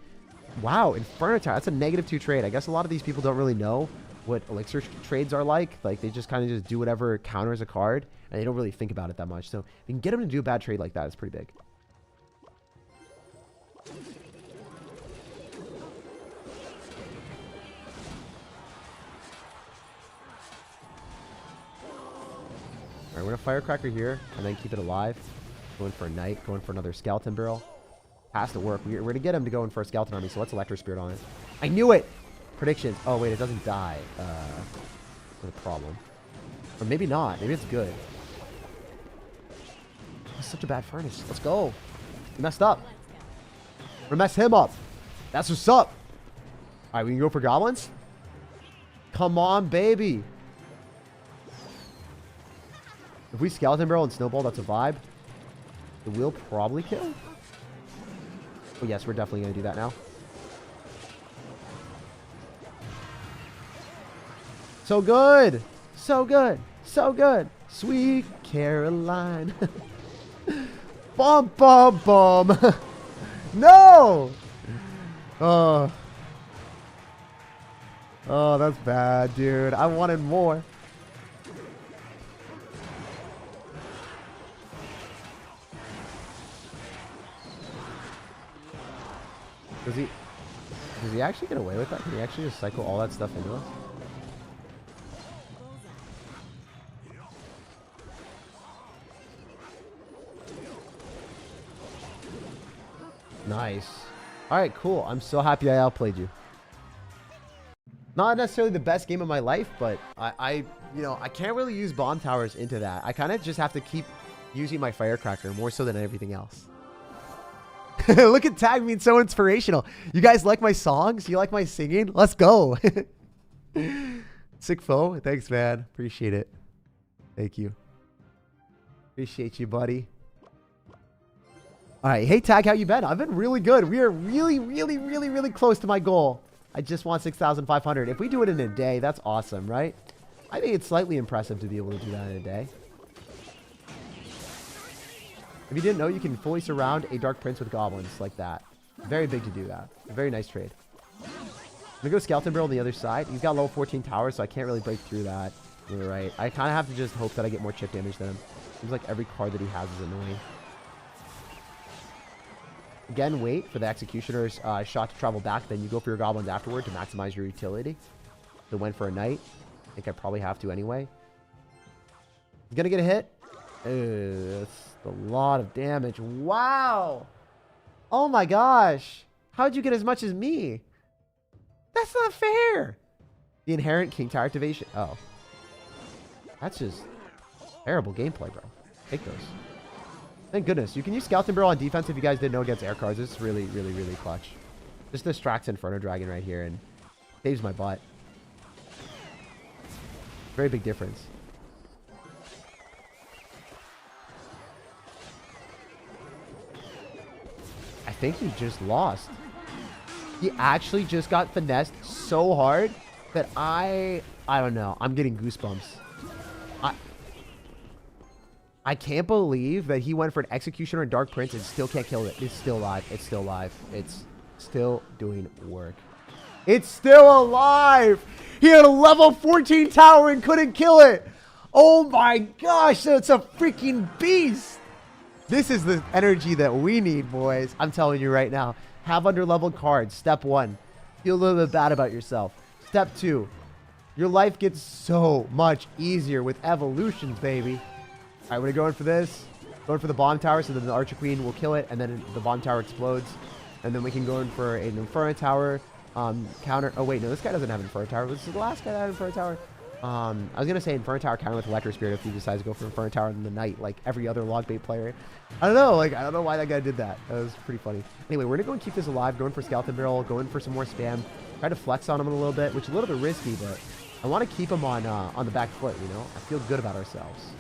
Speaker 1: Wow, Inferno Tower. That's a -2 trade. I guess a lot of these people don't really know what elixir trades are like. Like, they just kind of just do whatever counters a card, and they don't really think about it that much. So, if you can get them to do a bad trade like that, it's pretty big. Alright, we're going to firecracker here, and then keep it alive. Going for a knight, going for another skeleton barrel. Has to work. We're going to get him to go in for a skeleton army, so let's electro spirit on it. I knew it! Predictions. Oh, wait, it doesn't die. That's a problem. Or maybe not. Maybe it's good. That's such a bad furnace. Let's go. We messed up. We're going to mess him up. That's what's up. Alright, we can go for goblins? Come on, baby. If we skeleton barrel and snowball, that's a vibe. It will probably kill. Oh, yes, we're definitely going to do that now. So good. So good. So good. Sweet Caroline. Bum, bum, bum. No. Oh. Oh, that's bad, dude. I wanted more. Does he actually get away with that? Can he actually just cycle all that stuff into us? Nice. Alright, cool. I'm so happy I outplayed you. Not necessarily the best game of my life, but I can't really use bomb towers into that. I kind of just have to keep using my firecracker more so than everything else. Look at Tag being so inspirational. You guys like my songs? You like my singing? Let's go. Sick foe. Thanks, man. Appreciate it. Thank you. Appreciate you, buddy. All right. Hey, Tag, how you been? I've been really good. We are really, really, really, really close to my goal. I just want 6,500. If we do it in a day, that's awesome, right? I think it's slightly impressive to be able to do that in a day. If you didn't know, you can fully surround a Dark Prince with goblins like that. Very big to do that. Very nice trade. I'm going to go Skeleton Barrel on the other side. He's got level 14 towers, so I can't really break through that. You're right. I kind of have to just hope that I get more chip damage than him. Seems like every card that he has is annoying. Again, wait for the Executioner's shot to travel back. Then you go for your goblins afterward to maximize your utility. So went for a knight. I think I probably have to anyway. He's going to get a hit. That's a lot of damage. Wow. Oh my gosh. How'd you get as much as me? That's not fair. The inherent king tower activation. Oh. That's just terrible gameplay, bro. Take those. Thank goodness. You can use Skeleton Barrel on defense if you guys didn't know against air cards. It's really, really, really clutch. Just distracts Inferno Dragon right here and saves my butt. Very big difference. I think he just lost. He actually just got finessed so hard that I don't know. I'm getting goosebumps. I can't believe that he went for an Executioner and Dark Prince and still can't kill it. It's still alive. It's still alive. Still doing work. It's still alive. He had a level 14 tower and couldn't kill it. Oh my gosh, it's a freaking beast. This is the energy that we need, boys. I'm telling you right now. Have underleveled cards. Step 1. Feel a little bit bad about yourself. Step 2. Your life gets so much easier with evolutions, baby. All right, we're going for this. Going for the bomb tower so that the Archer Queen will kill it, and then the bomb tower explodes. And then we can go in for an Inferno Tower counter. Oh, wait, no, this guy doesn't have Inferno Tower. This is the last guy that had Inferno Tower. I was going to say Inferno Tower counter with Electro Spirit if he decides to go for Inferno Tower in the night, like every other log bait player. I don't know. Like, I don't know why that guy did that. That was pretty funny. Anyway, we're going to go and keep this alive. Going for Skeleton Barrel. Going for some more spam. Try to flex on him a little bit, which is a little bit risky, but I want to keep him on the back foot, you know? I feel good about ourselves.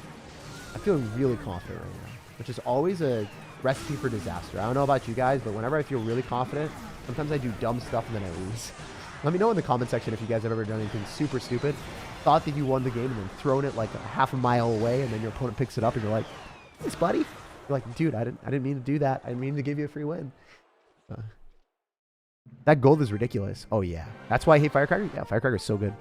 Speaker 1: I feel really confident right now, which is always a recipe for disaster. I don't know about you guys, but whenever I feel really confident, sometimes I do dumb stuff and then I lose. Let me know in the comment section if you guys have ever done anything super stupid, thought that you won the game and then thrown it like a half a mile away, and then your opponent picks it up and you're like, thanks, buddy. You're like, dude, I didn't mean to do that. I didn't mean to give you a free win. That gold is ridiculous. Oh yeah, that's why I hate Firecracker. Yeah, Firecracker is so good.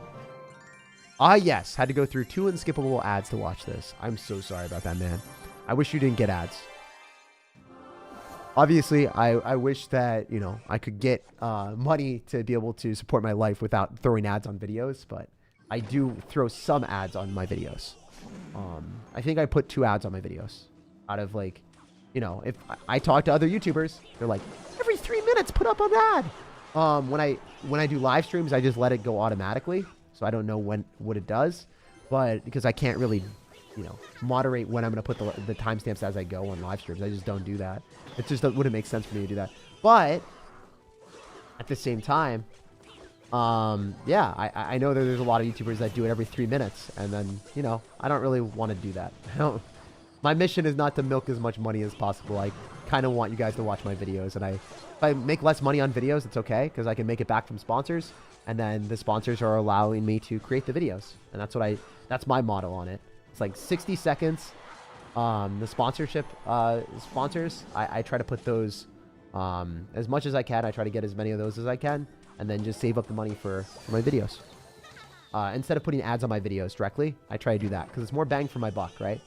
Speaker 1: Ah yes, had to go through 2 unskippable ads to watch this. I'm so sorry about that, man. I wish you didn't get ads. Obviously, I wish that, you know, I could get money to be able to support my life without throwing ads on videos, but I do throw some ads on my videos. I think I put 2 ads on my videos out of, like, you know, if I talk to other YouTubers, they're like, every 3 minutes put up an ad. When I do live streams, I just let it go automatically, so I don't know what it does, but because I can't really, you know, moderate when I'm going to put the timestamps as I go on live streams. I just don't do that. It just wouldn't make sense for me to do that. But at the same time, yeah, I know that there's a lot of YouTubers that do it every 3 minutes, and then, you know, I don't really want to do that. My mission is not to milk as much money as possible. I kind of want you guys to watch my videos, and if I make less money on videos, it's okay, because I can make it back from sponsors, and then the sponsors are allowing me to create the videos, and that's my model on it. It's like 60 seconds. The sponsorship sponsors, I try to put those as much as I can. I try to get as many of those as I can, and then just save up the money for my videos. Instead of putting ads on my videos directly, I try to do that because it's more bang for my buck, right?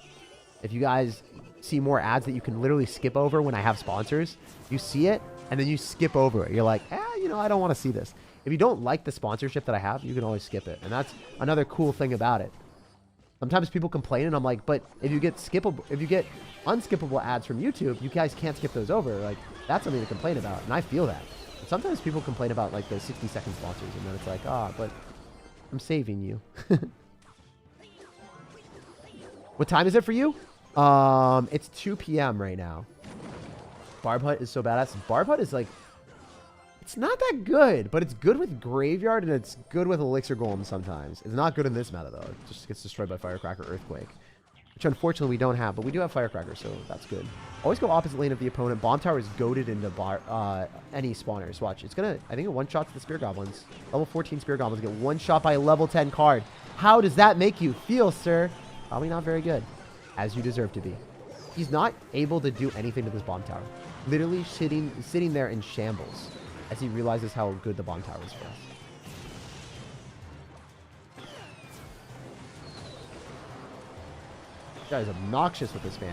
Speaker 1: If you guys see more ads that you can literally skip over when I have sponsors, you see it and then you skip over it. You're like, you know, I don't want to see this. If you don't like the sponsorship that I have, you can always skip it, and that's another cool thing about it. Sometimes people complain, and I'm like, but if you get unskippable ads from YouTube, you guys can't skip those over. Like, that's something to complain about, and I feel that. But sometimes people complain about, like, the 60-second sponsors, and then it's like, but I'm saving you. What time is it for you? It's 2 p.m. right now. Barb Hut is so badass. Barb Hut is, like, it's not that good, but it's good with Graveyard, and it's good with Elixir Golem sometimes. It's not good in this meta, though. It just gets destroyed by Firecracker Earthquake, which unfortunately we don't have, but we do have Firecracker, so that's good. Always go opposite lane of the opponent. Bomb Tower is goaded into any spawners. Watch. It's going to, I think it one-shots the Spear Goblins. Level 14 Spear Goblins get one-shot by a level 10 card. How does that make you feel, sir? Probably not very good, as you deserve to be. He's not able to do anything to this Bomb Tower. Literally sitting there in shambles as he realizes how good the Bomb Tower is for us. This guy is obnoxious with this spam.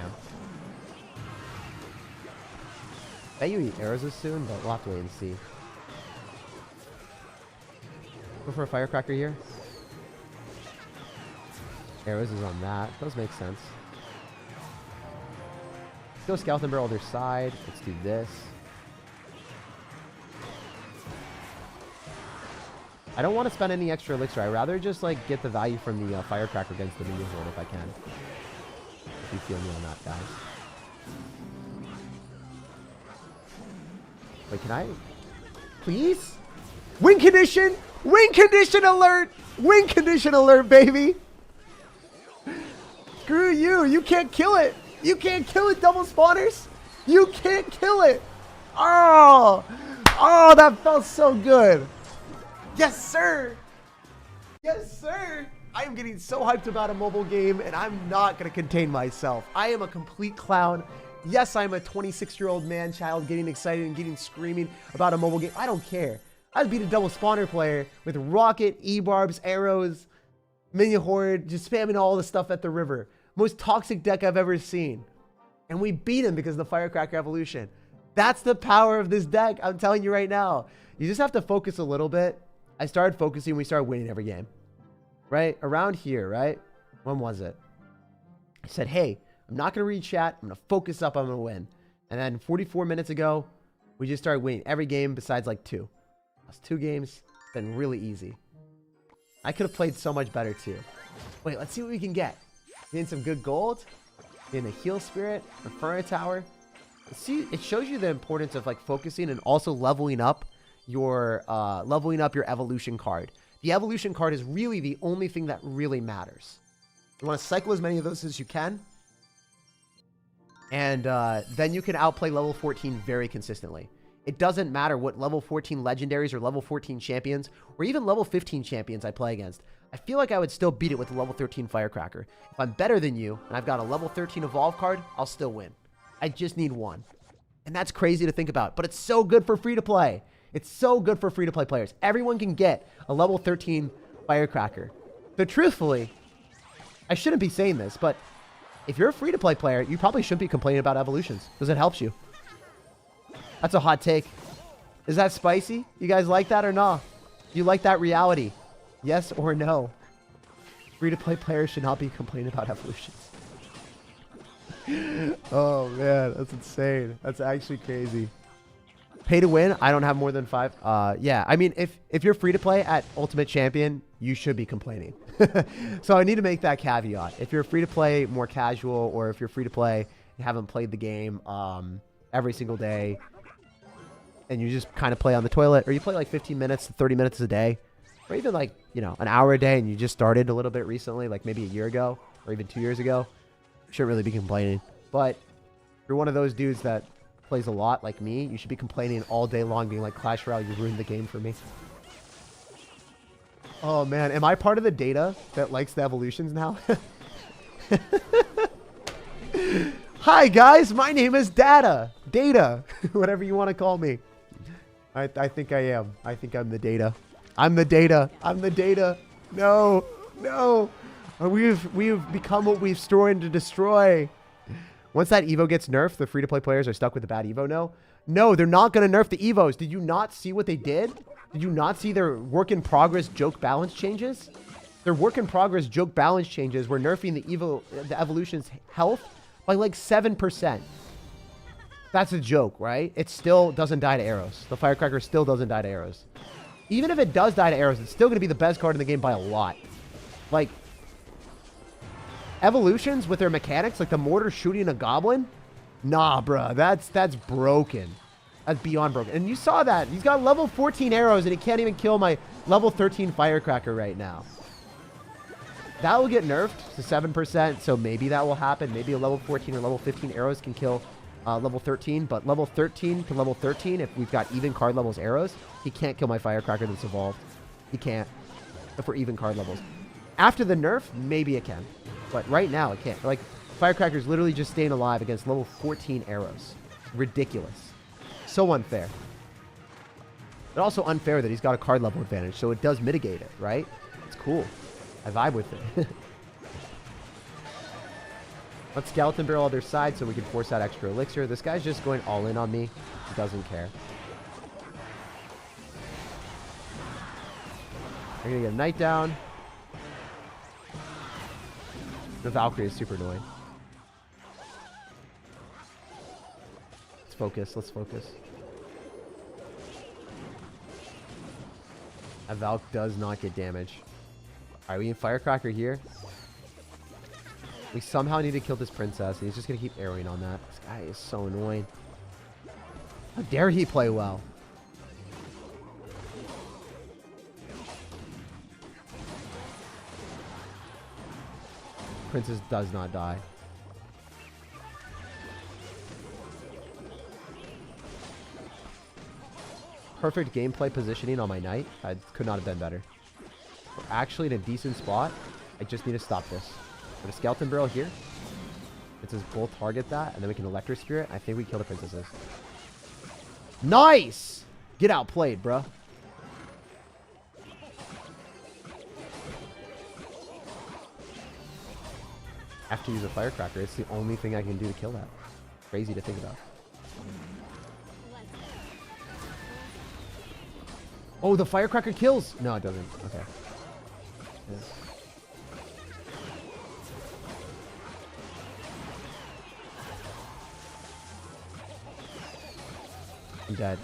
Speaker 1: I bet you eat arrows this soon, but we'll have to wait and see. Go for a Firecracker here. Arrows is on that. Those make sense. Let's go Skeleton Barrel other side. Let's do this. I don't want to spend any extra elixir. I'd rather just, like, get the value from the Firecracker against the minion horde if I can. If you feel me on that, guys. Wait, can I? Please? Win condition! Win condition alert! Win condition alert, baby! Screw you! You can't kill it! You can't kill it, double spawners! You can't kill it! Oh! Oh, that felt so good! Yes, sir! Yes, sir! I am getting so hyped about a mobile game, and I'm not going to contain myself. I am a complete clown. Yes, I'm a 26-year-old man-child getting excited and getting screaming about a mobile game. I don't care. I'd beat a double spawner player with rocket, E-barbs, arrows, minion horde, just spamming all the stuff at the river. Most toxic deck I've ever seen. And we beat him because of the firecracker evolution. That's the power of this deck. I'm telling you right now. You just have to focus a little bit. I started focusing. We started winning every game. Right? Around here, right? When was it? I said, hey, I'm not going to read chat. I'm going to focus up. I'm going to win. And then 44 minutes ago, we just started winning every game besides like 2. That's 2 games. It's been really easy. I could have played so much better too. Wait, let's see what we can get. Getting some good gold. Getting a heal spirit. Inferno tower. See, it shows you the importance of like focusing and also leveling up your evolution card. The evolution card is really the only thing that really matters. You want to cycle as many of those as you can. And then you can outplay level 14 very consistently. It doesn't matter what level 14 legendaries or level 14 champions or even level 15 champions I play against. I feel like I would still beat it with the level 13 firecracker. If I'm better than you and I've got a level 13 evolve card, I'll still win. I just need one. And that's crazy to think about, but it's so good for free to play. It's so good for free to play players. Everyone can get a level 13 firecracker. But truthfully, I shouldn't be saying this, but if you're a free to play player, you probably shouldn't be complaining about evolutions because it helps you. That's a hot take. Is that spicy? You guys like that or not? Do you like that reality? Yes or no? Free to play players should not be complaining about evolutions. Oh man, that's insane. That's actually crazy. Pay to win, I don't have more than 5. Yeah, I mean, if you're free to play at Ultimate Champion, you should be complaining. So I need to make that caveat. If you're free to play more casual, or if you're free to play, you haven't played the game every single day, and you just kind of play on the toilet, or you play like 15 minutes to 30 minutes a day, or even like, you know, an hour a day, and you just started a little bit recently, like maybe a year ago, or even 2 years ago, you shouldn't really be complaining. But if you're one of those dudes that plays a lot like me, you should be complaining all day long, being like, Clash Royale, you ruined the game for me. Oh man, am I part of the data that likes the evolutions now? Hi guys, my name is Data, whatever you want to call me. I think I am. I think I'm the data. I'm the data. I'm the data. No, no. We've become what we've striven to destroy. Once that Evo gets nerfed, the free-to-play players are stuck with the bad Evo, no? No, they're not going to nerf the Evos. Did you not see what they did? Did you not see their work-in-progress joke balance changes? Their work-in-progress joke balance changes were nerfing the evolution's health by like 7%. That's a joke, right? It still doesn't die to arrows. The firecracker still doesn't die to arrows. Even if it does die to arrows, it's still going to be the best card in the game by a lot. Like, evolutions with their mechanics, like the mortar shooting a goblin, nah, bruh, that's broken. That's beyond broken. And you saw that. He's got level 14 arrows, and he can't even kill my level 13 firecracker right now. That will get nerfed to 7%, so maybe that will happen. Maybe a level 14 or level 15 arrows can kill level 13, but level 13 to level 13, if we've got even card levels arrows, he can't kill my firecracker that's evolved. He can't, if we're even card levels. After the nerf, maybe it can. But right now, it can't. Like, firecracker's literally just staying alive against level 14 arrows. Ridiculous. So unfair. But also unfair that he's got a card level advantage, so it does mitigate it, right? It's cool. I vibe with it. Let's skeleton barrel other side so we can force out extra elixir. This guy's just going all in on me. He doesn't care. We're going to get a knight down. The Valkyrie is super annoying. Let's focus. Let's focus. A Valk does not get damage. Alright, we need Firecracker here. We somehow need to kill this princess, and he's just going to keep arrowing on that. This guy is so annoying. How dare he play well? Princess does not die. Perfect gameplay positioning on my knight. I could not have been better. We're actually in a decent spot. I just need to stop this. Put a skeleton barrel here. Princess both target that, and then we can Electro Spirit. I think we kill the princesses. Nice! Get outplayed, bro. I have to use a firecracker. It's the only thing I can do to kill that. Crazy to think about. Oh, the firecracker kills! No, it doesn't. Okay. Yeah. I'm dead.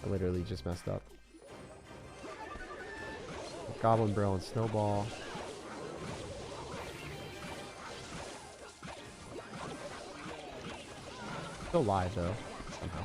Speaker 1: I literally just messed up. Goblin Barrel and Snowball. Still alive though, somehow.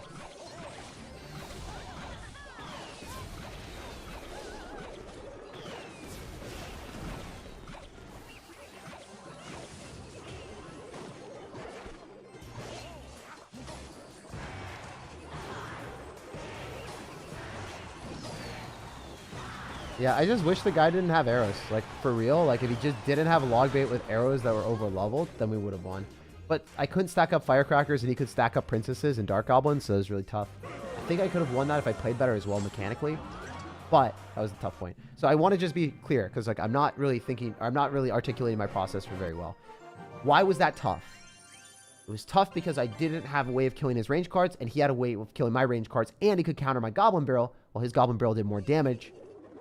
Speaker 1: Yeah, I just wish the guy didn't have arrows. Like, for real. Like, if he just didn't have log bait with arrows that were over leveled, then we would have won. But I couldn't stack up firecrackers, and he could stack up princesses and dark goblins, so it was really tough. I think I could have won that if I played better as well mechanically. But that was a tough point. So I want to just be clear, because like I'm not really articulating my process very well. Why was that tough? It was tough because I didn't have a way of killing his range cards, and he had a way of killing my range cards, and he could counter my goblin barrel, while his goblin barrel did more damage.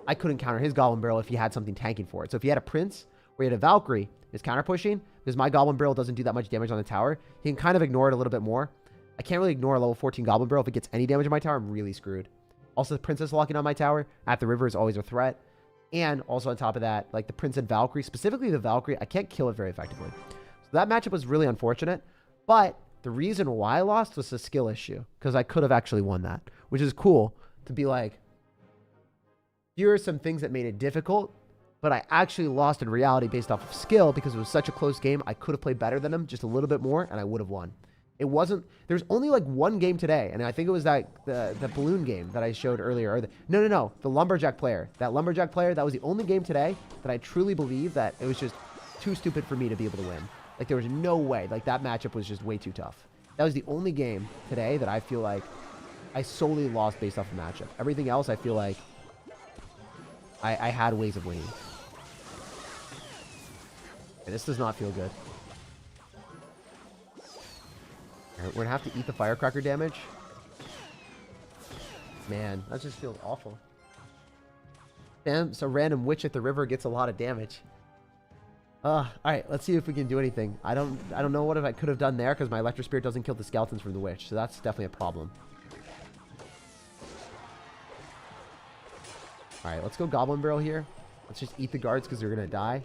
Speaker 1: I couldn't counter his goblin barrel if he had something tanking for it. So if he had a prince or he had a Valkyrie, his counter pushing, because my goblin barrel doesn't do that much damage on the tower, he can kind of ignore it a little bit more. I can't really ignore a level 14 goblin barrel. If it gets any damage on my tower, I'm really screwed. Also, the princess locking on my tower at the river is always a threat. And also on top of that, like the prince and Valkyrie, specifically the Valkyrie, I can't kill it very effectively. So that matchup was really unfortunate. But the reason why I lost was a skill issue, because I could have actually won that, which is cool to be like, here are some things that made it difficult, but I actually lost in reality based off of skill because it was such a close game. I could have played better than him just a little bit more, and I would have won. It wasn't... There's only like one game today, and I think it was that the balloon game that I showed earlier. Or no. The lumberjack player. That lumberjack player, that was the only game today that I truly believe that it was just too stupid for me to be able to win. Like, there was no way. Like, that matchup was just way too tough. That was the only game today that I feel like I solely lost based off the matchup. Everything else, I feel like I had ways of winning. And this does not feel good. Right, we're gonna have to eat the firecracker damage. Man, that just feels awful. Damn, so random witch at the river gets a lot of damage. Alright, let's see if we can do anything. I don't know what if I could have done there, because my electro spirit doesn't kill the skeletons from the witch, so that's definitely a problem. Alright, let's go goblin barrel here. Let's just eat the guards because they're gonna die.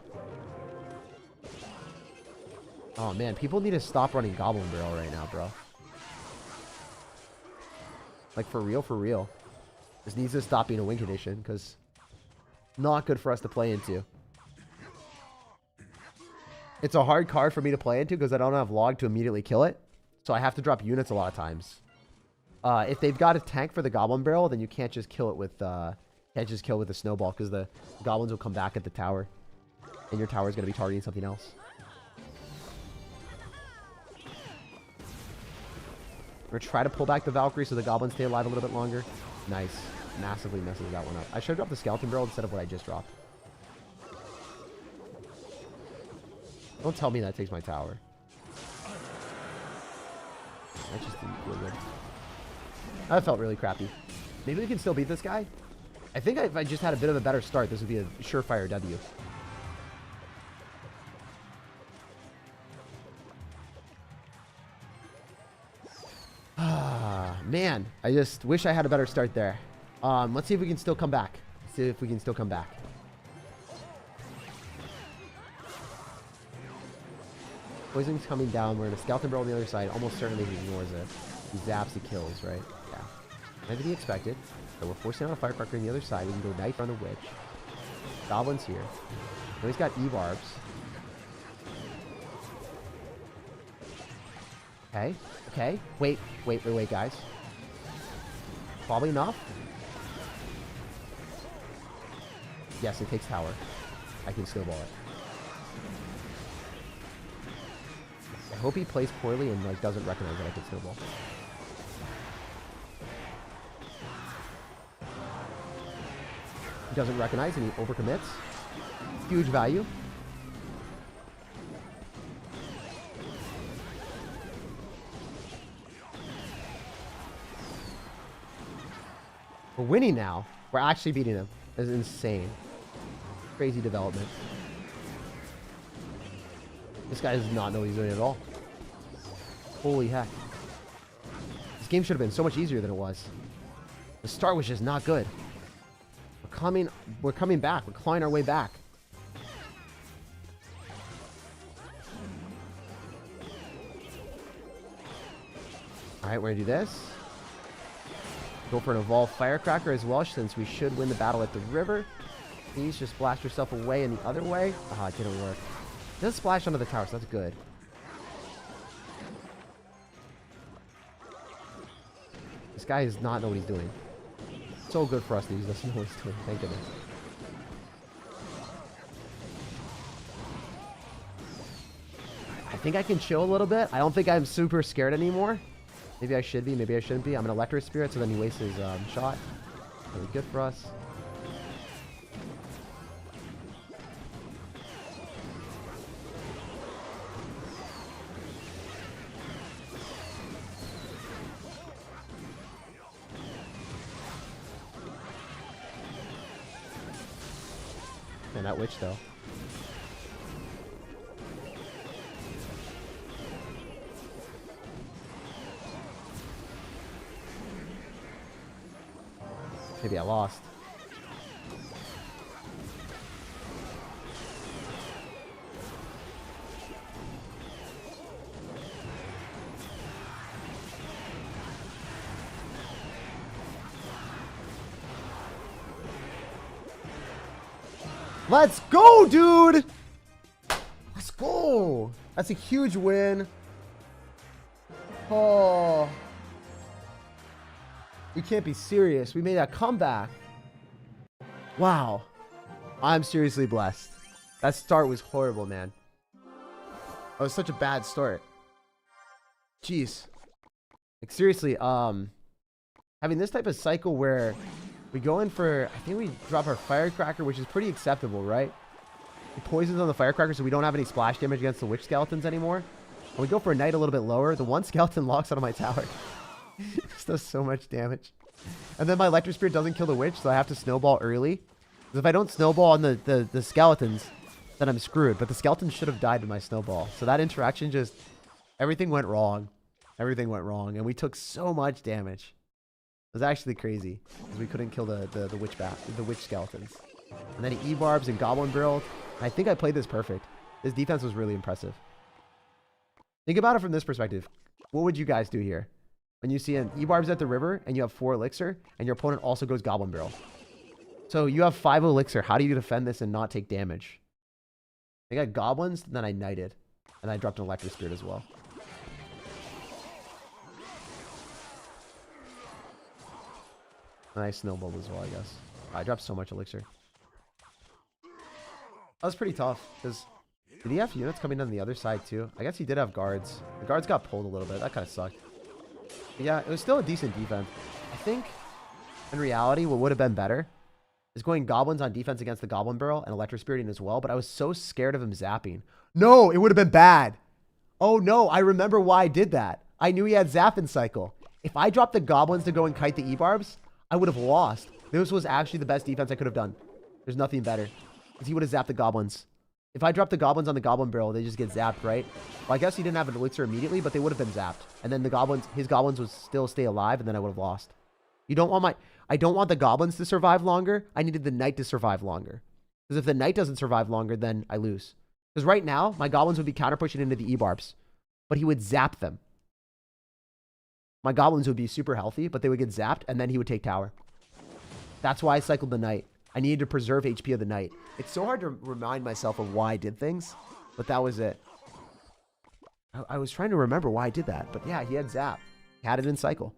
Speaker 1: Oh man, people need to stop running goblin barrel right now, bro. Like, for real, for real. This needs to stop being a win condition, because not good for us to play into. It's a hard card for me to play into because I don't have log to immediately kill it. So I have to drop units a lot of times. If they've got a tank for the goblin barrel, then you can't just kill it with the snowball, because the goblins will come back at the tower. And your tower is going to be targeting something else. We're going to try to pull back the Valkyrie so the goblins stay alive a little bit longer. Nice. Massively messes that one up. I should have dropped the skeleton barrel instead of what I just dropped. Don't tell me that takes my tower. That just didn't feel good. That felt really crappy. Maybe we can still beat this guy. I think if I just had a bit of a better start, this would be a surefire W. Man, I just wish I had a better start there. Let's see if we can still come back. Poison's coming down. We're in a skeleton barrel on the other side. Almost certainly he ignores it. He zaps, he kills, right? Yeah. Kind of be expected. So we're forcing out a firecracker on the other side. We can go knife on the witch. Goblin's here. Now he's got E-barbs. Okay. Okay. Wait, guys. Probably enough. Yes, it takes tower. I can snowball it. I hope he plays poorly and like doesn't recognize that I could snowball. He doesn't recognize and he overcommits. Huge value. We're winning now. We're actually beating him. This is insane. Crazy development. This guy does not know what he's doing at all. Holy heck. This game should have been so much easier than it was. The start was just not good. We're coming back. We're clawing our way back. Alright, we're gonna do this. Go for an evolved firecracker as well, since we should win the battle at the river. Please just blast yourself away in the other way. Ah, it didn't work. It does splash onto the tower, so that's good. This guy does not know what he's doing. So good for us that he doesn't know what he's doing. Thank goodness. I think I can chill a little bit. I don't think I'm super scared anymore. Maybe I should be. Maybe I shouldn't be. I'm an electric spirit, so then he wastes his shot. Really good for us. Man, that witch though. Maybe I lost. Let's go, dude! Let's go! That's a huge win. Oh. You can't be serious. We made that comeback. Wow. I'm seriously blessed. That start was horrible, man. That was such a bad start. Jeez. Like, seriously, having this type of cycle where we go in for, I think we drop our firecracker, which is pretty acceptable, right? It poisons on the firecracker, so we don't have any splash damage against the witch skeletons anymore. And we go for a knight a little bit lower. The one skeleton locks onto my tower. This does so much damage. And then my electric spirit doesn't kill the witch, so I have to snowball early. Because if I don't snowball on the skeletons, then I'm screwed. But the skeletons should have died to my snowball. So that interaction just, everything went wrong. Everything went wrong. And we took so much damage. It was actually crazy. Because we couldn't kill the witch skeletons. And then he E-barbs and goblin barreled. I think I played this perfect. This defense was really impressive. Think about it from this perspective. What would you guys do here? When you see an E-barbs at the river and you have 4 elixir and your opponent also goes goblin barrel. So you have 5 elixir. How do you defend this and not take damage? I got goblins, then I knighted. And I dropped an electric spirit as well. And I snowballed as well, I guess. I dropped so much elixir. That was pretty tough because did he have units coming down the other side too? I guess he did have guards. The guards got pulled a little bit. That kind of sucked. But yeah, it was still a decent defense. I think in reality, what would have been better is going goblins on defense against the goblin barrel and electric spiriting as well. But I was so scared of him zapping. No, it would have been bad. Oh no, I remember why I did that. I knew he had zap in cycle. If I dropped the goblins to go and kite the E-barbs, I would have lost. This was actually the best defense I could have done. There's nothing better. Because he would have zapped the goblins. If I dropped the goblins on the goblin barrel, they just get zapped, right? Well, I guess he didn't have an elixir immediately, but they would have been zapped. And then the goblins, his goblins would still stay alive, and then I would have lost. You don't want my... I don't want the goblins to survive longer. I needed the knight to survive longer. Because if the knight doesn't survive longer, then I lose. Because right now, my goblins would be counter-pushing into the E-barbs. But he would zap them. My goblins would be super healthy, but they would get zapped, and then he would take tower. That's why I cycled the knight. I needed to preserve HP of the knight. It's so hard to remind myself of why I did things, but that was it. I was trying to remember why I did that, but yeah, he had zap. He had it in cycle.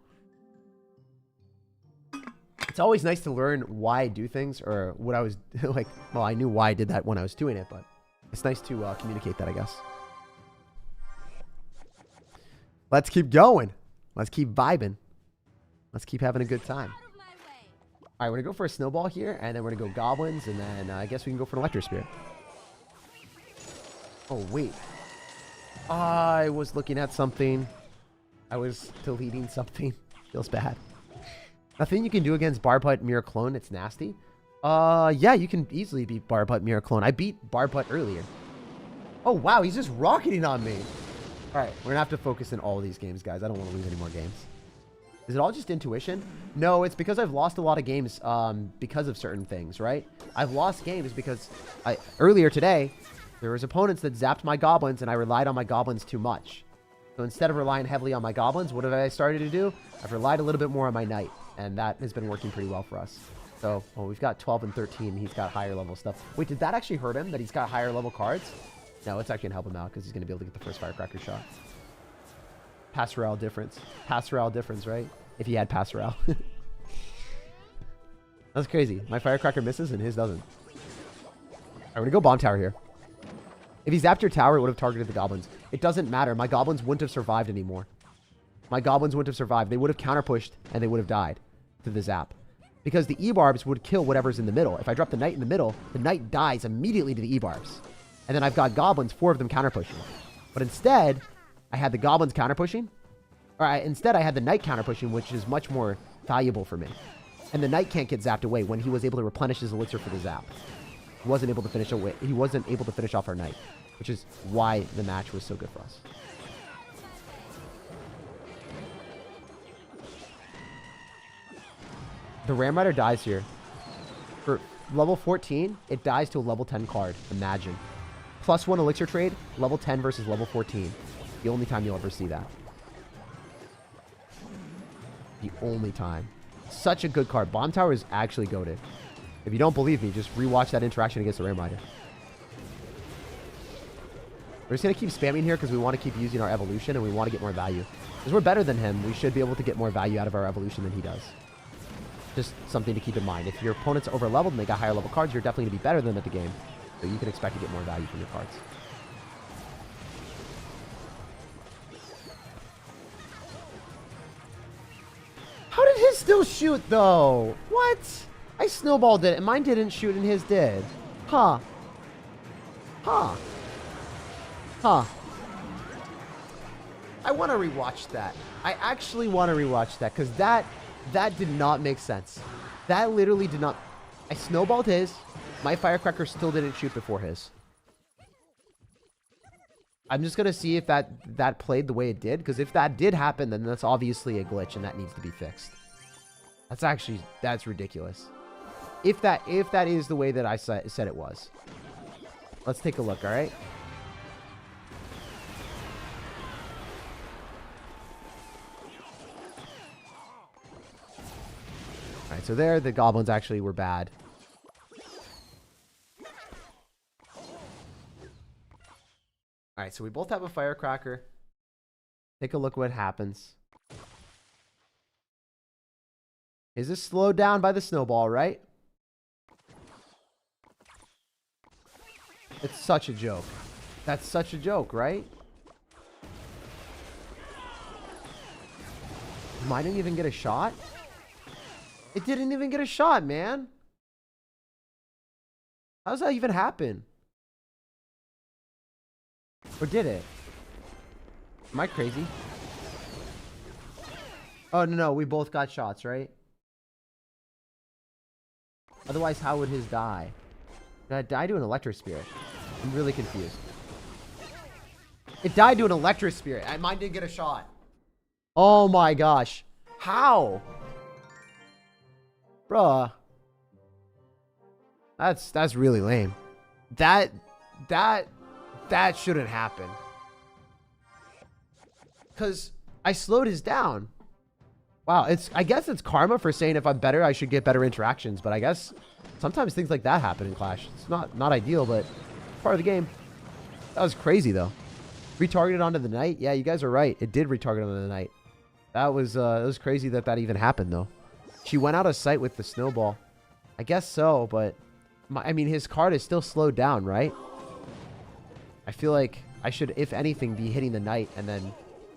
Speaker 1: It's always nice to learn why I do things or what I was like. Well, I knew why I did that when I was doing it, but it's nice to communicate that, I guess. Let's keep going. Let's keep vibing. Let's keep having a good time. All right, we're going to go for a snowball here, and then we're going to go goblins, and then I guess we can go for an electro spirit. Oh, wait. I was looking at something. I was deleting something. Feels bad. Nothing you can do against Barbut Mirror Clone. It's nasty. Yeah, you can easily beat Barbut Mirror Clone. I beat Barbut earlier. Oh, wow. He's just rocketing on me. All right, we're going to have to focus in all of these games, guys. I don't want to lose any more games. Is it all just intuition? No, it's because I've lost a lot of games because of certain things, right? I've lost games because earlier today, there was opponents that zapped my goblins, and I relied on my goblins too much. So instead of relying heavily on my goblins, what have I started to do? I've relied a little bit more on my knight, and that has been working pretty well for us. So, well, we've got 12 and 13. He's got higher level stuff. Wait, did that actually hurt him, that he's got higher level cards? No, it's actually going to help him out because he's going to be able to get the first firecracker shot. Passerelle difference. Passerelle difference, right? If he had Passerelle. That's crazy. My firecracker misses and his doesn't. All right, we're going to go bomb tower here. If he zapped your tower, it would have targeted the goblins. It doesn't matter. My goblins wouldn't have survived anymore. My goblins wouldn't have survived. They would have counter-pushed, and they would have died to the zap. Because the E-barbs would kill whatever's in the middle. If I drop the knight in the middle, the knight dies immediately to the E-barbs. And then I've got goblins, 4 of them counter-pushing. But instead, I had the goblins counter-pushing. Instead, I had the knight counter-pushing, which is much more valuable for me. And the knight can't get zapped away when he was able to replenish his elixir for the zap. He wasn't able to finish away. He wasn't able to finish off our knight, which is why the match was so good for us. The Ram Rider dies here. For level 14, it dies to a level 10 card. Imagine. +1 elixir trade, level 10 versus level 14. The only time you'll ever see that. The only time. Such a good card. Bomb Tower is actually goated. If you don't believe me, just rewatch that interaction against the Ram Rider. We're just going to keep spamming here because we want to keep using our evolution and we want to get more value. Because we're better than him, we should be able to get more value out of our evolution than he does. Just something to keep in mind. If your opponent's overleveled and they got higher level cards, you're definitely going to be better than them at the game. So you can expect to get more value from your cards. How did his still shoot, though? What? I snowballed it, and mine didn't shoot, and his did. Huh. Huh. Huh. I want to rewatch that. I actually want to rewatch that, because that did not make sense. That literally did not... I snowballed his. My firecracker still didn't shoot before his. I'm just going to see if that played the way it did. Because if that did happen, then that's obviously a glitch and that needs to be fixed. That's ridiculous. If that is the way that I said it was. Let's take a look, all right? All right, so there, the goblins actually were bad. All right, so we both have a firecracker. Take a look what happens. Is this slowed down by the snowball, right? It's such a joke. That's such a joke, right? Mine didn't even get a shot? It didn't even get a shot, man. How does that even happen? Or did it? Am I crazy? Oh, no, we both got shots, right? Otherwise, how would his die? Did it die to an electro spirit? I'm really confused. It died to an electro spirit. Mine didn't get a shot. Oh my gosh. How? Bruh. That's really lame. That shouldn't happen. Because I slowed his down. Wow, I guess it's karma for saying if I'm better, I should get better interactions. But I guess sometimes things like that happen in Clash. It's not ideal, but part of the game. That was crazy, though. Retargeted onto the knight? Yeah, you guys are right. It did retarget onto the knight. That was, it was crazy that even happened, though. She went out of sight with the snowball. I guess so, but... I mean, his card is still slowed down, right? I feel like I should, if anything, be hitting the knight and then...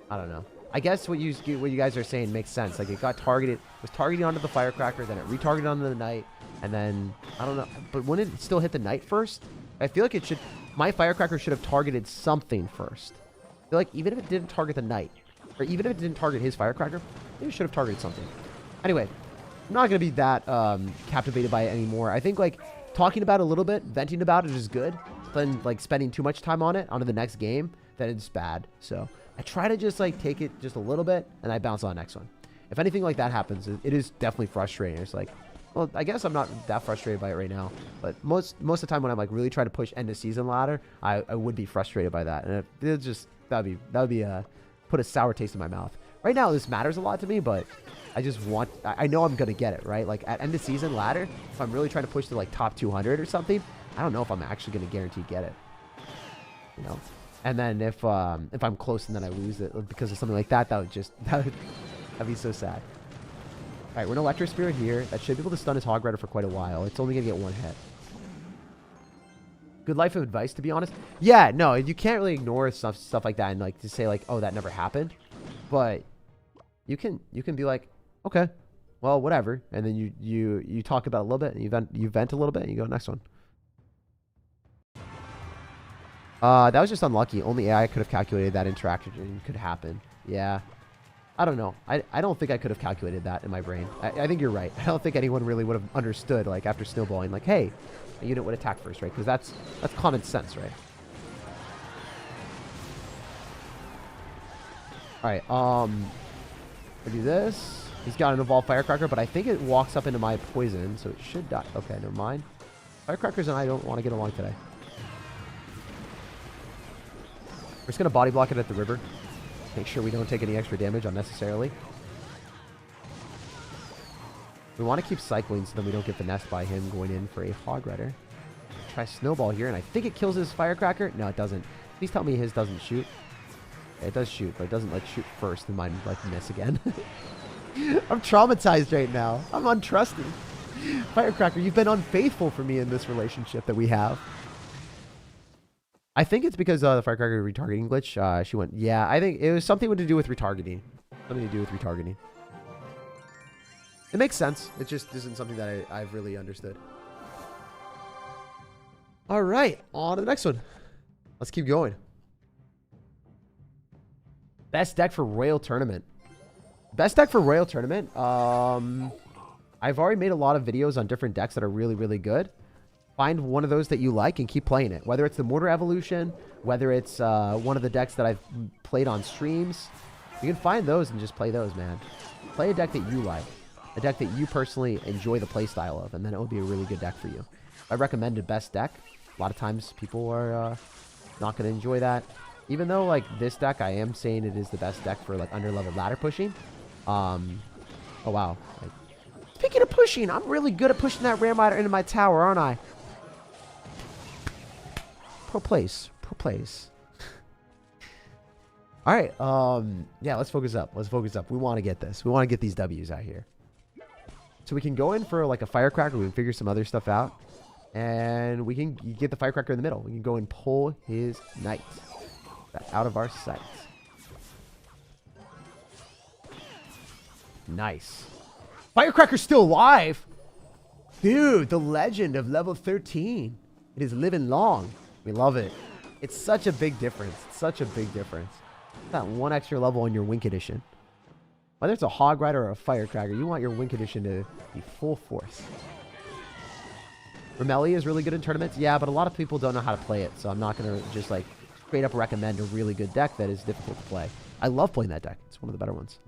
Speaker 1: I don't know. I guess what you guys are saying makes sense. Like, it got targeted, was targeting onto the firecracker, then it retargeted onto the knight, and then, I don't know, but wouldn't it still hit the knight first? I feel like it should, my firecracker should have targeted something first. I feel like even if it didn't target the knight, or even if it didn't target his firecracker, it should have targeted something. Anyway, I'm not going to be that captivated by it anymore. I think, like, talking about it a little bit, venting about it is good. Then, like, spending too much time on it, onto the next game, then it's bad. So, I try to just, like, take it just a little bit, and I bounce on the next one. If anything like that happens, it is definitely frustrating. It's like, well, I guess I'm not that frustrated by it right now. But most of the time when I'm, like, really trying to push end of season ladder, I would be frustrated by that. And it just, that would be put a sour taste in my mouth. Right now, this matters a lot to me, but I just want, I know I'm going to get it, right? Like, at end of season ladder, if I'm really trying to push to, like, top 200 or something, I don't know if I'm actually going to guarantee get it. You know? And then if I'm close and then I lose it because of something like that, that'd be so sad. All right, we're an Electro Spirit here. That should be able to stun his Hog Rider for quite a while. It's only going to get one hit. Good life of advice, to be honest. Yeah, no, you can't really ignore stuff like that and, like, to say, like, oh, that never happened. But you can be like, okay, well, whatever. And then you talk about it a little bit, and you vent a little bit, and you go next one. That was just unlucky. Only AI could have calculated that interaction could happen. Yeah. I don't know. I don't think I could have calculated that in my brain. I think you're right. I don't think anyone really would have understood, like, after snowballing, like, hey, a unit would attack first, right? Because that's common sense, right? Alright, we'll do this. He's got an evolved firecracker, but I think it walks up into my poison, so it should die. Okay, never mind. Firecrackers and I don't want to get along today. We're just going to body block it at the river. Make sure we don't take any extra damage unnecessarily. We want to keep cycling so that we don't get finessed by him going in for a Hog Rider. Try Snowball here, and I think it kills his firecracker. No, it doesn't. Please tell me his doesn't shoot. It does shoot, but it doesn't, like, shoot first and mine, like, miss again. I'm traumatized right now. I'm untrusting. Firecracker, you've been unfaithful for me in this relationship that we have. I think it's because the firecracker retargeting glitch. She went, yeah, I think it was something to do with retargeting. Something to do with retargeting. It makes sense. It just isn't something that I've really understood. All right, on to the next one. Let's keep going. Best deck for Royale Tournament. Best deck for Royale Tournament. I've already made a lot of videos on different decks that are really, really good. Find one of those that you like and keep playing it. Whether it's the Mortar Evolution, whether it's one of the decks that I've played on streams. You can find those and just play those, man. Play a deck that you like. A deck that you personally enjoy the playstyle of, and then it will be a really good deck for you. I recommend a best deck. A lot of times people are not going to enjoy that. Even though, like, this deck, I am saying it is the best deck for, like, underleveled ladder pushing. Oh, wow. Like, speaking of pushing, I'm really good at pushing that Ram Rider into my tower, aren't I? Pro plays. Pro plays. All right. Yeah, let's focus up. Let's focus up. We want to get this. We want to get these W's out here. So we can go in for, like, a firecracker. We can figure some other stuff out. And we can get the firecracker in the middle. We can go and pull his knight out of our sight. Nice. Firecracker's still alive. Dude, the legend of level 13. It is living long. We love it. It's such a big difference. It's such a big difference. That one extra level on your Wink Edition. Whether it's a Hog Rider or a Firecracker, you want your Wink Edition to be full force. Romelli is really good in tournaments. Yeah, but a lot of people don't know how to play it. So I'm not going to just, like, straight up recommend a really good deck that is difficult to play. I love playing that deck. It's one of the better ones.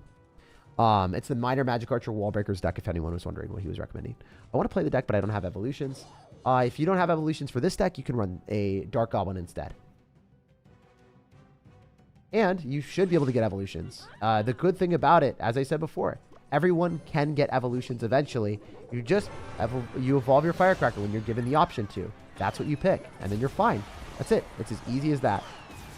Speaker 1: It's the Minor Magic Archer Wallbreakers deck, if anyone was wondering what he was recommending. I want to play the deck, but I don't have evolutions. If you don't have evolutions for this deck, you can run a Dark Goblin instead. And you should be able to get evolutions. The good thing about it, as I said before, everyone can get evolutions eventually. You just evolve your Firecracker when you're given the option to. That's what you pick, and then you're fine. That's it. It's as easy as that.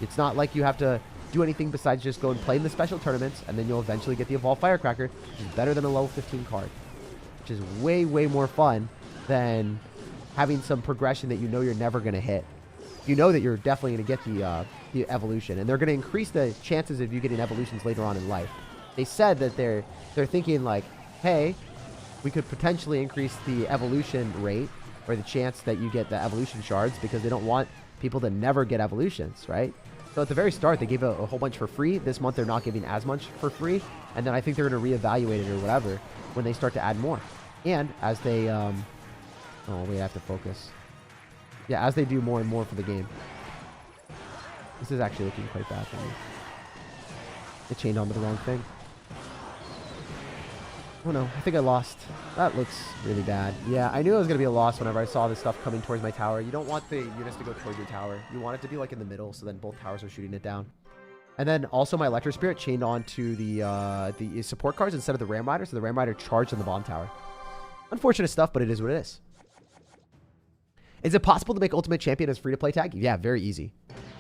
Speaker 1: It's not like you have to do anything besides just go and play in the special tournaments, and then you'll eventually get the Evolved Firecracker, which is better than a level 15 card, which is way, way more fun than having some progression that you know you're never going to hit. you know that you're definitely going to get the evolution. And they're going to increase the chances of you getting evolutions later on in life. They said that they're thinking like, hey, we could potentially increase the evolution rate or the chance that you get the evolution shards because they don't want people to never get evolutions, right? So at the very start, they gave a whole bunch for free. This month, they're not giving as much for free. And then I think they're going to reevaluate it or whatever when they start to add more. And as they, oh, wait, I have to focus. Yeah, as they do more and more for the game. This is actually looking quite bad for me. I chained onto the wrong thing. Oh no, I think I lost. That looks really bad. Yeah, I knew it was going to be a loss whenever I saw this stuff coming towards my tower. You don't want the units to go towards your tower. You want it to be like in the middle, so then both towers are shooting it down. And then also my Electro Spirit chained onto the support cards instead of the Ram Rider, so the Ram Rider charged on the bomb tower. Unfortunate stuff, but it is what it is. Is it possible to make Ultimate Champion as free-to-play tag? Yeah, very easy.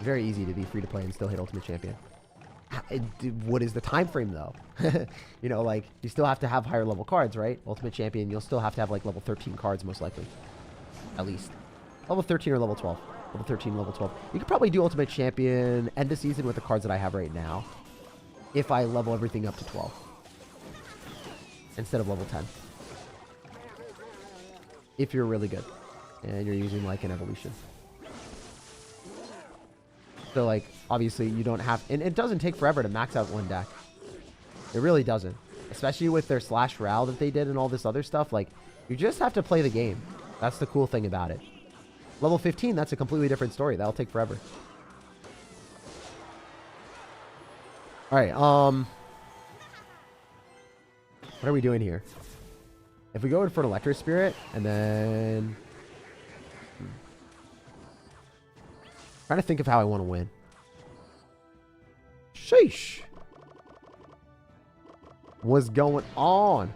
Speaker 1: Very easy to be free-to-play and still hit Ultimate Champion. What is the time frame though? You know, like you still have to have higher level cards, right? Ultimate Champion, you'll still have to have like level 13 cards most likely, at least level 13 or level 12. Level 13, level 12. You could probably do Ultimate Champion end of season with the cards that I have right now, if I level everything up to 12 instead of level 10. If you're really good and you're using like an evolution. So, like, obviously, you don't have... And it doesn't take forever to max out one deck. It really doesn't. Especially with their slash Royale that they did and all this other stuff. Like, you just have to play the game. That's the cool thing about it. Level 15, that's a completely different story. That'll take forever. Alright, what are we doing here? If we go in for an Electro Spirit, and then... Trying to think of how I want to win. Sheesh. What's going on?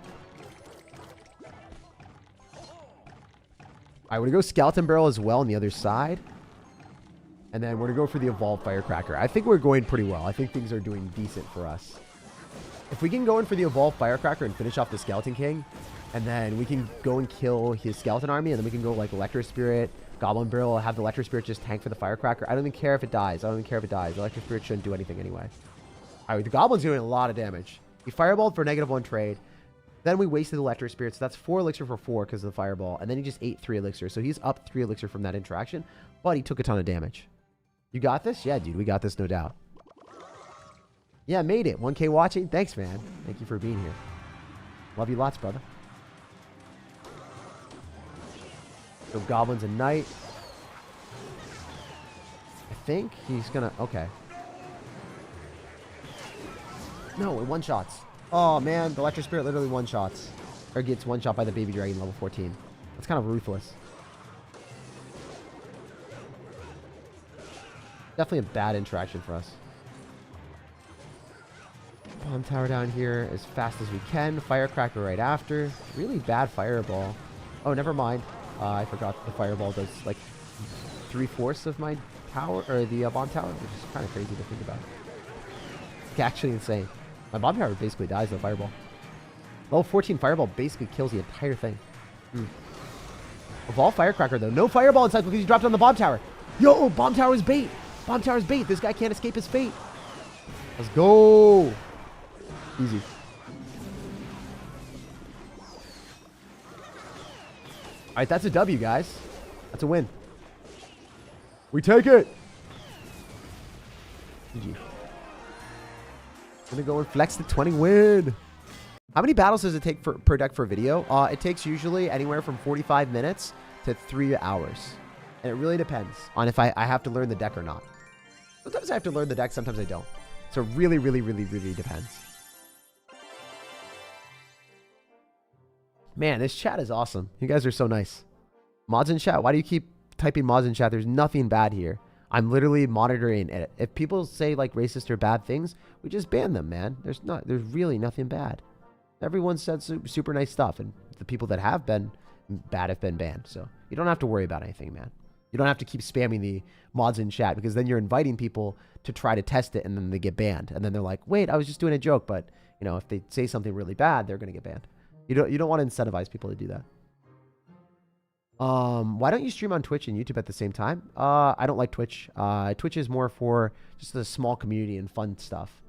Speaker 1: I would go Skeleton Barrel as well on the other side. And then we're going to go for the Evolved Firecracker. I think we're going pretty well. I think things are doing decent for us. If we can go in for the Evolved Firecracker and finish off the Skeleton King, and then we can go and kill his Skeleton Army, and then we can go like Electro Spirit, Goblin Barrel, have the Electro Spirit just tank for the Firecracker. I don't even care if it dies. I don't even care if it dies. The Electro Spirit shouldn't do anything anyway. Alright, the Goblin's doing a lot of damage. He Fireballed for -1 trade. Then we wasted the Electro Spirit, so that's 4 elixir for 4 because of the Fireball. And then he just ate 3 elixir. So he's up 3 elixir from that interaction, but he took a ton of damage. You got this? Yeah, dude, we got this, no doubt. Yeah, made it. 1K watching. Thanks, man. Thank you for being here. Love you lots, brother. So Goblins and Knight. I think he's gonna... Okay. No, it one-shots. Oh, man. The Electro Spirit literally one-shots. Or gets one-shot by the Baby Dragon level 14. That's kind of ruthless. Definitely a bad interaction for us. Bomb tower down here as fast as we can. Firecracker right after. Really bad Fireball. Oh, never mind. I forgot the Fireball does like 3/4 of my tower, or the bomb tower, which is kind of crazy to think about. It's actually insane. My bomb tower basically dies with Fireball. Level 14 Fireball basically kills the entire thing. Evolve Firecracker though. No Fireball inside because he dropped on the bomb tower. Yo, bomb tower is bait. Bomb tower is bait. This guy can't escape his fate. Let's go. Easy. Alright, that's a W, guys. That's a win. We take it. GG. Gonna go and flex the 20 win. How many battles does it take per deck for a video? It takes usually anywhere from 45 minutes to 3 hours. And it really depends on if I have to learn the deck or not. Sometimes I have to learn the deck, sometimes I don't. So it really, really, really, really depends. Man, this chat is awesome. You guys are so nice. Mods in chat. Why do you keep typing mods in chat? There's nothing bad here. I'm literally monitoring it. If people say like racist or bad things, we just ban them, man. There's really nothing bad. Everyone said super nice stuff, and the people that have been bad have been banned. So you don't have to worry about anything, man. You don't have to keep spamming the mods in chat, because then you're inviting people to try to test it, and then they get banned. And then they're like, wait, I was just doing a joke. But you know, if they say something really bad, they're going to get banned. You don't want to incentivize people to do that. Why don't you stream on Twitch and YouTube at the same time? I don't like Twitch. Twitch is more for just a small community and fun stuff.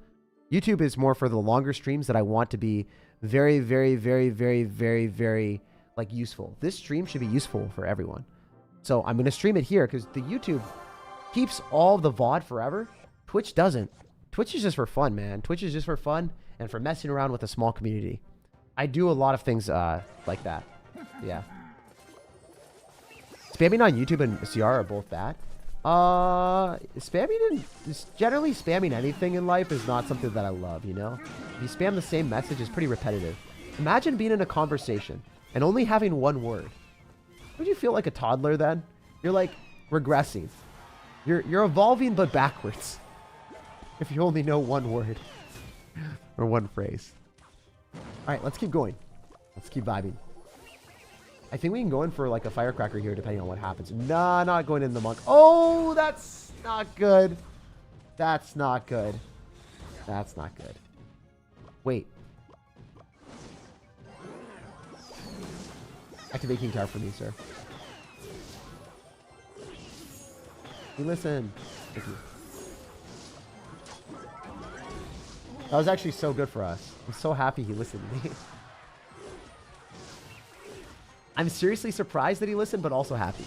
Speaker 1: YouTube is more for the longer streams that I want to be very, very, very, very, very, very like useful. This stream should be useful for everyone. So I'm going to stream it here because the YouTube keeps all the VOD forever. Twitch doesn't. Twitch is just for fun, man. Twitch is just for fun and for messing around with a small community. I do a lot of things like that. Yeah. Spamming on YouTube and CR are both bad. Spamming and generally spamming anything in life is not something that I love, you know? If you spam the same message, it's pretty repetitive. Imagine being in a conversation and only having one word. Would you feel like a toddler then? You're like regressing. You're evolving but backwards. If you only know one word or one phrase. All right, let's keep going. Let's keep vibing. I think we can go in for like a firecracker here depending on what happens. Nah, not going in the monk. Oh, that's not good. That's not good. That's not good. Wait. Activate King Tower for me, sir. You listen. Thank you. That was actually so good for us. I'm so happy he listened to me. I'm seriously surprised that he listened, but also happy.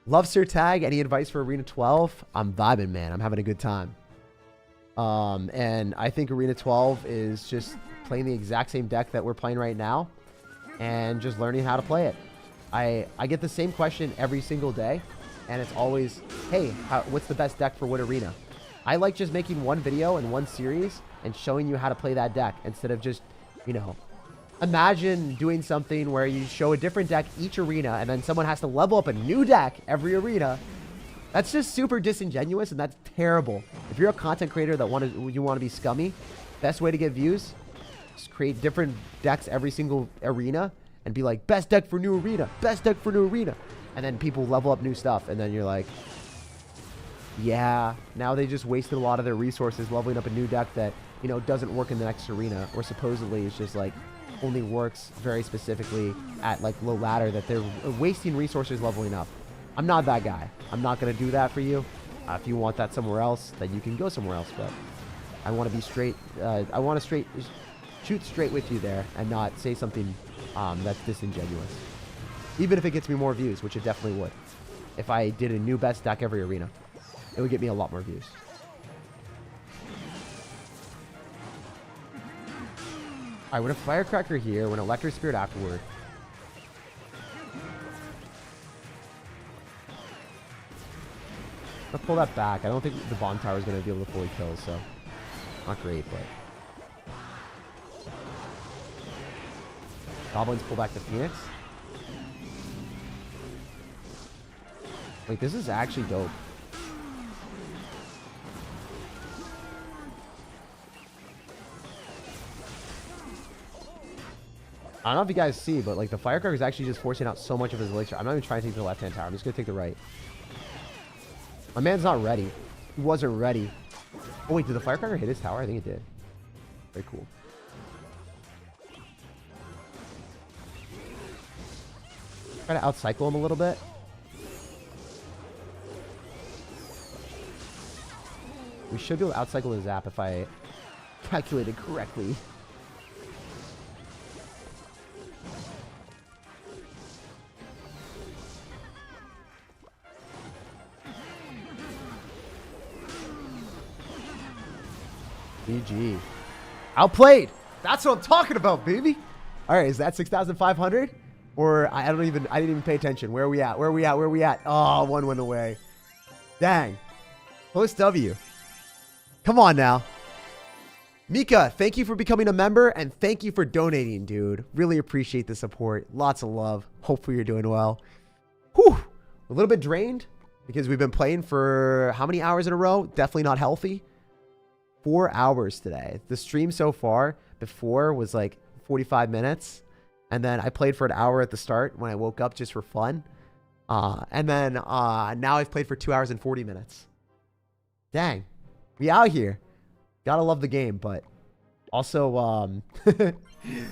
Speaker 1: Love SirTag. Any advice for Arena 12? I'm vibing, man. I'm having a good time. And I think Arena 12 is just playing the exact same deck that we're playing right now and just learning how to play it. I get the same question every single day, and it's always, hey, what's the best deck for what arena? I like just making one video and one series and showing you how to play that deck instead of just, you know, imagine doing something where you show a different deck each arena and then someone has to level up a new deck every arena. That's just super disingenuous and that's terrible. If you're a content creator that you want to be scummy, best way to get views, just create different decks every single arena and be like, best deck for new arena, best deck for new arena. And then people level up new stuff and then you're like, yeah, now they just wasted a lot of their resources leveling up a new deck that, you know, doesn't work in the next arena, or supposedly it's just like only works very specifically at like low ladder, that they're wasting resources leveling up. I'm not that guy. I'm not going to do that for you. If you want that somewhere else, then you can go somewhere else. But I want to be straight. I want to shoot straight with you there and not say something that's disingenuous. Even if it gets me more views, which it definitely would. If I did a new best deck every arena, it would get me a lot more views. Alright, we're going to firecracker here. We're going to electric spirit afterward. Let's pull that back. I don't think the bomb tower is going to be able to fully kill, so not great, but goblins pull back the Phoenix. Wait, this is actually dope. I don't know if you guys see, but like the firecracker is actually just forcing out so much of his elixir. I'm not even trying to take the left-hand tower. I'm just going to take the right. My man's not ready. He wasn't ready. Oh, wait, did the firecracker hit his tower? I think it did. Very cool. Try to outcycle him a little bit. We should be able to outcycle his zap if I calculated correctly. GG. Outplayed. That's what I'm talking about, baby. All right, is that 6,500? Or I didn't even pay attention. Where are we at? Where are we at? Where are we at? Oh, one went away. Dang. Post W. Come on now. Mika, thank you for becoming a member and thank you for donating, dude. Really appreciate the support. Lots of love. Hopefully you're doing well. Whew. A little bit drained because we've been playing for how many hours in a row? Definitely not healthy. 4 hours today. The stream so far before was like 45 minutes. And then I played for an hour at the start when I woke up just for fun. And then now I've played for 2 hours and 40 minutes. Dang. We out here. Gotta love the game, but also we're going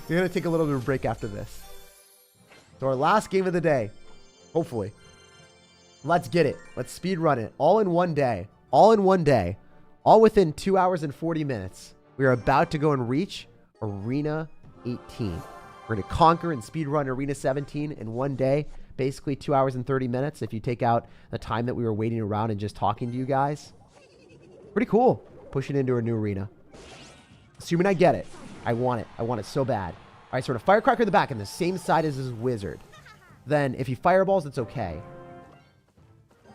Speaker 1: to take a little bit of a break after this. So our last game of the day. Hopefully. Let's get it. Let's speed run it. All in one day. All in one day. All within 2 hours and 40 minutes. We are about to go and reach Arena 18. We're going to conquer and speed run Arena 17 in one day. Basically 2 hours and 30 minutes if you take out the time that we were waiting around and just talking to you guys. Pretty cool. Pushing into a new arena. Assuming I get it. I want it. I want it so bad. All right, sort of firecracker in the back on the same side as his wizard. Then if he fireballs, it's okay.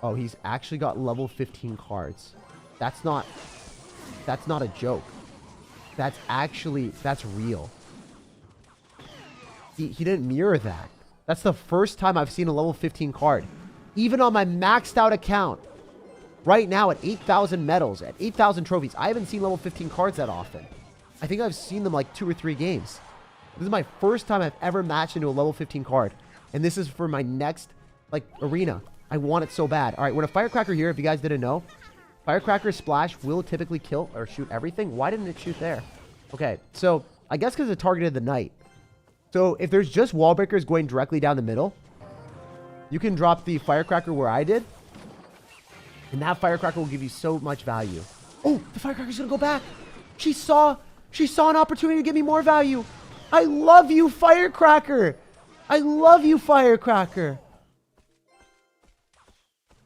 Speaker 1: Oh, he's actually got level 15 cards. That's not a joke. That's real. He didn't mirror that. That's the first time I've seen a level 15 card. Even on my maxed out account. Right now at 8,000 medals, at 8,000 trophies, I haven't seen level 15 cards that often. I think I've seen them like 2 or 3 games. This is my first time I've ever matched into a level 15 card. And this is for my next, like, arena. I want it so bad. All right, we're in a firecracker here, if you guys didn't know. Firecracker splash will typically kill or shoot everything. Why didn't it shoot there? Okay, so I guess because it targeted the knight. So if there's just wall breakers going directly down the middle, you can drop the firecracker where I did. And that firecracker will give you so much value. Oh, the firecracker's going to go back. She saw an opportunity to give me more value. I love you, firecracker. I love you, firecracker.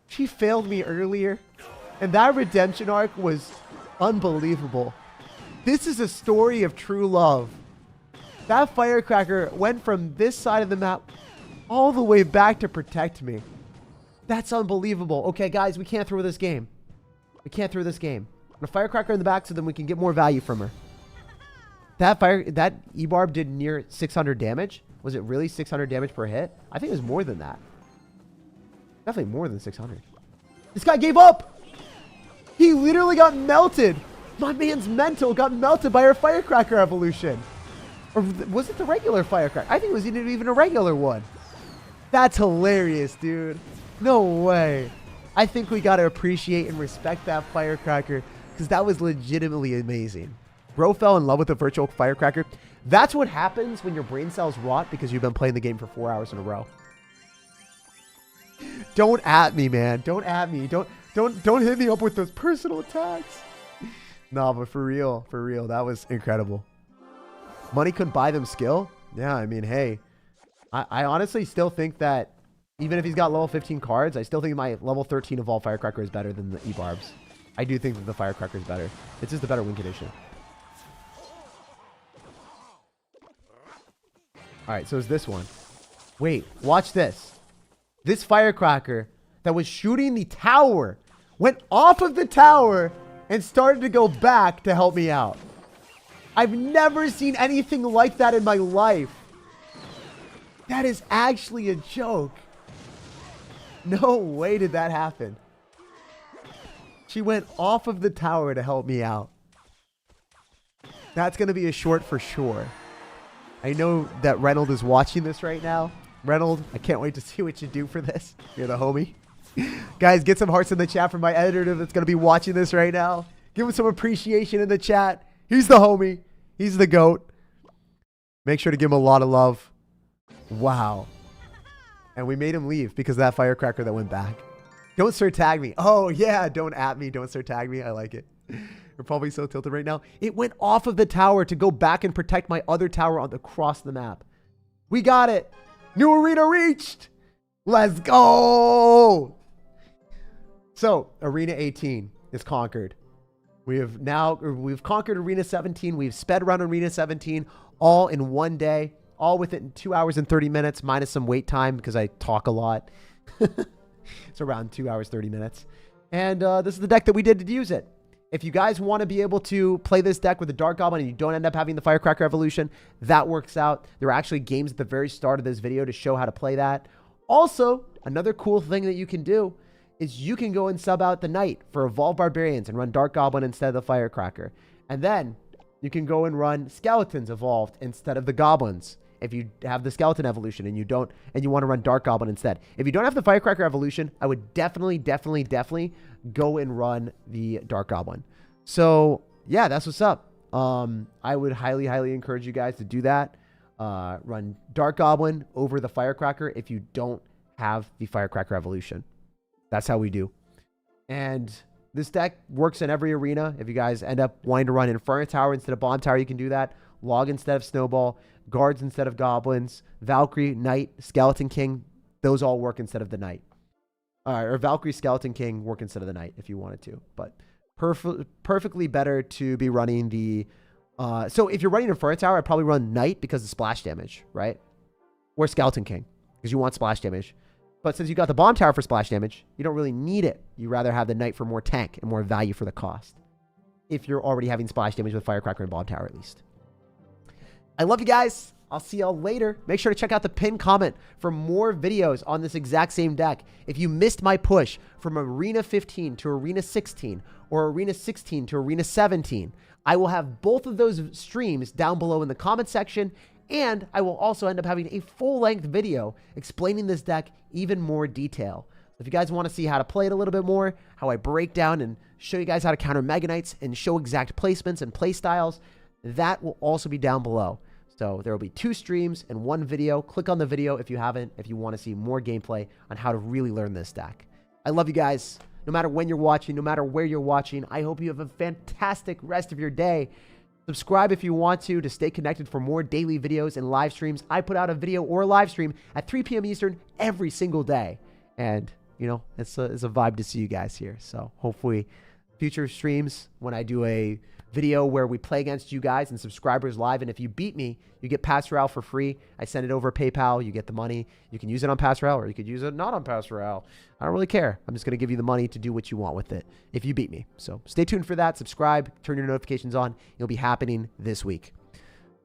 Speaker 1: She failed me earlier. And that redemption arc was unbelievable. This is a story of true love. That firecracker went from this side of the map all the way back to protect me. That's unbelievable. Okay, guys, we can't throw this game. We can't throw this game. A firecracker in the back so then we can get more value from her. That E-barb did near 600 damage. Was it really 600 damage per hit? I think it was more than that. Definitely more than 600. This guy gave up. He literally got melted. My man's mental got melted by her firecracker evolution. Or was it the regular firecracker? I think it was even a regular one. That's hilarious, dude. No way. I think we got to appreciate and respect that firecracker because that was legitimately amazing. Bro fell in love with the virtual firecracker. That's what happens when your brain cells rot because you've been playing the game for 4 hours in a row. Don't at me, man. Don't at me. Don't hit me up with those personal attacks. No, but for real, that was incredible. Money couldn't buy them skill. Yeah, I mean, hey, I honestly still think that even if he's got level 15 cards, I still think my level 13 Evolved Firecracker is better than the E-Barbs. I do think that the Firecracker is better. It's just a better win condition. All right, so it's this one. Wait, watch this. This Firecracker that was shooting the tower went off of the tower and started to go back to help me out. I've never seen anything like that in my life. That is actually a joke. No way did that happen. She went off of the tower to help me out. That's going to be a short for sure. I know that Reynold is watching this right now. Reynold, I can't wait to see what you do for this. You're the homie. Guys, get some hearts in the chat for my editor that's going to be watching this right now. Give him some appreciation in the chat. He's the homie. He's the GOAT. Make sure to give him a lot of love. Wow. And we made him leave because of that firecracker that went back. Don't SirTag me. Oh, yeah. Don't at me. Don't SirTag me. I like it. We're probably so tilted right now. It went off of the tower to go back and protect my other tower across the map. We got it. New arena reached. Let's go. So, Arena 18 is conquered. We've conquered Arena 17. We've sped around Arena 17 all in one day. All within 2 hours and 30 minutes, minus some wait time because I talk a lot. It's around 2 hours, 30 minutes. And this is the deck that we did to use it. If you guys want to be able to play this deck with the Dark Goblin and you don't end up having the Firecracker evolution, that works out. There are actually games at the very start of this video to show how to play that. Also, another cool thing that you can do is you can go and sub out the Knight for Evolved Barbarians and run Dark Goblin instead of the Firecracker. And then you can go and run Skeletons Evolved instead of the Goblins. If you have the Skeleton evolution and you want to run Dark Goblin instead. If you don't have the Firecracker evolution, I would definitely go and run the Dark Goblin. So yeah, that's what's up. I would highly encourage you guys to do that. run Dark Goblin over the Firecracker if you don't have the Firecracker evolution. That's how we do. And this deck works in every arena. If you guys end up wanting to run Inferno Tower instead of Bomb Tower, you can do that. Log instead of Snowball, Guards instead of Goblins, Valkyrie, Knight, Skeleton King, those all work instead of the Knight. Or Valkyrie, Skeleton King work instead of the Knight if you wanted to. But perfectly better to be running the... so if you're running Inferno Tower, I'd probably run Knight because of splash damage, right? Or Skeleton King because you want splash damage. But since you got the Bomb Tower for splash damage, you don't really need it. You rather have the Knight for more tank and more value for the cost. If you're already having splash damage with Firecracker and Bomb Tower at least. I love you guys. I'll see y'all later. Make sure to check out the pinned comment for more videos on this exact same deck. If you missed my push from Arena 15 to Arena 16 or Arena 16 to Arena 17, I will have both of those streams down below in the comment section. And I will also end up having a full-length video explaining this deck even more detail. If you guys want to see how to play it a little bit more, how I break down and show you guys how to counter Mega Knights and show exact placements and play styles, that will also be down below. So there will be 2 streams and 1 video. Click on the video if you haven't, if you want to see more gameplay on how to really learn this deck. I love you guys. No matter when you're watching, no matter where you're watching, I hope you have a fantastic rest of your day. Subscribe if you want to stay connected for more daily videos and live streams. I put out a video or a live stream at 3 p.m. Eastern every single day. And, you know, it's a vibe to see you guys here. So hopefully future streams when I do a video where we play against you guys and subscribers live. And if you beat me, you get Pass Royale for free. I send it over PayPal. You get the money. You can use it on Pass Royale or you could use it not on Pass Royale. I don't really care. I'm just going to give you the money to do what you want with it if you beat me. So stay tuned for that. Subscribe. Turn your notifications on. It'll be happening this week.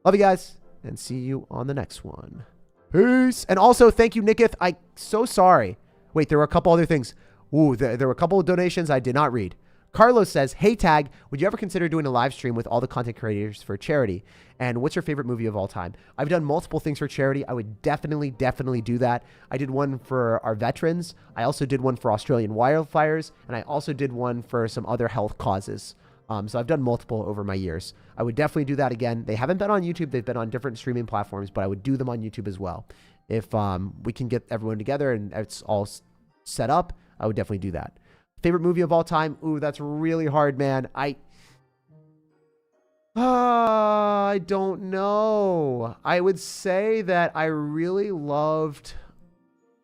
Speaker 1: Love you guys and see you on the next one. Peace. And also, thank you, Nicketh. I'm so sorry. Wait, there were a couple other things. Ooh, there were a couple of donations I did not read. Carlos says, hey, Tag, would you ever consider doing a live stream with all the content creators for charity? And what's your favorite movie of all time? I've done multiple things for charity. I would definitely do that. I did one for our veterans. I also did one for Australian wildfires. And I also did one for some other health causes. So I've done multiple over my years. I would definitely do that again. They haven't been on YouTube. They've been on different streaming platforms, but I would do them on YouTube as well. If we can get everyone together and it's all set up, I would definitely do that. Favorite movie of all time? Ooh, that's really hard, man. I don't know. I would say that I really loved,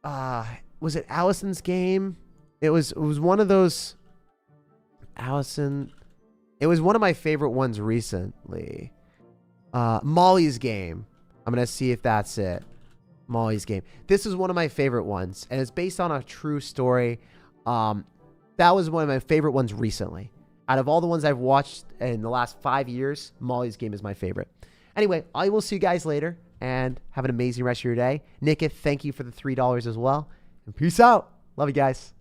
Speaker 1: was it Allison's Game? It was one of those, Allison, it was one of my favorite ones recently. Molly's Game. I'm going to see if that's it. Molly's Game. This is one of my favorite ones, and it's based on a true story. That was one of my favorite ones recently. Out of all the ones I've watched in the last 5 years, Molly's Game is my favorite. Anyway, I will see you guys later, and have an amazing rest of your day. Nicketh, thank you for the $3 as well. And peace out. Love you guys.